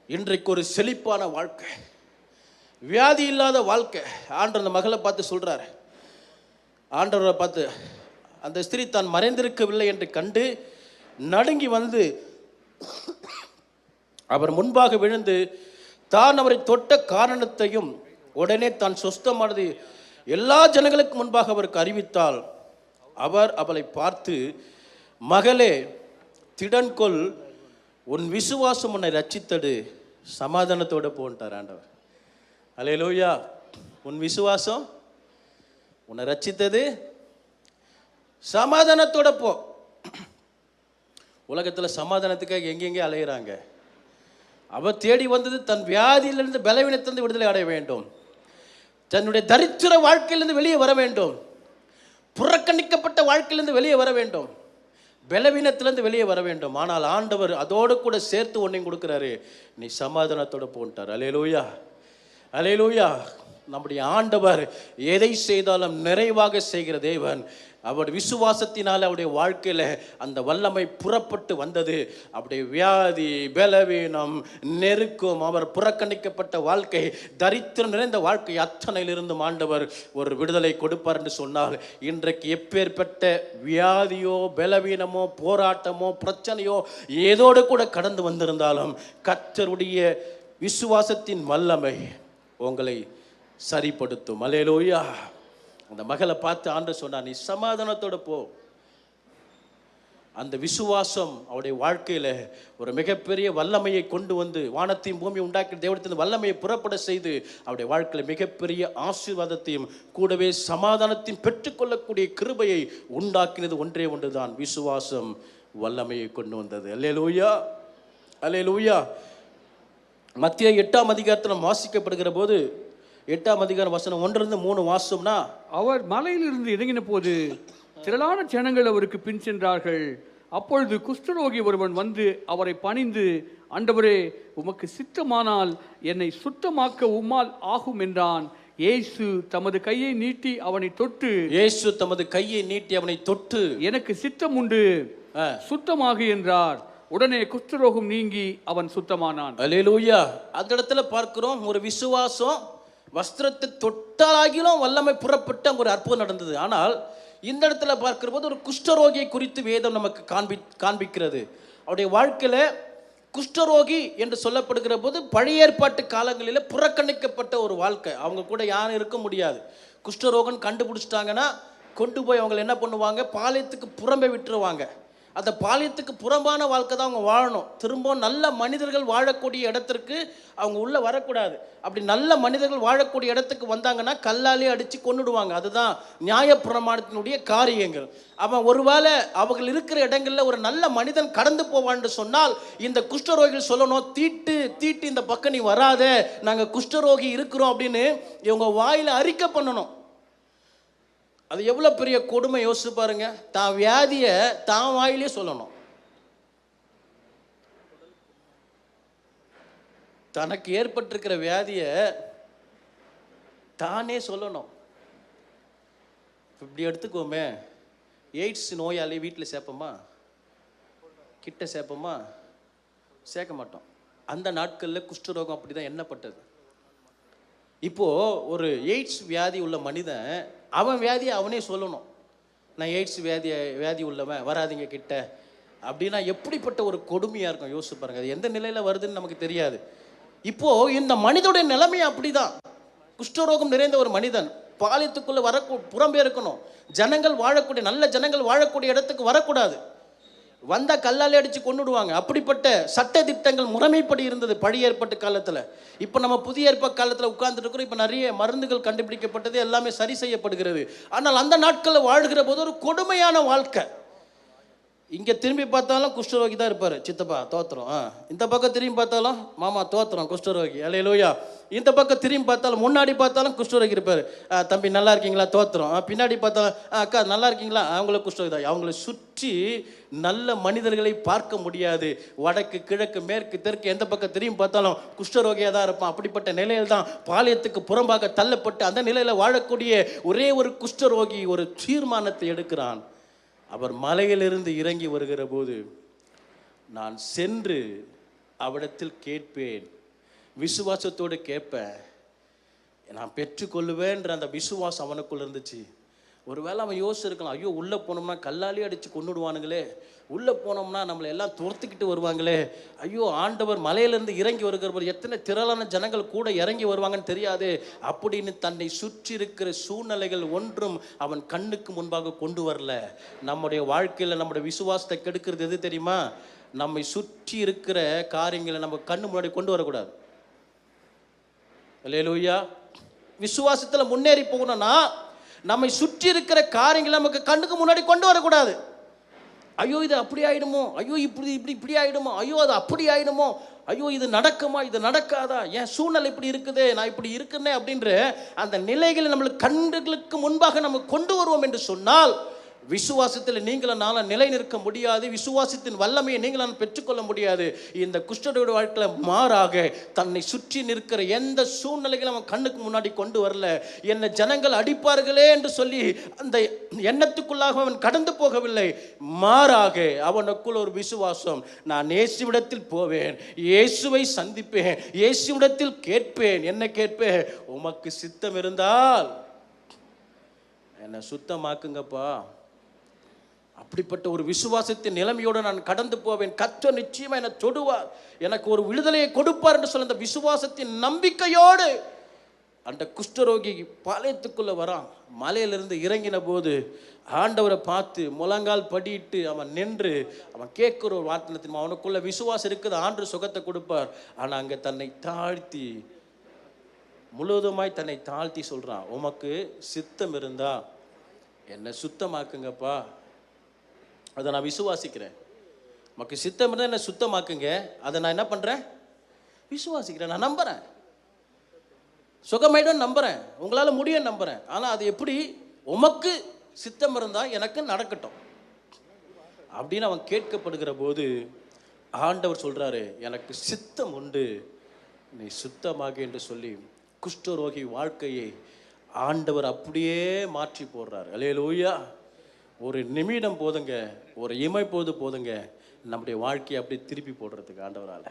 இன்றைக்கு ஒரு செழிப்பான வாழ்க்கை, வியாதி இல்லாத வாழ்க்கை. ஆண்டவர் அந்த மகளை பார்த்து சொல்றாரு, ஆண்டவரை பார்த்து அந்த ஸ்திரீ தான் மறைந்திருக்கவில்லை என்று கண்டு நடுங்கி வந்து அவர் முன்பாக விழுந்து தான் அவரை தொட்ட காரணத்தையும் உடனே தான் சொஸ்தமானது எல்லா ஜனங்களுக்கு முன்பாக அவருக்கு அறிவித்தாள். அவர் அவளை பார்த்து, மகளே திடன்கொள், உன் விசுவாசம் உன்னை ரட்சித்தது, சமாதானத்தோடு போன்ட்டார் ஆண்டவர். அல்லேலூயா. உன் விசுவாசம் உன்னை ரட்சித்தது, சமாதானத்தோட போ. உலகத்தில் சமாதானத்துக்காக எங்கெங்கே அலையிறாங்க. அவ தேடி வந்தது தன் வியாதியிலிருந்து பலவீனத்திலிருந்து விடுதலை அடைய வேண்டும், தன்னுடைய தரித்திர வாழ்க்கையிலிருந்து வெளியே வர வேண்டும், புறக்கணிக்கப்பட்ட வாழ்க்கையிலிருந்து வெளியே வர வேண்டும், பலவீனத்திலிருந்து வெளியே வர வேண்டும். ஆனால் ஆண்டவர் அதோடு கூட சேர்த்து ஒன்றையும் கொடுக்குறாரு, நீ சமாதானத்தோடு போன்ட்டார். அல்லேலூயா, அல்லேலூயா. நம்முடைய ஆண்டவர் எதை செய்தாலும் நிறைவாக செய்கிற தேவன். அவர் விசுவாசத்தினால் அவருடைய வாழ்க்கையில் அந்த வல்லமை புறப்பட்டு வந்தது. அவருடைய வியாதி, பலவீனம், நெருக்கம், அவர் புறக்கணிக்கப்பட்ட வாழ்க்கை, தரித்திரம் நிறைந்த வாழ்க்கை அத்தனையிலிருந்தும் ஆண்டவர் ஒரு விடுதலை கொடுப்பார் என்று சொன்னால், இன்றைக்கு எப்பேற்பட்ட வியாதியோ பலவீனமோ போராட்டமோ பிரச்சனையோ ஏதோடு கூட கடந்து வந்திருந்தாலும் கர்த்தருடைய விசுவாசத்தின் வல்லமை உங்களை சரிப்படுத்தும். அல்லேலூயா. அந்த மகளை பார்த்து ஆண்டவர் சொன்னார், நீ சமாதானத்தோட போ. அந்த விசுவாசம் அவருடைய வாழ்க்கையில் ஒரு மிகப்பெரிய வல்லமையை கொண்டு வந்து, வானத்தையும் பூமி உண்டாக்கிற தேவனத்தின் வல்லமையை புறப்பட செய்து அவருடைய வாழ்க்கையில் மிகப்பெரிய ஆசீர்வாதத்தையும் கூடவே சமாதானத்தையும் பெற்றுக்கொள்ளக்கூடிய கிருபையை உண்டாக்கினது ஒன்றே ஒன்றுதான், விசுவாசம் வல்லமையை கொண்டு வந்தது. அல்லேலூயா, அல்லேலூயா. மத்திய 8ஆம் அதிகாரத்தில் வாசிக்கப்படுகிற போது 8ஆம் அதிகாரம் வசனம் 1-3 வாசம்னா, அவர் மலையிலிருந்து இறங்கின போது திரளான ஜனங்கள் அவருக்கு பின் சென்றார்கள். அப்பொழுது குஷ்டரோகி ஒருவன் வந்து அவரை பணிந்து, ஆண்டவரே, உமக்கு சித்தமானால் என்னை சுத்தமாக்க உம்மால் ஆகும் என்றான். இயேசு தமது கையை நீட்டி அவனை தொட்டு, எனக்கு சித்தம் உண்டு, சுத்தமாக என்றார். உடனே குஷ்டரோகம் நீங்கி அவன் சுத்தமானான். அல்லேலூயா. அந்த இடத்துல பார்க்கிறோம், ஒரு விசுவாசம் வஸ்திரத்தை தொட்டாலாகிலும் வல்லமை புறப்பட்டு அங்கே ஒரு அற்புதம் நடந்தது. ஆனால் இந்த இடத்துல பார்க்கிற போது ஒரு குஷ்டரோகியை குறித்து வேதம் நமக்கு காண்பிக்கிறது. அவருடைய வாழ்க்கையில் குஷ்டரோகி என்று சொல்லப்படுகிற போது பழைய ஏற்பாட்டு காலங்களில் புறக்கணிக்கப்பட்ட ஒரு வாழ்க்கை. அவங்க கூட யாரும் இருக்க முடியாது. குஷ்டரோகன் கண்டுபிடிச்சிட்டாங்கன்னா கொண்டு போய் அவங்களை என்ன பண்ணுவாங்க, பாளையத்துக்கு புறம்பே விட்டுருவாங்க. அந்த பாளையத்துக்கு புறம்பான வாழ்க்கை தான் அவங்க வாழணும். திரும்ப நல்ல மனிதர்கள் வாழக்கூடிய இடத்திற்கு அவங்க உள்ளே வரக்கூடாது. அப்படி நல்ல மனிதர்கள் வாழக்கூடிய இடத்துக்கு வந்தாங்கன்னா கல்லாலே அடித்து கொன்னுடுவாங்க. அதுதான் நியாயப்பிரமாணத்தினுடைய காரியங்கள். அவன் ஒருவேளை அவங்க இருக்கிற இடங்களில் ஒரு நல்ல மனிதன் கடந்து போவான்னு சொன்னால் இந்த குஷ்டரோகிகள் சொல்லணும், தீட்டு இந்த பக்கம் நீ வராத, நாங்கள் குஷ்டரோகி இருக்கிறோம் அப்படின்னு இவங்க வாயில் அறிக்கை பண்ணணும். அது எவ்வளோ பெரிய கொடுமை யோசிச்சு பாருங்க. தான் வியாதியை தான் வாயிலே சொல்லணும். தனக்கு ஏற்பட்டிருக்கிற வியாதியை தானே சொல்லணும். இப்படி எடுத்துக்கோமே, எய்ட்ஸ் நோயாளி வீட்டில் சேர்ப்போமா, கிட்ட சேர்ப்போமா? சேர்க்க மாட்டோம். அந்த நாட்களில் குஷ்டரோகம் அப்படி தான் எண்ணப்பட்டது. இப்போது ஒரு எய்ட்ஸ் வியாதி உள்ள மனிதன் அவன் வியாதியை அவனே சொல்லணும், நான் எய்ட்ஸ் வியாதி உள்ளவன், வராதிங்க கிட்ட அப்படின்னா எப்படிப்பட்ட ஒரு கொடுமையாக இருக்கும் யோசிச்சு பாருங்க. அது எந்த நிலையில் வருதுன்னு நமக்கு தெரியாது. இப்போது இந்த மனிதனுடைய நிலைமையை அப்படி தான். குஷ்டரோகம் நிறைந்த ஒரு மனிதன் பாளையத்துக்குள்ளே புறம்பே இருக்கணும். ஜனங்கள் வாழக்கூடிய, நல்ல ஜனங்கள் வாழக்கூடிய இடத்துக்கு வரக்கூடாது. வந்தால் கல்லாலே அடித்து கொண்டுடுவாங்க. அப்படிப்பட்ட சட்ட திட்டங்கள் முறைமைப்படி இருந்தது பழைய ஏற்பாட்டு காலத்தில். இப்போ நம்ம புதிய ஏற்பாட்டு காலத்தில் உட்கார்ந்துட்டு இருக்கிறோம். இப்போ நிறைய மருந்துகள் கண்டுபிடிக்கப்பட்டது, எல்லாமே சரி செய்யப்படுகிறது. ஆனால் அந்த நாட்களில் வாழ்கிற போது ஒரு கொடுமையான வாழ்க்கை. இங்கே திரும்பி பார்த்தாலும் குஷ்டரோகி தான் இருப்பார். சித்தப்பா தோத்திரம், இந்த பக்கம் திரும்பி பார்த்தாலும் மாமா தோத்திரம் குஷ்டரோகி, அல்லேலூயா. இந்த பக்கம் திரும்பி பார்த்தாலும், முன்னாடி பார்த்தாலும் குஷ்டரோகி இருப்பார். தம்பி நல்லா இருக்கீங்களா, தோத்திரம். பின்னாடி பார்த்தாலும் அக்கா நல்லா இருக்கீங்களா, அவங்களுக்கு குஷ்டரோகி தான். அவங்கள சுற்றி நல்ல மனிதர்களை பார்க்க முடியாது. வடக்கு கிழக்கு மேற்கு தெற்கு எந்த பக்கம் திரும்பி பார்த்தாலும் குஷ்டரோகியாக தான் இருப்பான். அப்படிப்பட்ட நிலையில் தான் பாளையத்துக்கு புறம்பாக தள்ளப்பட்டு அந்த நிலையில் வாழக்கூடிய ஒரே ஒரு குஷ்டரோகி ஒரு தீர்மானத்தை எடுக்கிறான். அவர் மலையிலிருந்து இறங்கி வருகிற போது, நான் சென்று அவரிடத்தில் கேட்பேன், விசுவாசத்தோடு கேட்பேன், நான் பெற்றுக்கொள்ளுவேன்ற அந்த விசுவாசம் அவனுக்குள்ள இருந்துச்சு. ஒருவேளை அவன் யோசிச்சிருக்கலாம், ஐயோ உள்ளே போனோம்னா கல்லாலே அடித்து கொண்டுடுவானுங்களே, உள்ளே போனோம்னா நம்மளை எல்லாம் துரத்துக்கிட்டு வருவாங்களே, ஐயோ ஆண்டவர் மலையிலேருந்து இறங்கி வருகிறவர் எத்தனை திரளான ஜனங்கள் கூட இறங்கி வருவாங்கன்னு தெரியாது அப்படின்னு தன்னை சுற்றி இருக்கிற சூழ்நிலைகள் ஒன்றும் அவன் கண்ணுக்கு முன்பாக கொண்டு வரல. நம்முடைய வாழ்க்கையில் நம்முடைய விசுவாசத்தை கெடுக்கிறது எது தெரியுமா? நம்மை சுற்றி இருக்கிற காரியங்களை நம்ம கண்ணு முன்னாடி கொண்டு வரக்கூடாது. அல்லேலூயா. விசுவாசத்தில் முன்னேறி போகணும்னா நம்மை சுற்றி இருக்கிற காரியங்களை நமக்கு கண்ணுக்கு முன்னாடி கொண்டு வரக்கூடாது. ஐயோ இது அப்படி ஆயிடுமோ, ஐயோ இப்படி ஆயிடுமோ, ஐயோ அது அப்படி ஆயிடுமோ, ஐயோ இது நடக்குமா, இது நடக்காதா, என் சூழ்நிலை இப்படி இருக்குதே, நான் இப்படி இருக்குன்னே அப்படின்ற அந்த நிலைகளை நம்மளுக்கு கண்களுக்கு முன்பாக நம்ம கொண்டு வருவோம் என்று சொன்னால் விசுவாசத்தில் நீங்களும் நானும் நிலை நிற்க முடியாது. விசுவாசத்தின் வல்லமையை நீங்களும் பெற்றுக்கொள்ள முடியாது. இந்த குஷ்டரோகியோட வாழ்க்கையில் மாறாக தன்னை சுற்றி நிற்கிற எந்த சூழ்நிலைகளும் அவன் கண்ணுக்கு முன்னாடி கொண்டு வரல. என்னை ஜனங்கள் அடிப்பார்களே என்று சொல்லி அந்த எண்ணத்துக்குள்ளாக அவன் கடந்து போகவில்லை. மாறாக அவனுக்குள் ஒரு விசுவாசம், நான் இயேசுவிடத்தில் போவேன், இயேசுவை சந்திப்பேன், இயேசுவிடத்தில் கேட்பேன். என்ன கேட்பேன்? உமக்கு சித்தம் இருந்தால் என்னை சுத்தமாக்குங்கப்பா. அப்படிப்பட்ட ஒரு விசுவாசத்தின் நிலைமையோடு நான் கடந்து போவேன். கர்த்தர் நிச்சயமா என்னை தொடுவார், எனக்கு ஒரு விடுதலையை கொடுப்பார் என்று சொல்ல அந்த விசுவாசத்தின் நம்பிக்கையோடு அந்த குஷ்டரோகி பாளையத்துக்குள்ள வரான். மலையிலிருந்து இறங்கின போது ஆண்டவரை பார்த்து முழங்கால் படிட்டு அவன் நின்று அவன் கேட்கிற ஒரு வார்த்தை, அவனுக்குள்ள விசுவாசம் இருக்குது, ஆண்டு சுகத்தை கொடுப்பார். ஆனால் அங்கே தன்னை தாழ்த்தி முழுவதுமாய் தன்னை தாழ்த்தி சொல்றான், உமக்கு சித்தம் இருந்தா என்னை சுத்தமாக்குங்கப்பா. அதை நான் விசுவாசிக்கிறேன். உமக்கு சித்தம் இருந்தால் என்னை சுத்தமாக்குங்க. அதை நான் என்ன பண்ணுறேன்? விசுவாசிக்கிறேன், நான் நம்புகிறேன். சுகமாயிடும் நம்புகிறேன், உங்களால் முடியும் நம்புகிறேன். ஆனால் அது எப்படி? உமக்கு சித்தம் இருந்தால் எனக்கு நடக்கட்டும் அப்படின்னு அவன் கேட்கப்படுகிற போது ஆண்டவர் சொல்கிறாரு, எனக்கு சித்தம் உண்டு, நீ சுத்தமாக என்று சொல்லி குஷ்டரோகி வாழ்க்கையை ஆண்டவர் அப்படியே மாற்றி போடுறார். அல்லேலூயா. ஒரு நிமிடம் போதுங்க, ஒரு இமை போதுங்க நம்முடைய வாழ்க்கையை அப்படியே திருப்பி போடுறதுக்கு ஆண்டவரால்.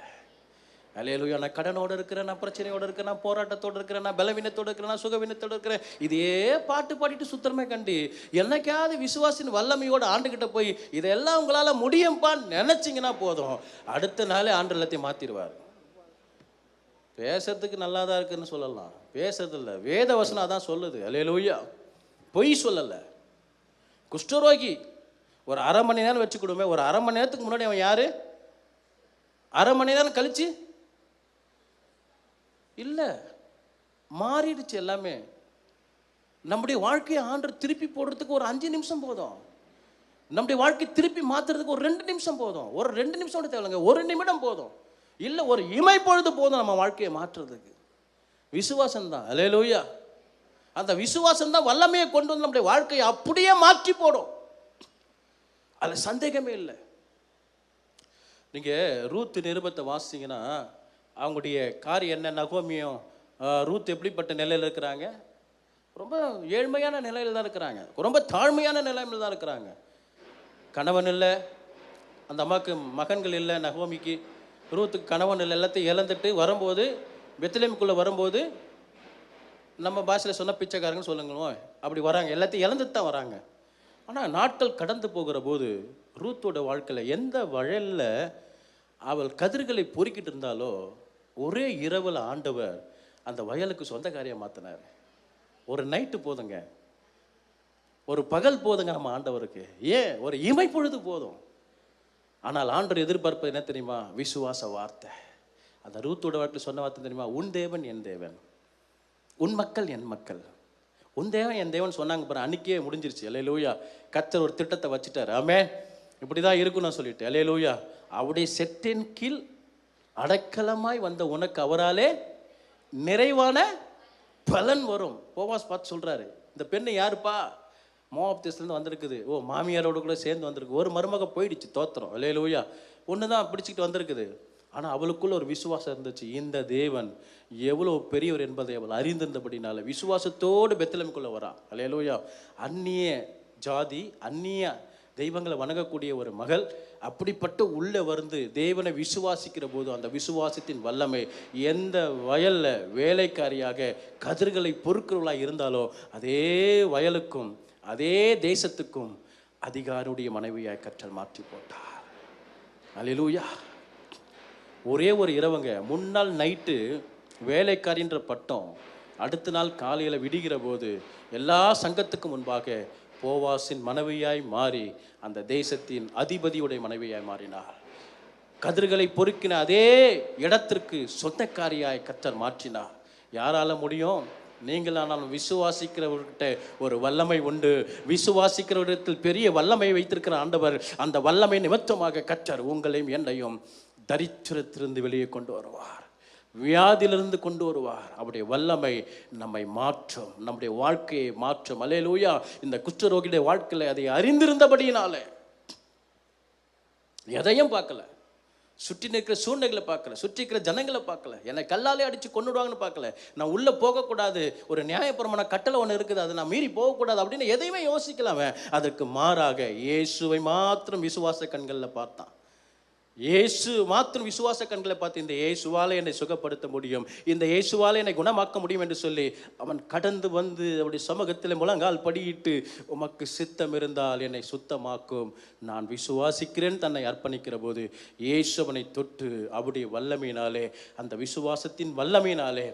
அல்லேலூயா. நான் கடனோடு இருக்கிறேன், நான் பிரச்சனையோடு இருக்கிறேன், நான் போராட்டத்தோடு இருக்கிறேன், நான் பலவீனத்தோடு இருக்கிறேன், நான் சுகவீனத்தோடு இருக்கிறேன், இதே பாட்டு பாடிட்டு சுத்தரமே கண்டி என்னைக்காவது விசுவாசின் வல்லமையோடு ஆண்டுகிட்ட போய் இதெல்லாம் உங்களால் முடியும்பான்னு நினச்சிங்கன்னா போதும், அடுத்த நாளே ஆண்டு எல்லாத்தையும் மாற்றிடுவார். பேசுறதுக்கு நல்லா தான் இருக்குன்னு சொல்லலாம், பேசுறது இல்லை, வேத வசனம் அதான் சொல்லுது. அல்லேலூயா. பொய் சொல்லலை. குஷ்டரோகி ஒரு அரை மணி நேரம் வச்சுக்கிடுமே, ஒரு அரை மணி நேரத்துக்கு முன்னாடி அவன் யாரு? அரை மணி நேரம் கழிச்சு இல்லை, மாறிடுச்சு எல்லாமே. நம்முடைய வாழ்க்கையை ஆண்டவர் திருப்பி போடுறதுக்கு ஒரு 5 நிமிஷம் போதும். நம்முடைய வாழ்க்கையை திருப்பி மாற்றுறதுக்கு ஒரு 2 நிமிஷம் போதும். ஒரு 2 நிமிஷம் தேவையில்லைங்க, 1 நிமிடம் போதும், இல்லை ஒரு இமை பொழுது போதும் நம்ம வாழ்க்கையை மாற்றுறதுக்கு. விசுவாசம்தான். அல்லேலூயா. அந்த விசுவாசம் தான் வல்லமையை கொண்டு வந்து நம்முடைய வாழ்க்கையை அப்படியே மாற்றி போடும், அதில் சந்தேகமே இல்லை. நீங்கள் ரூத் நிருபத்தை வாசிங்கன்னா அவங்களுடைய காரியம் என்ன? நகோமியும் ரூத் எப்படிப்பட்ட நிலையில் இருக்கிறாங்க? ரொம்ப ஏழ்மையான நிலையில் தான் இருக்கிறாங்க, ரொம்ப தாழ்மையான நிலையில் தான் இருக்கிறாங்க. கணவன் இல்லை, அந்த அம்மாவுக்கு மகன்கள் இல்லை. நகோமிக்கு ரூத்துக்கு கணவன் இல்லை, எல்லாத்தையும் இழந்துட்டு வரும்போது பெத்லெஹேமுக்குள்ளே வரும்போது நம்ம பாஷையில் சொன்ன பிச்சைக்காரங்கன்னு சொல்லுங்களோம், அப்படி வராங்க, எல்லாத்தையும் இழந்துட்டு தான் வராங்க. ஆனால் நாட்கள் கடந்து போகிற போது ரூத்தோட வாழ்க்கையில் எந்த வயலில் அவள் கதிர்களை பொறுக்கிட்டு இருந்தாலோ ஒரே இரவில் ஆண்டவர் அந்த வயலுக்கு சொந்தக்காரியை மாற்றினார். ஒரு நைட்டு போதுங்க, ஒரு பகல் போதுங்க நம்ம ஆண்டவருக்கு, ஏன் ஒரு இமை பொழுது போதும். ஆனால் ஆண்டவர் எதிர்பார்ப்பது என்ன தெரியுமா? விசுவாச வார்த்தை. அந்த ரூத்தோட வாழ்க்கையில் சொன்ன வார்த்தை தெரியுமா? உன் தேவன் என் தேவன், உன் மக்கள் என் மக்கள். உன் தேவன் என் தேவன் சொன்னாங்க பாரு, அன்னைக்கே முடிஞ்சிருச்சு. அல்லேலூயா. கர்த்தர் ஒரு திட்டத்தை வச்சுட்டார். ஆமென். இப்படி தான் இருக்கும் நான் சொல்லிட்டேன். அல்லேலூயா. அவருடைய செட்டின் கீழ் அடைக்கலமாய் வந்த உனக்கு அவராலே நிறைவான பலன் வரும். போவாஸ் பார்த்து சொல்றாரு, இந்த பெண்ணு யாருப்பா? மோவாப் தேசத்துலேருந்து வந்திருக்குது. ஓ, மாமியாரோட கூட சேர்ந்து வந்திருக்கு. ஒரு மருமக போயிடுச்சு, தோத்திரம். அல்லேலூயா. ஒன்று தான் பிடிச்சிக்கிட்டு வந்திருக்குது. ஆனால் அவளுக்குள்ள ஒரு விசுவாசம் இருந்துச்சு. இந்த தேவன் எவ்வளோ பெரியவர் என்பதை அவள் அறிந்திருந்தபடினால விசுவாசத்தோடு பெத்லெஹேமுக்குள்ளே வரா. அல்லேலூயா. அந்நிய ஜாதி, அந்நிய தெய்வங்களை வணங்கக்கூடிய ஒரு மகள் அப்படிப்பட்ட உள்ளே வந்து தேவனை விசுவாசிக்கிற போது அந்த விசுவாசத்தின் வல்லமை எந்த வயலில் வேலைக்காரியாக கதிர்களை பொறுக்கிறவளாக இருந்தாலோ அதே வயலுக்கும் அதே தேசத்துக்கும் அதிகாரியுடைய மனைவியாய் கர்த்தர் மாற்றி போட்டார். அல்லேலூயா. ஒரே ஒரு இரவுங்க, முன்னாள் நைட்டு வேலைக்காரின்ற பட்டம் அடுத்த நாள் காலையில் விடுகிற போது எல்லா சங்கத்துக்கும் முன்பாக போவாசின் மனைவியாய் மாறி அந்த தேசத்தின் அதிபதியுடைய மனைவியாய் மாறினார். கதிர்களை பொறுக்கின அதே இடத்திற்கு சொந்தக்காரியாய் கர்த்தர் மாற்றினார். யாரால முடியும்? நீங்களானாலும் விசுவாசிக்கிறவர்கிட்ட ஒரு வல்லமை உண்டு. விசுவாசிக்கிறவரிடத்தில் பெரிய வல்லமை வைத்திருக்கிற ஆண்டவர் அந்த வல்லமை நிமித்தமாக கர்த்தர் உங்களையும் என்னையும் தரித்திரத்திலிருந்து வெளியே கொண்டு வருவார், வியாதியிலிருந்து கொண்டு வருவார். அவருடைய வல்லமை நம்மை மாற்றும், நம்முடைய வாழ்க்கையை மாற்றும். அல்லேலூயா. இந்த குஷ்டரோகியுடைய வாழ்க்கையில் அதை அறிந்திருந்தபடியினாலே எதையும் பார்க்கல, சுற்றி நிற்கிற சூழ்நிலைகளை பார்க்கல, சுற்றி இருக்கிற ஜனங்களை பார்க்கல, என்னை கல்லாலே அடித்து கொண்டுடுவாங்கன்னு பார்க்கல, நான் உள்ளே போகக்கூடாது, ஒரு நியாயபரமான கட்டளை ஒன்று இருக்குது, அதை நான் மீறி போகக்கூடாது அப்படின்னு எதையுமே யோசிக்கலாமே. அதற்கு மாறாக இயேசுவை மாத்திரம் விசுவாச கண்களில் பார்த்தான். இயேசு மாத்திரம் விசுவாச கண்களை பார்த்து இந்த இயேசுவாலே என்னை சுகப்படுத்த முடியும், இந்த இயேசுவாலே என்னை குணமாக்க முடியும் என்று சொல்லி அவன் கடந்து வந்து அவருடைய சமூகத்தில் முழங்கால் படியிட்டு, உமக்கு சித்தம் இருந்தால் என்னை சுத்தமாக்கும், நான் விசுவாசிக்கிறேன் தன்னை அர்ப்பணிக்கிற போது இயேசு அவனை தொட்டு அவருடைய வல்லமையினாலே, அந்த விசுவாசத்தின் வல்லமையினாலே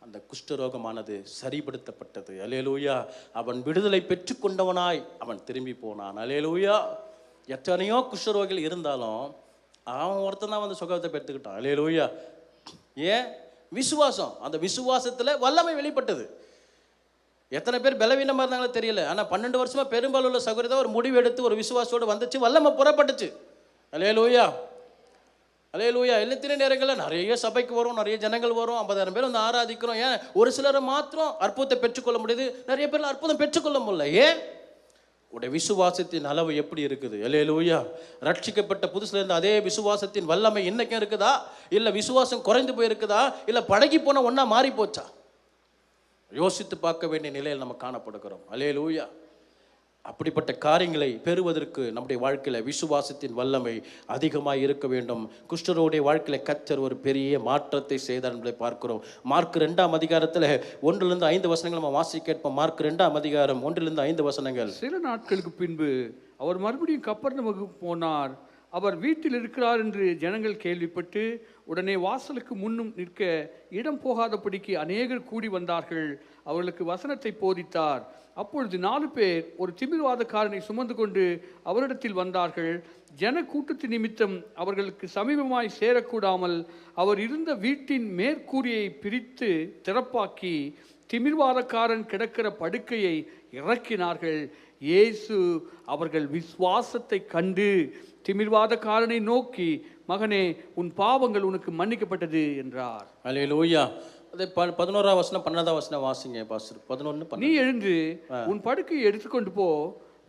அந்த குஷ்டரோகமானது சரிப்படுத்தப்பட்டது. அல்லேலூயா. அவன் விடுதலை பெற்றுக்கொண்டவனாய் அவன் திரும்பி போனான். அல்லேலூயா. எத்தனையோ குஷ்டரோகிகள் இருந்தாலும் அவன் ஒருத்தன் தான் வந்து சுகத்தை பெற்றுக்கிட்டான். அல்லேலூயா. ஏன்? விசுவாசம். அந்த விசுவாசத்தில் வல்லமை வெளிப்பட்டது. எத்தனை பேர் பலவீனமாக இருந்தாங்களோ தெரியல, ஆனால் 12 வருஷமாக பெரும்பாலும் உள்ள சகோதரத்தை ஒரு முடிவு எடுத்து ஒரு விசுவாசத்தோடு வந்துச்சு, வல்லமை புறப்பட்டுச்சு. அல்லேலூயா. அல்லேலூயா. எல்லாத்தின நேரங்களில் நிறைய சபைக்கு வரும், நிறைய ஜனங்கள் வரும், 50,000 பேர் வந்து ஆராதிக்கிறோம். ஏன்? ஒரு சிலரை மாத்திரம் அற்புதத்தை பெற்றுக்கொள்ள முடியுது, நிறைய பேர் அற்புதம் பெற்றுக்கொள்ள முடியல. ஏன்? உடைய விசுவாசத்தின் அளவு எப்படி இருக்குது? அல்லேலூயா. ரட்சிக்கப்பட்ட புதுசுல இருந்த அதே விசுவாசத்தின் வல்லமை இன்னைக்கும் இருக்குதா? இல்லை விசுவாசம் குறைந்து போயிருக்குதா? இல்லை பழகி போன ஒன்றா மாறி போச்சா? யோசித்து பார்க்க வேண்டிய நிலையில் நம்ம காணப்படுகிறோம். அல்லேலூயா. அப்படிப்பட்ட காரியங்களை பெறுவதற்கு நம்முடைய வாழ்க்கையில் விசுவாசத்தின் வல்லமை அதிகமாக இருக்க வேண்டும். குஷ்டரோடைய வாழ்க்கையில் கர்த்தர் ஒரு பெரிய மாற்றத்தை செய்தார் என்பதை பார்க்கிறோம். மார்க் 2ஆம் அதிகாரத்தில் 1 5 வசனங்கள் நம்ம வாசிக்க கேட்போம். மார்க் 2ஆம் அதிகாரம் 1 5 வசனங்கள். சில நாட்களுக்கு பின்பு அவர் மறுபடியும் கப்பர்நகமுக்கு போனார். அவர் வீட்டில் இருக்கிறார் என்று ஜனங்கள் கேள்விப்பட்டு உடனே வாசலுக்கு முன்னும் நிற்க இடம் போகாதபடிக்கு அநேகர் கூடி வந்தார்கள். அவர்களுக்கு வசனத்தை போதித்தார். அப்பொழுது 4 பேர் ஒரு திமிர்வாதக்காரனை சுமந்து கொண்டு அவரிடத்தில் வந்தார்கள். ஜன கூட்டத்து நிமித்தம் அவர்களுக்கு சமீபமாய் சேரக்கூடாமல் அவர் இருந்த வீட்டின் மேற்கூரையை பிரித்து திறப்பாக்கி திமிர்வாதக்காரன் கிடக்கிற படுக்கையை இறக்கினார்கள். இயேசு அவர்கள் விசுவாசத்தை கண்டு திமிர்வாதக்காரனை நோக்கி, மகனே, உன் பாவங்கள் உனக்கு மன்னிக்கப்பட்டது என்றார். அல்லேலூயா. அதே 11ஆம் வசனம் 12ஆம் வசனம் வாசிங்க பாஸ்டர். 11 நீ எழுந்து உன் படுக்கையை எடுத்துக்கொண்டு போ,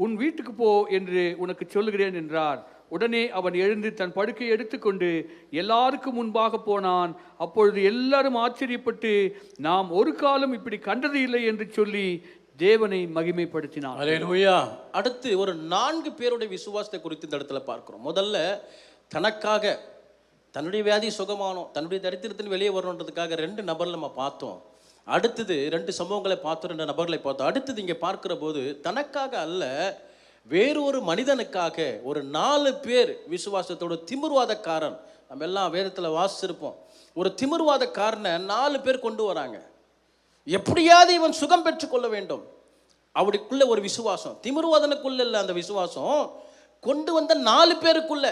உன் வீட்டுக்கு போ என்று உனக்கு சொல்லுகிறேன் என்றார். உடனே அவன் எழுந்து தன் படுக்கையை எடுத்துக்கொண்டு எல்லாருக்கும் முன்பாக போனான். அப்பொழுது எல்லாரும் ஆச்சரியப்பட்டு, நாம் ஒரு காலம் இப்படி கண்டது இல்லை என்று சொல்லி தேவனை மகிமைப்படுத்தினார். அல்லேலூயா. அடுத்து ஒரு 4 பேருடைய விசுவாசத்தை குறித்து இந்த இடத்துல பார்க்கிறோம். முதல்ல தனக்காக, தன்னுடைய வியாதி சுகமானோம், தன்னுடைய தரித்திரத்தின் வெளியே வரணுன்றதுக்காக 2 நபர்கள் நம்ம பார்த்தோம். அடுத்தது 2 சம்பவங்களை பார்த்தோம், 2 நபர்களை பார்த்தோம். அடுத்தது இங்கே பார்க்கிற போது தனக்காக அல்ல, வேறொரு மனிதனுக்காக ஒரு 4 பேர் விசுவாசத்தோட திமிர்வாதக்காரன், நம்ம எல்லாம் வேதத்தில் வாசிச்சிருப்போம். ஒரு திமிர்வாதக்காரனை 4 பேர் கொண்டு வராங்க. எப்படியாவது இவன் சுகம் பெற்றுக்கொள்ள வேண்டும், அவருக்குள்ள ஒரு விசுவாசம். திமிர்வாதனுக்குள்ள இல்லை அந்த விசுவாசம், கொண்டு வந்த 4 பேருக்குள்ள.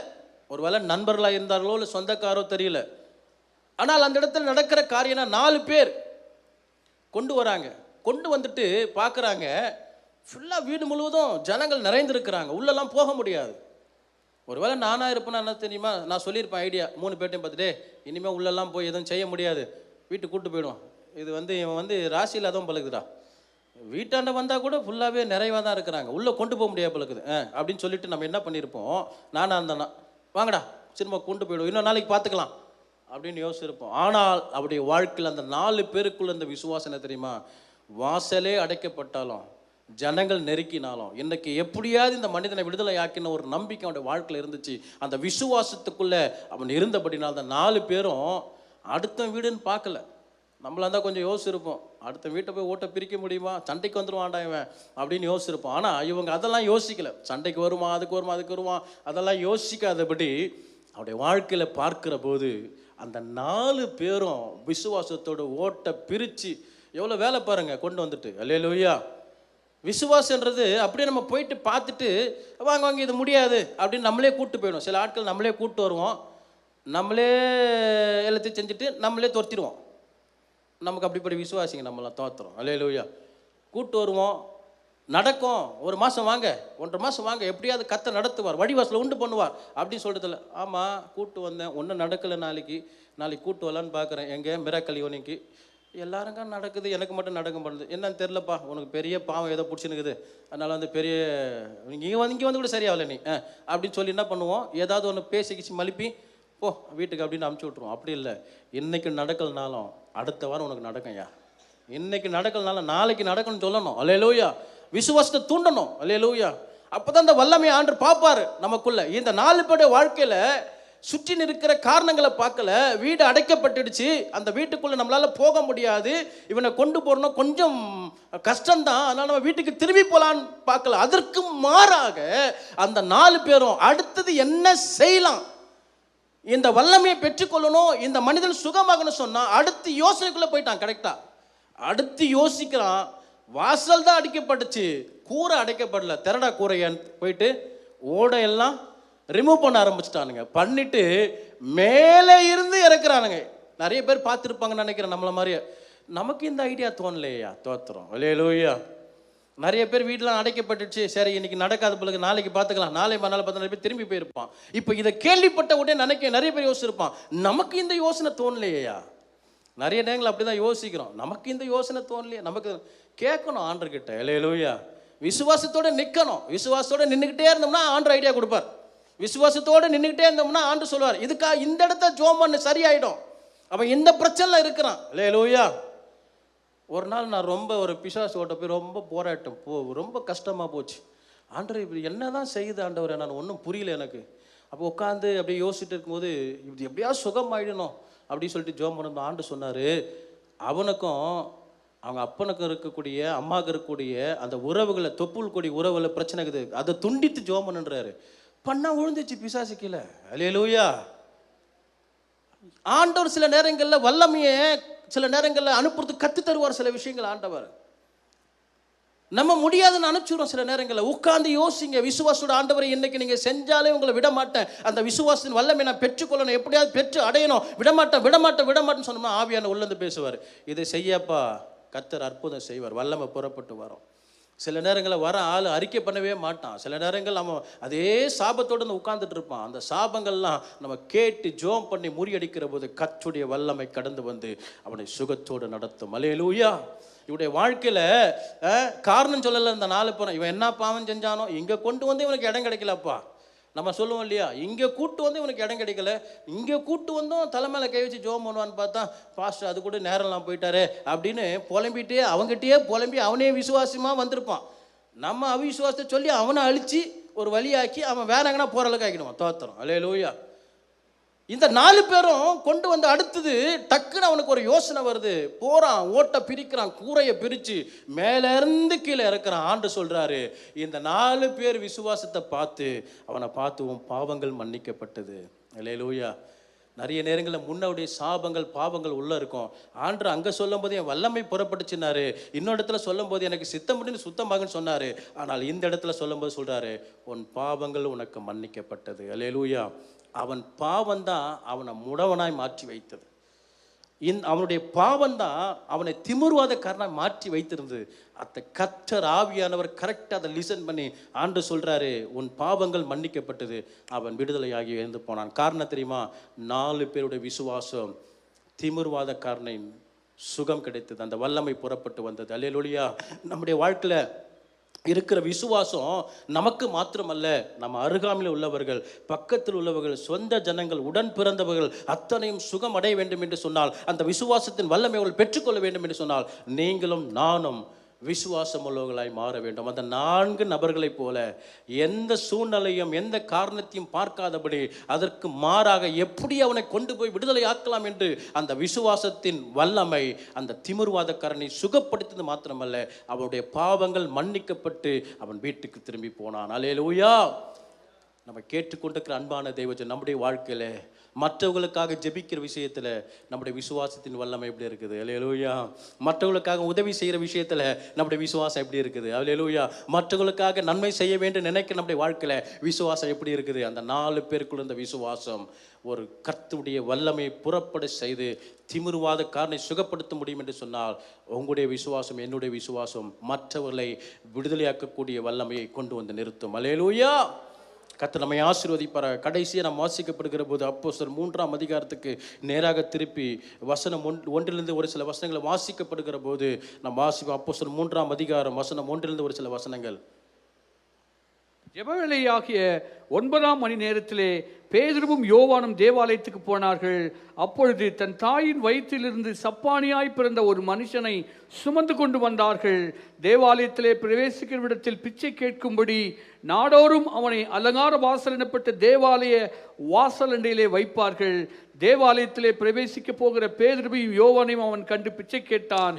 ஒருவேளை நண்பர்களாக இருந்தார்களோ இல்லை சொந்தக்காரோ தெரியல, ஆனால் அந்த இடத்துல நடக்கிற காரியம்னா 4 பேர் கொண்டு வராங்க. கொண்டு வந்துட்டு பார்க்குறாங்க, ஃபுல்லாக வீடு முழுவதும் ஜனங்கள் நிறைந்திருக்கிறாங்க, உள்ளெல்லாம் போக முடியாது. ஒருவேளை நானாக இருப்பேன்னா என்ன தெரியுமா, நான் சொல்லியிருப்பேன் ஐடியா, 3 பேர்ட்டையும் பார்த்துட்டு, இனிமேல் உள்ளெல்லாம் போய் எதுவும் செய்ய முடியாது, வீட்டுக்கு கூப்பிட்டு போயிடுவான். இது இவன் ராசியில் அதுவும் பழகுதுடா, வீட்டாண்ட வந்தால் கூட ஃபுல்லாகவே நிறைவாக தான் இருக்கிறாங்க, உள்ளே கொண்டு போக முடியாது பழகுது அப்படின்னு சொல்லிட்டு நம்ம என்ன பண்ணியிருப்போம், நானாக இருந்தேன்னா வாங்கடா சினிமா கொண்டு போயிடுவோம், இன்னொரு நாளைக்கு பார்த்துக்கலாம் அப்படின்னு யோசிச்சிருப்போம். ஆனால் அவருடைய வாழ்க்கையில் அந்த 4 பேருக்குள்ள இந்த விசுவாசம் என்ன தெரியுமா, வாசலே அடைக்கப்பட்டாலும் ஜனங்கள் நெருக்கினாலும் இன்னைக்கு எப்படியாவது இந்த மனிதனை விடுதலை ஆக்கின ஒரு நம்பிக்கை அவனுடைய வாழ்க்கையில் இருந்துச்சு. அந்த விசுவாசத்துக்குள்ள அவன் இருந்தபடினால் அந்த 4 பேரும் அடுத்த வீடுன்னு பார்க்கல, நம்மளா இருந்தால் கொஞ்சம் யோசிச்சிருப்போம், அடுத்த வீட்டை போய் ஓட்டை பிரிக்க முடியுமா, சண்டைக்கு வந்துடுவான்டா இவன் அப்படின்னு யோசிச்சிருப்போம். ஆனால் இவங்க அதெல்லாம் யோசிக்கல. சண்டைக்கு வருமா, அதுக்கு வருமா, அதுக்கு வருவான், அதெல்லாம் யோசிக்காதபடி அவருடைய வாழ்க்கையில் பார்க்கிற போது அந்த 4 பேரும் விசுவாசத்தோட ஓட்டை பிரித்து எவ்வளோ வேலை பாருங்க கொண்டு வந்துட்டு. அல்லேலூயா. விசுவாசன்றது அப்படியே நம்ம போயிட்டு பார்த்துட்டு வாங்க வாங்க இது முடியாது அப்படின்னு நம்மளே கூப்பிட்டு போயிடும். சில ஆட்கள் நம்மளே கூப்பிட்டு வருவோம், நம்மளே எல்லாத்தையும் செஞ்சுட்டு நம்மளே துரத்திடுவோம். நமக்கு அப்படிப்பட்ட விசுவாசிங்க நம்மளாம் தோத்துறோம். அல்லேலூயா. கூப்பிட்டு வருவோம், நடக்கும், 1 மாதம் வாங்க, 1.5 மாதம் வாங்க, எப்படியாவது கத்த நடத்துவார், வடிவாசலை உண்டு பண்ணுவார் அப்படின்னு சொல்கிறதில்ல. ஆமாம் கூப்பிட்டு வந்தேன், ஒன்றும் நடக்கலை, நாளைக்கு கூப்பிட்டு வரலான்னு பார்க்குறேன், எங்கே மிராக்கல் யோனிக்கு எல்லாருங்க நடக்குது, எனக்கு மட்டும் நடக்க பண்ணுது, என்னன்னு தெரிலப்பா, உனக்கு பெரிய பாவம் ஏதோ பிடிச்சினுக்குது, அதனால் வந்து பெரிய இங்கே வந்து கூட சரியாகல நீ அப்படின்னு சொல்லி என்ன பண்ணுவோம், ஏதாவது ஒன்று பேசிக்கிச்சு மலிப்பி போ வீட்டுக்கு அப்படின்னு அமுச்சு விட்ருவோம். அப்படி இல்லை, இன்றைக்கி நடக்கலனாலும் அடுத்த வாரம் உனக்கு நடக்கும்யா, இன்றைக்கி நடக்கலனாலும் நாளைக்கு நடக்கணும்னு சொல்லணும். அல்லேலூயா. விசுவாசத்தை தூண்டணும். அல்லேலூயா. அப்போ தான் இந்த வல்லமையை ஆண்டு பார்ப்பார் நமக்குள்ள. இந்த 4 பேருடைய வாழ்க்கையில் சுற்றி நிற்கிற காரணங்களை பார்க்கல, வீடு அடைக்கப்பட்டுடுச்சு, அந்த வீட்டுக்குள்ளே நம்மளால் போக முடியாது, இவனை கொண்டு போகணும் கொஞ்சம் கஷ்டம்தான், அதனால் நம்ம வீட்டுக்கு திரும்பி போகலான்னு பார்க்கல. அதற்கு மாறாக அந்த 4 பேரும் அடுத்தது என்ன செய்யலாம், இந்த வல்லமையை பெற்றுக்கொள்ளணும், இந்த மனிதன் சுகமாகணும் சொன்னால் அடுத்து யோசனைக்குள்ளே போயிட்டான். கரெக்டாக அடுத்து யோசிக்கிறான். வாசல் தான் அடைக்கப்பட்டுச்சு, கூரை அடைக்கப்படல, திரடா கூரையான்னு போயிட்டு ஓடையெல்லாம் ரிமூவ் பண்ண ஆரம்பிச்சிட்டானுங்க. பண்ணிட்டு மேலே இருந்து இறக்குறானுங்க. நிறைய பேர் பார்த்துருப்பாங்கன்னு நினைக்கிறேன் நம்மள மாதிரியே. நமக்கு இந்த ஐடியா தோணலையா, தோத்துறோம். அல்லேலூயா. நிறைய பேர் வீட்டிலாம் அடைக்கப்பட்டுச்சு, சரி இன்னைக்கு நடக்காத பிறகு நாளைக்கு பார்த்துக்கலாம், நாளை மறுநாள் பார்த்து நிறைய பேர் திரும்பி போயிருப்பான். இப்போ இதை கேள்விப்பட்ட உடனே நிறைய பேர் யோசிச்சிருப்பான், நமக்கு இந்த யோசனை தோணலையா. நிறைய நேரங்கள் அப்படி தான் யோசிக்கிறோம், நமக்கு இந்த யோசனை தோணலையே. நமக்கு கேட்கணும் ஆண்டர்கிட்ட. அல்லேலூயா. விசுவாசத்தோடு நிற்கணும். விசுவாசத்தோடு நின்றுக்கிட்டே இருந்தோம்னா ஆண்டர் ஐடியா கொடுப்பார். விசுவாசத்தோடு நின்றுக்கிட்டே இருந்தோம்னா ஆண்டு சொல்லுவார், இதுக்காக இந்த இடத்த ஜோம் பண்ணு சரியாயிடும், அவன் இந்த பிரச்சனை இருக்கிறான். அல்லேலூயா. ஒரு நாள் நான் ரொம்ப ஒரு பிசாசு ஓட்ட போய் ரொம்ப போராட்டம், ரொம்ப கஷ்டமாக போச்சு. ஆண்டவர் இப்படி என்ன தான் செய்யுது ஆண்டவர், நான் ஒன்றும் புரியல எனக்கு. அப்போ உட்காந்து அப்படியே யோசிச்சுட்டு இருக்கும்போது இப்படி எப்படியாவது சுகமாயிடணும் அப்படின்னு சொல்லிட்டு ஜோம் பண்ண ஆண்டு சொன்னார், அவனுக்கும் அவங்க அப்பனுக்கும் இருக்கக்கூடிய அம்மாவுக்கு இருக்கக்கூடிய அந்த உறவுகளை, தொப்புள் கொடி உறவுகளை பிரச்சனை இருக்குது, அதை துண்டித்து ஜோம் பண்ணுன்றாரு. பண்ணா விழுந்துச்சு பிசாசு கீழே. அல்லேலூயா. ஆண்டவர் சில நேரங்களில் வல்லமையை சில நேரங்களில் அனுப்புறதுக்கு கற்று தருவார். சில விஷயங்கள் ஆண்டவர் நம்ம முடியாதுன்னு அனுப்பிச்சுடுறோம். சில நேரங்களில் உட்கார்ந்து யோசிங்க, விசுவாசோட ஆண்டவரை இன்னைக்கு நீங்கள் செஞ்சாலே உங்களை விட மாட்டேன், அந்த விசுவாசத்தின் வல்லமை நான் பெற்றுக்கொள்ளணும், எப்படியாவது பெற்று அடையணும், விடமாட்டேன்னு சொன்னோம்னா ஆவியான உள்ளந்து பேசுவார், இதை செய்யப்பா, கர்த்தர் அற்புதம் செய்வார், வல்லமை புறப்பட்டு வரும். சில நேரங்களில் வர ஆள் அறிக்கை பண்ணவே மாட்டான். சில நேரங்கள் நம்ம அதே சாபத்தோடு உட்கார்ந்துட்டு இருப்பான். அந்த சாபங்கள்லாம் நம்ம கேட்டு ஜோம் பண்ணி முறியடிக்கிற போது கர்த்தருடைய வல்லமை கடந்து வந்து அவனை சுகத்தோடு நடத்தும். அல்லேலூயா. இவனுடைய வாழ்க்கையில் காரணம் சொல்லலை இந்த 4 பேரும். இவன் என்ன பாவம் செஞ்சானோ, இங்கே கொண்டு வந்து இவனுக்கு இடம் கிடைக்கலப்பா, நம்ம சொல்லுவோம் இல்லையா, இங்கே கூட்டு வந்து இவனுக்கு இடம் கிடைக்கல, இங்கே கூட்டு வந்தும் தலைமையில கை வச்சு ஜோம் பண்ணுவான்னு பார்த்தா பாஸ்டர் அது கூட நேரம்லாம் போயிட்டாரு அப்படின்னு புலம்பிட்டே அவங்ககிட்டயே புலம்பி அவனே விசுவாசமாக வந்திருப்பான். நம்ம அவிசுவாசத்தை சொல்லி அவனை அழித்து ஒரு வழியாக்கி அவன் வேற எங்கன்னா போகிற அளவுக்கு ஆக்கிடுவான். தோத்துறோம். அல்லேலூயா. இந்த 4 பேரும் கொண்டு வந்து அடுத்தது டக்குன்னு அவனுக்கு ஒரு யோசனை வருது, போறான், ஓட்டை பிரிக்கிறான், கூரையை பிரித்து மேலேருந்து கீழே இறக்குறான். ஆண்டு சொல்றாரு, இந்த 4 பேர் விசுவாசத்தை பார்த்து அவனை பார்த்து உன் பாவங்கள் மன்னிக்கப்பட்டது. அல்லேலூயா. நிறைய நேரங்களில் முன்னோடைய சாபங்கள் பாவங்கள் உள்ளே இருக்கும். ஆண்டு அங்கே சொல்லும் போது என் வல்லமை புறப்பட்டுச்சுன்னாரு, இன்னொரு இடத்துல சொல்லும் போது எனக்கு சித்தம் முடிந்து சுத்தமாகன்னு சொன்னார். ஆனால் இந்த இடத்துல சொல்லும் போது சொல்கிறாரு, உன் பாவங்கள் உனக்கு மன்னிக்கப்பட்டது. அல்லேலூயா. அவன் பாவந்தான் அவனை முடவனாய் மாற்றி வைத்தது. அவனுடைய பாவந்தான் அவனை திமிர்வாதக்காரனாய் மாற்றி வைத்திருந்தது. அந்த கர்த்தர் ஆவியானவர் கரெக்டாக அதை லிசன் பண்ணி ஆண்டு சொல்கிறாரு, உன் பாவங்கள் மன்னிக்கப்பட்டது, அவன் விடுதலையாகி எழுந்து போனான். காரணம் தெரியுமா? 4 பேருடைய விசுவாசம் திமிர்வாதக்காரனை சுகம் கிடைத்தது, அந்த வல்லமை புறப்பட்டு வந்தது. அல்லேலூயா. நம்முடைய வாழ்க்கையில் இருக்கிற விசுவாசம் நமக்கு மாத்திரமல்ல, நம்ம அருகாமையில் உள்ளவர்கள், பக்கத்தில் உள்ளவர்கள், சொந்த ஜனங்கள், உடன் பிறந்தவர்கள் அத்தனையும் சுகம் அடைய வேண்டும் என்று சொன்னால், அந்த விசுவாசத்தின் வல்லமை அவர்கள் பெற்றுக்கொள்ள வேண்டும் என்று சொன்னால், நீங்களும் நானும் விசுவாசமுள்ளவர்களாய் மாற வேண்டும். அந்த 4 நபர்களைப் போல எந்த சூழ்நிலையும் எந்த காரணத்தையும் பார்க்காதபடி அதற்கு மாறாக எப்படி அவனை கொண்டு போய் விடுதலை ஆக்கலாம் என்று அந்த விசுவாசத்தின் வல்லமை அந்த திமிர்வாதக்காரனை சுகப்படுத்தியது மாத்திரமல்ல, அவனுடைய பாவங்கள் மன்னிக்கப்பட்டு அவன் வீட்டுக்கு திரும்பி போனான். அல்லேலூயா. நம்ம கேட்டுக்கொண்டிருக்கிற அன்பான தேவஜன், நம்முடைய வாழ்க்கையில் மற்றவர்களுக்காக ஜெபிக்கிற விஷயத்தில் நம்முடைய விசுவாசத்தின் வல்லமை எப்படி இருக்குது? அல்லேலூயா. மற்றவர்களுக்காக உதவி செய்கிற விஷயத்தில் நம்முடைய விசுவாசம் எப்படி இருக்குது? அல்லேலூயா. மற்றவர்களுக்காக நன்மை செய்ய வேண்டும் நினைக்க நம்முடைய வாழ்க்கையில் விசுவாசம் எப்படி இருக்குது? அந்த 4 பேருக்குள்ள இந்த விசுவாசம் ஒரு கர்த்தருடைய வல்லமை புறப்பட செய்து திமிர்வாதக்காரனை சுகப்படுத்த முடியும் என்று சொன்னால், உங்களுடைய விசுவாசம் என்னுடைய விசுவாசம் மற்றவர்களை விடுதலையாக்கக்கூடிய வல்லமையை கொண்டு வந்து நிறுத்தும். அல்லேலூயா. கர்த்தர் நம்மை ஆசீர்வதிப்பார். கடைசியாக நாம் வாசிக்கப்படுகிற போது அப்போஸ்தலர் 3ஆம் அதிகாரத்துக்கு நேராக திருப்பி வசனம் 1 ஒரு சில வசனங்களை வாசிக்கப்படுகிற போது நாம் வாசிப்போம். அப்போஸ்தலர் 3ஆம் அதிகாரம் வசனம் 1 ஒரு சில வசனங்கள். ஜெபவேளையாகிய 9ஆம் மணி நேரத்திலே பேதுருவும் யோவானும் தேவாலயத்துக்கு போனார்கள். அப்பொழுது தன் தாயின் வயிற்றிலிருந்து சப்பானியாய் பிறந்த ஒரு மனுஷனை சுமந்து கொண்டு வந்தார்கள். தேவாலயத்திலே பிரவேசிக்கிற இடத்தில் பிச்சை கேட்கும்படி நாடோறும் அவனை அலங்கார வாசல் எனப்பட்ட தேவாலய வாசலண்டையிலே வைப்பார்கள். தேவாலயத்திலே பிரவேசிக்க போகிற பேதுருவையும் யோவானையும் அவன் கண்டு பிச்சை கேட்டான்.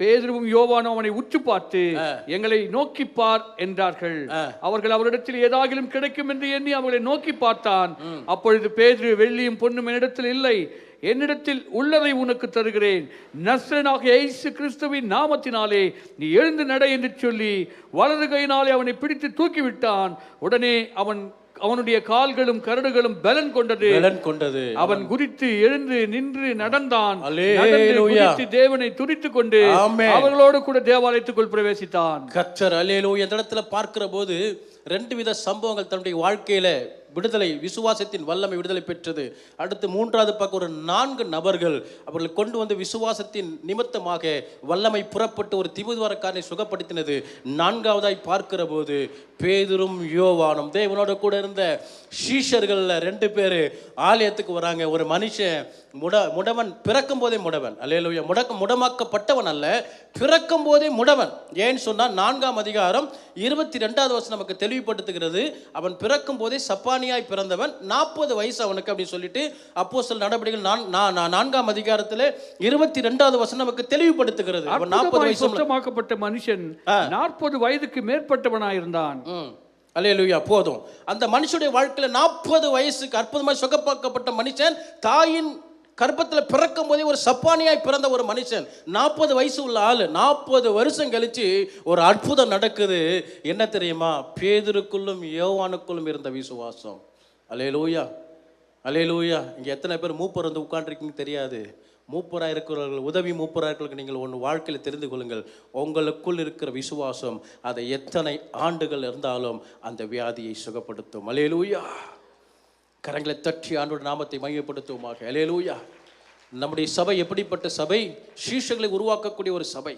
பேதுருவும் யோவானும் அவனை உற்று பார்த்து, எங்களை நோக்கிப்பார் என்றார்கள். அவர்கள் அவரிடத்தில் ஏதாகிலும் கிடைக்கும் என்று எண்ணி அவர்களை நோக்கி பார்த்தான். அப்பொழுது பேதுரு, வெள்ளியும் பொன்னும் என்னிடத்தில் இல்லை, என்னிடத்தில் உள்ளதை உனக்கு தருகிறேன். நஸ்ரேனாகிய இயேசு கிறிஸ்துவின் நாமத்தினாலே நீ எழுந்து நட என்று சொல்லி வலது கையினாலே அவனை பிடித்து தூக்கிவிட்டான். உடனே அவனுடைய கால்களும் கரடுகளும் பலன் கொண்டது. அவன் குறித்து எழுந்து நின்று நடந்தான். தேவனை துதித்து கொண்டு அவர்களோடு கூட தேவாலயத்துக்குள் பிரவேசித்தான். கர்த்தர் அல்லேலூயா. இந்த இடத்துல பார்க்கிற போது 2 வித சம்பவங்கள் தன்னுடைய வாழ்க்கையில விடுதலை, விசுவாசத்தின் வல்லமை விடுதலை பெற்றது. அடுத்து 3வது பக்கம் ஒரு 4 நபர்கள் அவர்கள் கொண்டு வந்து விசுவாசத்தின் நிமித்தமாக வல்லமை புறப்பட்டு ஒரு திமிர்வாதக்காரனை சுகப்படுத்தினது. 4வதாய் பார்க்கிற போது பேதுரும் யோவானும் தேவனோட கூட இருந்த சீஷர்கள் 2 பேர் ஆலயத்துக்கு வராங்க. ஒரு மனுஷன் முடவன், பிறக்கும் போதே முடவன். அல்லேலூயா. முடமாக்கப்பட்டவன் அல்ல, பிறக்கும் போதே முடவன். ஏன்னு சொன்னால் 4ஆம் அதிகாரம் 22வது வசனம் நமக்கு தெளிவுபடுத்துகிறது. அவன் பிறக்கும் போதே சப்பானியாய் பிறந்தவன், 40 வயசு அவனுக்கு அப்படின்னு சொல்லிட்டு அப்போஸ்தலர் நடவடிக்கைகள் 4ஆம் அதிகாரத்தில் 22வது வசனம் நமக்கு தெளிவுபடுத்துகிறது. அவன் 40 வயசு சுத்தமாக்கப்பட்ட மனுஷன் 40 வயதுக்கு மேற்பட்டவனாயிருந்தான். அல்லேலூயா. போதும். அந்த மனுஷனுடைய வாழ்க்கையில 40 வயசுக்கு அற்புதமாய் சுகமாக்கப்பட்ட மனுஷன், தாயின் கர்ப்பத்தில் பிறக்கும் போதே ஒரு சப்பானியாய் பிறந்த ஒரு மனுஷன், 40 வயசு உள்ள ஆளு, 40 வருஷம் கழிச்சு ஒரு அற்புதம் நடக்குது. என்ன தெரியுமா? பேதுருக்குள்ளும் யோவானுக்குள்ளும் இருந்த விசுவாசம். அல்லேலூயா. அல்லேலூயா. இங்கே எத்தனை பேர் மூப்பர் வந்து உட்கார்ந்துருக்கீங்க தெரியாது. மூப்பராக இருக்கிறவர்கள், உதவி மூப்பராக இருக்கிறவர்கள், நீங்கள் ஒன்று வாழ்க்கையில் தெரிந்து கொள்ளுங்கள். உங்களுக்குள் இருக்கிற விசுவாசம் அதை எத்தனை ஆண்டுகள் இருந்தாலும் அந்த வியாதியை சுகப்படுத்தும். அல்லேலூயா. கரங்களை தட்டி ஆண்டோட நாமத்தை மையப்படுத்துவோமாக. அல்லேலூயா. நம்முடைய சபை எப்படிப்பட்ட சபை? சீஷர்களை உருவாக்கக்கூடிய ஒரு சபை.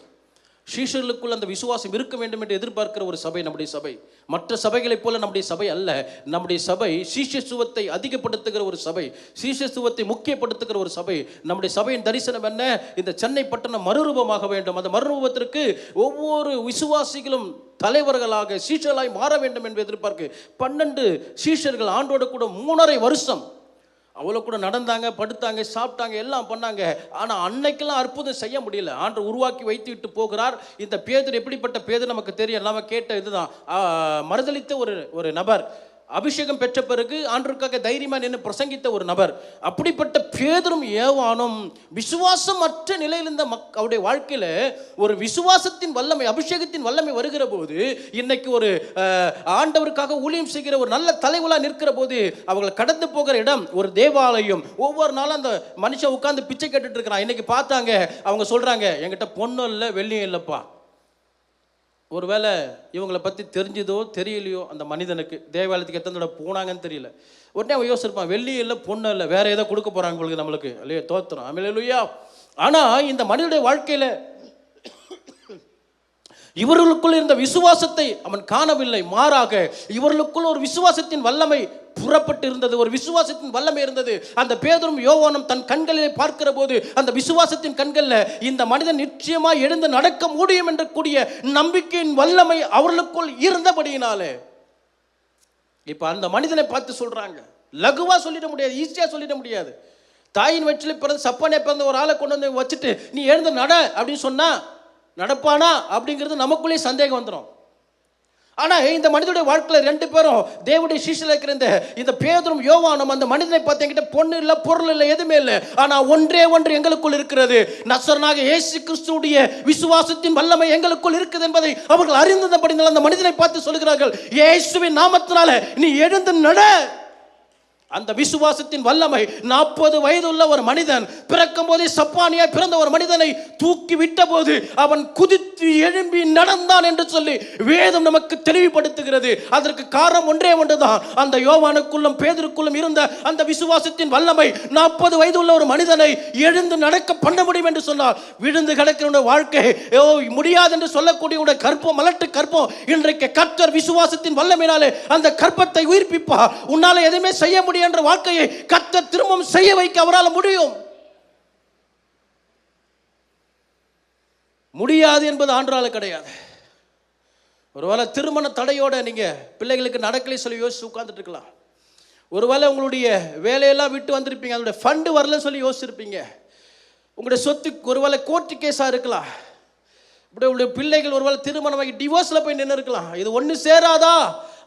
சீஷர்களுக்குள் அந்த விசுவாசம் இருக்க வேண்டும் என்று எதிர்பார்க்கிற ஒரு சபை நம்முடைய சபை. மற்ற சபைகளைப் போல நம்முடைய சபை அல்ல. நம்முடைய சபை சீஷத்துவத்தை அதிகப்படுத்துகிற ஒரு சபை, சீஷத்துவத்தை முக்கியப்படுத்துகிற ஒரு சபை. நம்முடைய சபையின் தரிசனம் என்ன? இந்த சென்னை பட்டணம் மறுரூபமாக வேண்டும். அந்த மறுரூபத்திற்கு ஒவ்வொரு விசுவாசிகளும் தலைவர்களாக சீஷர்களாய் மாற வேண்டும் என்று எதிர்பார்க்க 12 சீஷர்கள் ஆண்டோடு கூட 3.5 வருஷம் அவ்வளோ கூட நடந்தாங்க, படுத்தாங்க, சாப்பிட்டாங்க, எல்லாம் பண்ணாங்க. ஆனால் அன்னைக்கெல்லாம் அற்புதம் செய்ய முடியல. ஆண்டவர் உருவாக்கி வைத்து விட்டு போகிறார். இந்த பேதுரு எப்படிப்பட்ட பேதுரு நமக்கு தெரியும். நம்ம கேட்ட இதுதான், மறுதலித்த ஒரு நபர், அபிஷேகம் பெற்ற பிறகு ஆண்டவருக்காக தைரியமா நின்று பிரசங்கித்த ஒரு நபர். அப்படிப்பட்ட பேதுரும் யோவானும் விசுவாசமற்ற நிலையில் இருந்த அவருடைய வாழ்க்கையில ஒரு விசுவாசத்தின் வல்லமை, அபிஷேகத்தின் வல்லமை வருகிற போது, இன்னைக்கு ஒரு ஆண்டவருக்காக ஊழியம் செய்கிற ஒரு நல்ல தலைவலா நிற்கிற போது அவங்களை கடந்து போகிற இடம் ஒரு தேவாலயம். ஒவ்வொரு நாளும் அந்த மனுஷன் உட்கார்ந்து பிச்சை கேட்டுட்டு இருக்கிறான். இன்னைக்கு பார்த்தாங்க, அவங்க சொல்றாங்க, என்கிட்ட பொண்ணும் இல்லை வெள்ளியும் இல்லைப்பா. ஒருவேளை இவங்களை பற்றி தெரிஞ்சதோ தெரியலையோ அந்த மனிதனுக்கு, தேவாலயத்துக்கு எத்தனை தடவை போனாங்கன்னு தெரியல. உடனே அவன் யோசிச்சிருப்பான், வெள்ளி இல்லை பொண்ணு இல்லை, வேற ஏதோ கொடுக்க போகிறாங்க உங்களுக்கு, நம்மளுக்கு இல்லையா, தோத்துறோம். அல்லேலூயா. ஆனால் இந்த மனிதனுடைய வாழ்க்கையில் இவர்களுக்குள் இருந்த விசுவாசத்தை அவன் காணவில்லை. மாறாக இவர்களுக்குள் ஒரு விசுவாசத்தின் வல்லமை புறப்பட்டு இருந்தது. ஒரு விசுவாசத்தின் வல்லமை இருந்தது. அந்த பேதுரும் யோவானும் தன் கண்களிலே பார்க்கிற போது அந்த விசுவாசத்தின் கண்களில் இந்த மனிதன் நிச்சயமாக எழுந்து நடக்க முடியும் என்ற கூடிய நம்பிக்கையின் வல்லமை அவர்களுக்குள் இருந்தபடியினாலே இப்ப அந்த மனிதனை பார்த்து சொல்றாங்க. லகுவா சொல்லிட முடியாது, ஈஸியா சொல்லிட முடியாது. தாயின் வயிற்றில் பிறந்த சப்பானே பிறந்த ஒரு ஆளை கொண்டு வந்து வச்சுட்டு நீ எழுந்து நட அப்படின்னு சொன்னா நடப்பானா அப்படிங்கிறது நமக்குள்ளே சந்தேகம் வந்துடும். ஆனா இந்த மனிதனுடைய வாழ்க்கையில ரெண்டு பேரும் தேவனுடைய சீஷல இருக்கிற இந்த பேதுரும் யோவானும் அந்த மனிதனை பார்த்து என்கிட்ட பொண்ணு இல்லை, பொருள் இல்லை, எதுவுமே இல்லை, ஆனா ஒன்றே ஒன்று எங்களுக்குள் இருக்கிறது, நசரனாக இயேசு கிறிஸ்துவுடைய விசுவாசத்தின் வல்லமை எங்களுக்குள் இருக்குது என்பதை அவர்கள் அறிந்தபடியால் அந்த மனிதனை பார்த்து சொல்கிறார்கள், இயேசுவின் நாமத்தினால நீ எழுந்து நட. அந்த விசுவாசத்தின் வல்லமை 40 வயது உள்ள ஒரு மனிதன் பிறக்கும் போதே சப்பானியாய் பிறந்த ஒரு மனிதனை தூக்கி விட்ட போது அவன் குதித்து எழும்பி நடந்தான் என்று சொல்லி வேதம் நமக்கு தெளிவுபடுத்துகிறது. அதற்கு காரணம் ஒன்றே ஒன்றுதான், அந்த யோவானுக்குள்ளும் பேதுருக்குள்ளும் இருந்த அந்த விசுவாசத்தின் வல்லமை 40 வயது உள்ள ஒரு மனிதனை எழுந்து நடக்க பண்ண முடியும் என்று சொன்னார். விழுந்து கிடக்கிற வாழ்க்கை முடியாது என்று சொல்லக்கூடிய கற்பம், மலட்டு கற்பம், இன்றைக்கு கர்த்தர் விசுவாசத்தின் வல்லமையினாலே அந்த கற்பத்தை உயிர்ப்பிப்பார். உன்னால எதுவுமே செய்ய முடியும் என்ற வாழ்க்கையை கர்த்தர் திரும்பவும் செய்ய வைக்க அவரால் முடியும். முடியாது என்பது ஆண்டவரால் கிடையாது. ஒருவேளை திருமண தடையோட நீங்க பிள்ளைகளுக்கு நடக்கலை சொல்லி யோசிச்சு உட்கார்ந்துட்டு இருக்கலாம். ஒருவேளை உங்களுடைய வேலையெல்லாம் விட்டு வந்திருப்பீங்க, அதோட ஃபண்டு வரலன்னு சொல்லி யோசிச்சிருப்பீங்க. உங்களுடைய சொத்து ஒருவேளை கோர்ட்டு கேஸா இருக்கலாம். இப்படி உங்களுடைய பிள்ளைகள் ஒருவேளை திருமணமாகி டிவோர்ஸ்ல போய் நின்று இருக்கலாம். இது ஒன்று சேராதா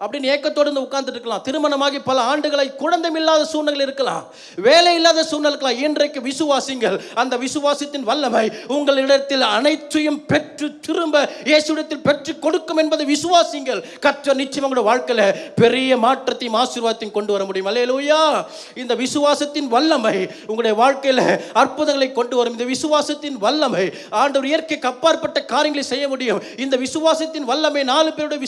அப்படின்னு ஏக்கத்தோடு உட்கார்ந்துட்டு இருக்கலாம். திருமணமாகி பல ஆண்டுகளை குழந்தை இல்லாத சூழ்நிலை இருக்கலாம், வேலை இல்லாத சூழ்நிலை இருக்கலாம். இன்றைக்கு விசுவாசிங்கள், அந்த விசுவாசத்தின் வல்லமை உங்களிடத்தில் அனைத்தையும் பெற்று திரும்ப இயேசுவிடத்தில் பெற்று கொடுக்கும் என்பதை விசுவாசிங்கள். கர்த்தர் நிச்சயம் உங்களுடைய வாழ்க்கையில பெரிய மாற்றத்தையும் ஆசீர்வாதத்தையும் கொண்டு வர முடியும். அல்லேலூயா. இந்த விசுவாசத்தின் வல்லமை உங்களுடைய வாழ்க்கையில அற்புதங்களை கொண்டு வரும். இந்த விசுவாசத்தின் வல்லமை ஆண்டவர் இயற்கைக்கு அப்பாற்பட்ட காரியங்களை செய்ய முடியும். இந்த விசுவாசத்தின் வல்லமை 4 பேருடைய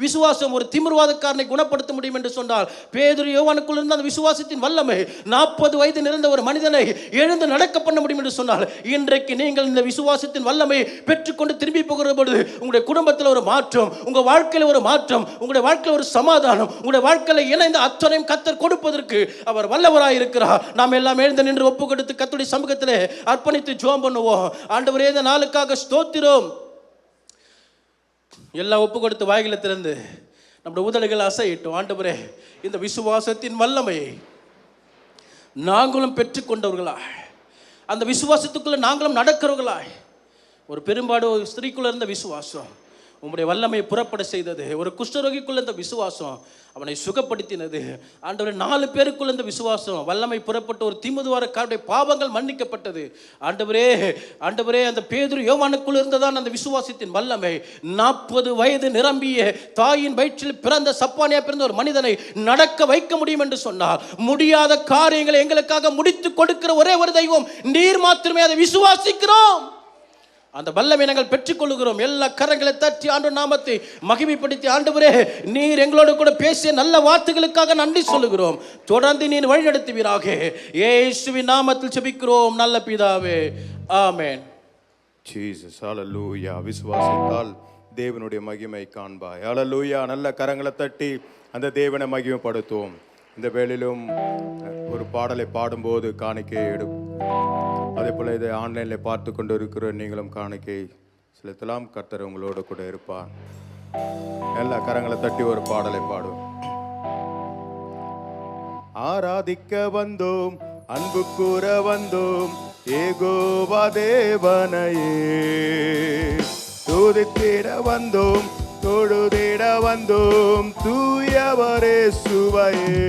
விசுவாசம் ஒரு திமிர்வாதக்காரனை குணப்படுத்த முடியும் என்று சொன்னால், பேதுரு யோவானுக்குள் இருந்த அந்த விசுவாசத்தின் வல்லமை 40 வயது நிறைந்த ஒரு மனிதனை எழுந்து நடக்க பண்ண முடியும் என்று சொன்னால், இன்றைக்கு நீங்கள் இந்த விசுவாசத்தின் வல்லமையை பெற்றுக்கொண்டு திரும்பி போகிற பொழுது உங்களுடைய குடும்பத்தில் ஒரு மாற்றம், உங்கள் வாழ்க்கையில் ஒரு மாற்றம், உங்களுடைய வாழ்க்கையில் ஒரு சமாதானம், உங்களுடைய வாழ்க்கையில் இணைந்த அத்தனையும் கர்த்தர் கொடுப்பதற்கு அவர் வல்லவராய் இருக்கிறார். நாம் எல்லாம் எழுந்து நின்று ஒப்பு கொடுத்து கர்த்தருடைய சமூகத்திலே அர்ப்பணித்து ஜெபம் பண்ணுவோம். ஆண்டவரே, இந்த நாளுக்காக ஸ்தோத்திரம். எல்லாம் ஒப்பு கொடுத்து வாய்களை திறந்து நம்முடைய உதடுகள் அசையிட்டோம். ஆண்டவரே, இந்த விசுவாசத்தின் வல்லமையை நாங்களும் பெற்றுக்கொண்டவர்களாய், அந்த விசுவாசத்துக்குள்ள நாங்களும் நடக்கிறவர்களாய், ஒரு பெரும்பாடு ஒரு ஸ்திரீக்குள்ள இருந்த விசுவாசம் உங்களுடைய வல்லமையை புறப்பட செய்தது. ஒரு குஷ்டரோகிக்குள்ள இந்த விசுவாசம் அவனை சுகப்படுத்தினது. ஆண்டவரே, 4 பேருக்குள்ள இந்த விசுவாசம் வல்லமை புறப்பட்டு ஒரு திமுதுவாரக்காருடைய பாவங்கள் மன்னிக்கப்பட்டது. ஆண்டவரே, ஆண்டவரே, அந்த பேதுரு யோவானுக்குள் இருந்ததான் அந்த விசுவாசத்தின் வல்லமை 40 வயது நிரம்பிய தாயின் வயிற்றில் பிறந்த சப்பானியா பிறந்த ஒரு மனிதனை நடக்க வைக்க முடியும் என்று சொன்னார். முடியாத காரியங்களை எங்களுக்காக முடித்து கொடுக்கிற ஒரே ஒரு தெய்வம் நீர் மாத்திரமே. அதை விசுவாசிக்கிறோம். அந்த வல்லமை நாங்கள் பெற்றுக்கொள்கிறோம். எல்லா கரங்களை தட்டி ஆண்டவர் நாமத்தை மகிமைப்படுத்தி, ஆண்டவரே, நீர் எங்களோடு கூட பேசிய நல்ல வார்த்தைகளுக்காக நன்றி சொல்லுகிறோம். தொடர்ந்து நீர் வழிநடத்துவீராக. இயேசுவின் நாமத்தில் ஜெபிக்கிறோம் நல்ல பிதாவே, ஆமென். ஜீசஸ், ஹல்லேலூயா. விசுவாசித்தால் தேவனுடைய மகிமை காண்பாய். ஹல்லேலூயா. நல்ல கரங்களை தட்டி அந்த தேவனை மகிமைப்படுத்துவோம். இந்த வேளையிலும் ஒரு பாடலை பாடும்போது காணிக்கை அதே போல் இதை ஆன்லைனில் பார்த்து கொண்டு இருக்கிற நீங்களும் காணிக்கை செலுத்தலாம். கர்த்தர் உங்களோடு கூட இருப்பார். எல்லா கரங்களை தட்டி ஒரு பாடலை பாடுவோம். ஆராதிக்க வந்தோம், அன்பு கூற வந்தோம், ஏகோவா தேவனையே துதித்திட வந்தோம், தொழுதிட வந்தோம், தூயவரே சுவையே.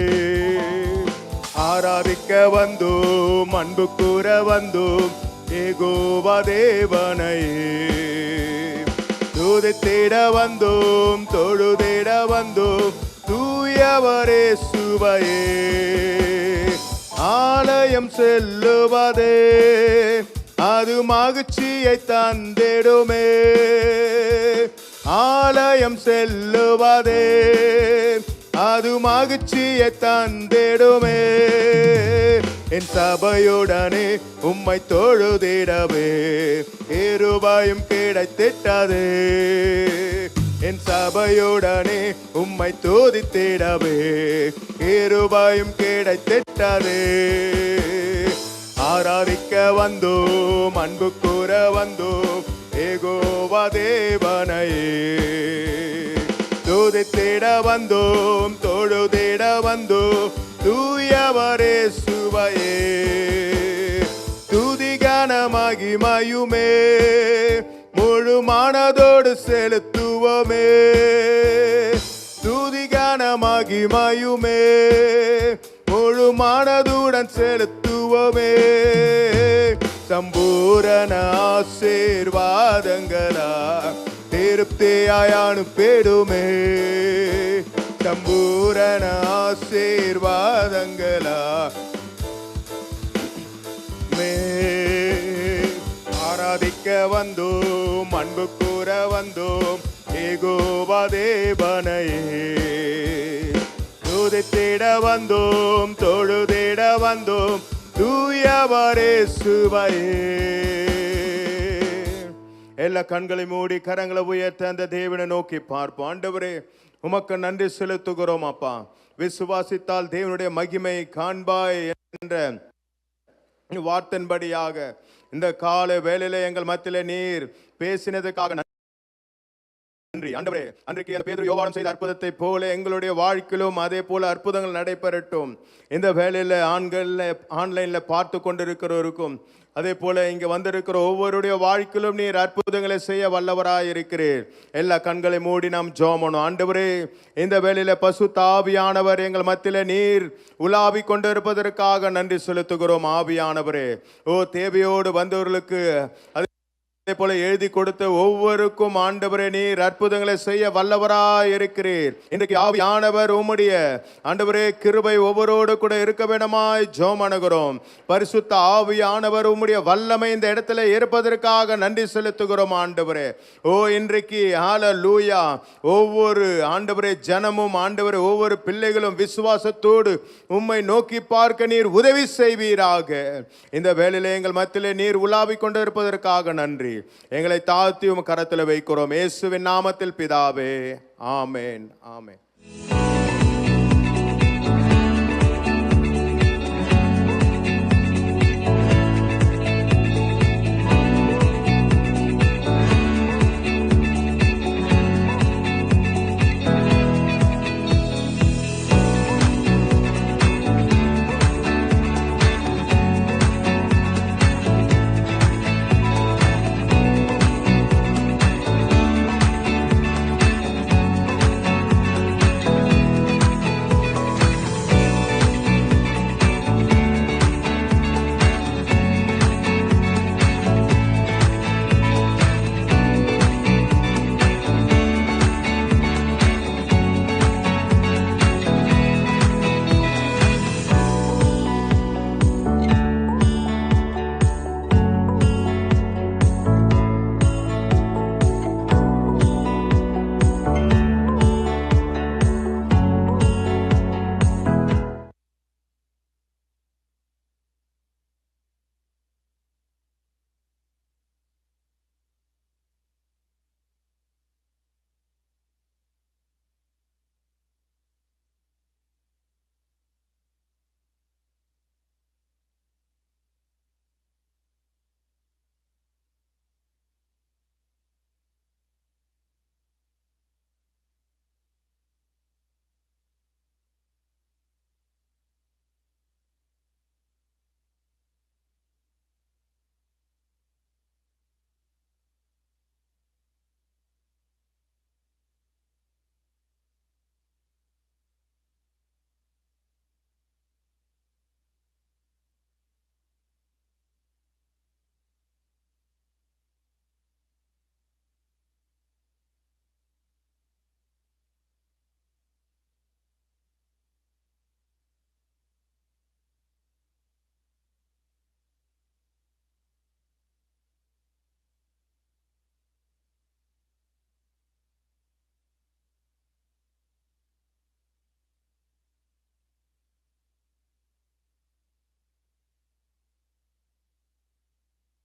ஆராதிக்க வந்தோம், அன்பு கூற வந்தோம், ஏகோவா தேவனையே துதித்திட வந்தோம், தொழுதிட வந்தோம், தூயவரே சுவையே. ஆலயம் செல்லுவதே அது மகிழ்ச்சியை தந்திடுமே. ஆலயம் செல்லுவதே அது மகிழ்ச்சியை தந்திடுமே. என் சபையுடனே உம்மை தொழுதிடவே இருபாயும் கிடைத்திட்டதே. என் சபையுடனே உம்மை துதித்திடவே கிருபையும் கிடைத்திட்டதே. ஆராதிக்க வந்தோம், அன்பு கூற வந்தோம் யெகோவா தேவனையே. துதித்திட வந்தோம், தொழுதிட வந்தோம் தூயவரே சுவையே. துதி கன மகிமையுமே முழு மனதோடு செலுத்துவோமே. துதி கன மகிமையுமே முழு மனதுடன் செலுத்துவோமே. சம்பூரண ஆசீர்வாதங்களா திருப்தியாய் அனுப்பிடுமே. சம்பூரண ஆசீர்வாதங்களா ஆராதிக்க வந்தோம், அன்பு கூற வந்தோம் யெகோவா தேவனையே. துதித்திட வந்தோம், தொழுதிட வந்தோம் தூயவரே சுவையே. எல்லா கண்களை மூடி கரங்களை உயர்த்த அந்த தேவனை நோக்கி பார்ப்போம். ஆண்டவரே உமக்கு நன்றி செலுத்துகிறோம் அப்பா. விசுவாசித்தால் தேவனுடைய மகிமை காண்பாய் என்ற வார்த்தையின்படியாக இந்த கால வேளையில எங்கள் மத்தியிலே நீர் பேசினதுக்காக நன்றி ஆண்டவரே. அன்றைக்கு பேதுரு யோவான் செய்த அற்புதத்தை போல எங்களுடைய வாழ்க்கையிலும் அதே போல அற்புதங்கள் நடைபெறட்டும். இந்த வேளையில ஆன்லைன்ல பார்த்து கொண்டிருக்கிறவருக்கும் அதே போல இங்க வந்திருக்கிற ஒவ்வொருடைய வாழ்க்கையிலும் நீர் அற்புதங்களை செய்ய வல்லவராய் இருக்கிறீர். எல்லா கண்களை மூடி நாம் ஜெபம் பண்ணுவோம். ஆண்டவரே இந்த வேளையில பசுத்த ஆவியானவர் எங்கள் மத்தியில நீர் உலாவி கொண்டிருப்பதற்காக நன்றி செலுத்துகிறோம். ஆவியானவரே ஓ தேவையோடு வந்தவர்களுக்கு அதே போல எழுதி கொடுத்த ஒவ்வொருக்கும் ஆண்டவரே நீர் அற்புதங்களை செய்ய வல்லவராய் இருக்கிறீர். இன்றைக்கு ஆவியானவர் உம்முடைய ஆண்டவரே கிருபை ஒவ்வொருவோடு கூட இருக்க வேண்டுமாய் ஜெபம் பண்ணுகிறோம். பரிசுத்த ஆவியானவர் உம்முடைய வல்லமை இந்த இடத்துல இருப்பதற்காக நன்றி செலுத்துகிறோம் ஆண்டவரே. ஓ இன்றைக்கு ஹல்லேலூயா ஒவ்வொரு ஆண்டவரே ஜனமும் ஆண்டவரே ஒவ்வொரு பிள்ளைகளும் விசுவாசத்தோடு உம்மை நோக்கி பார்க்க நீர் உதவி செய்வீராக. இந்த வேளையிலே எங்கள் மத்தியிலே நீர் உலாவிக் கொண்டிருப்பதற்காக நன்றி. எங்களை தாழ்த்தி உம் கரத்தில் வைக்கிறோம். இயேசுவின் நாமத்தில் பிதாவே, ஆமென், ஆமென்.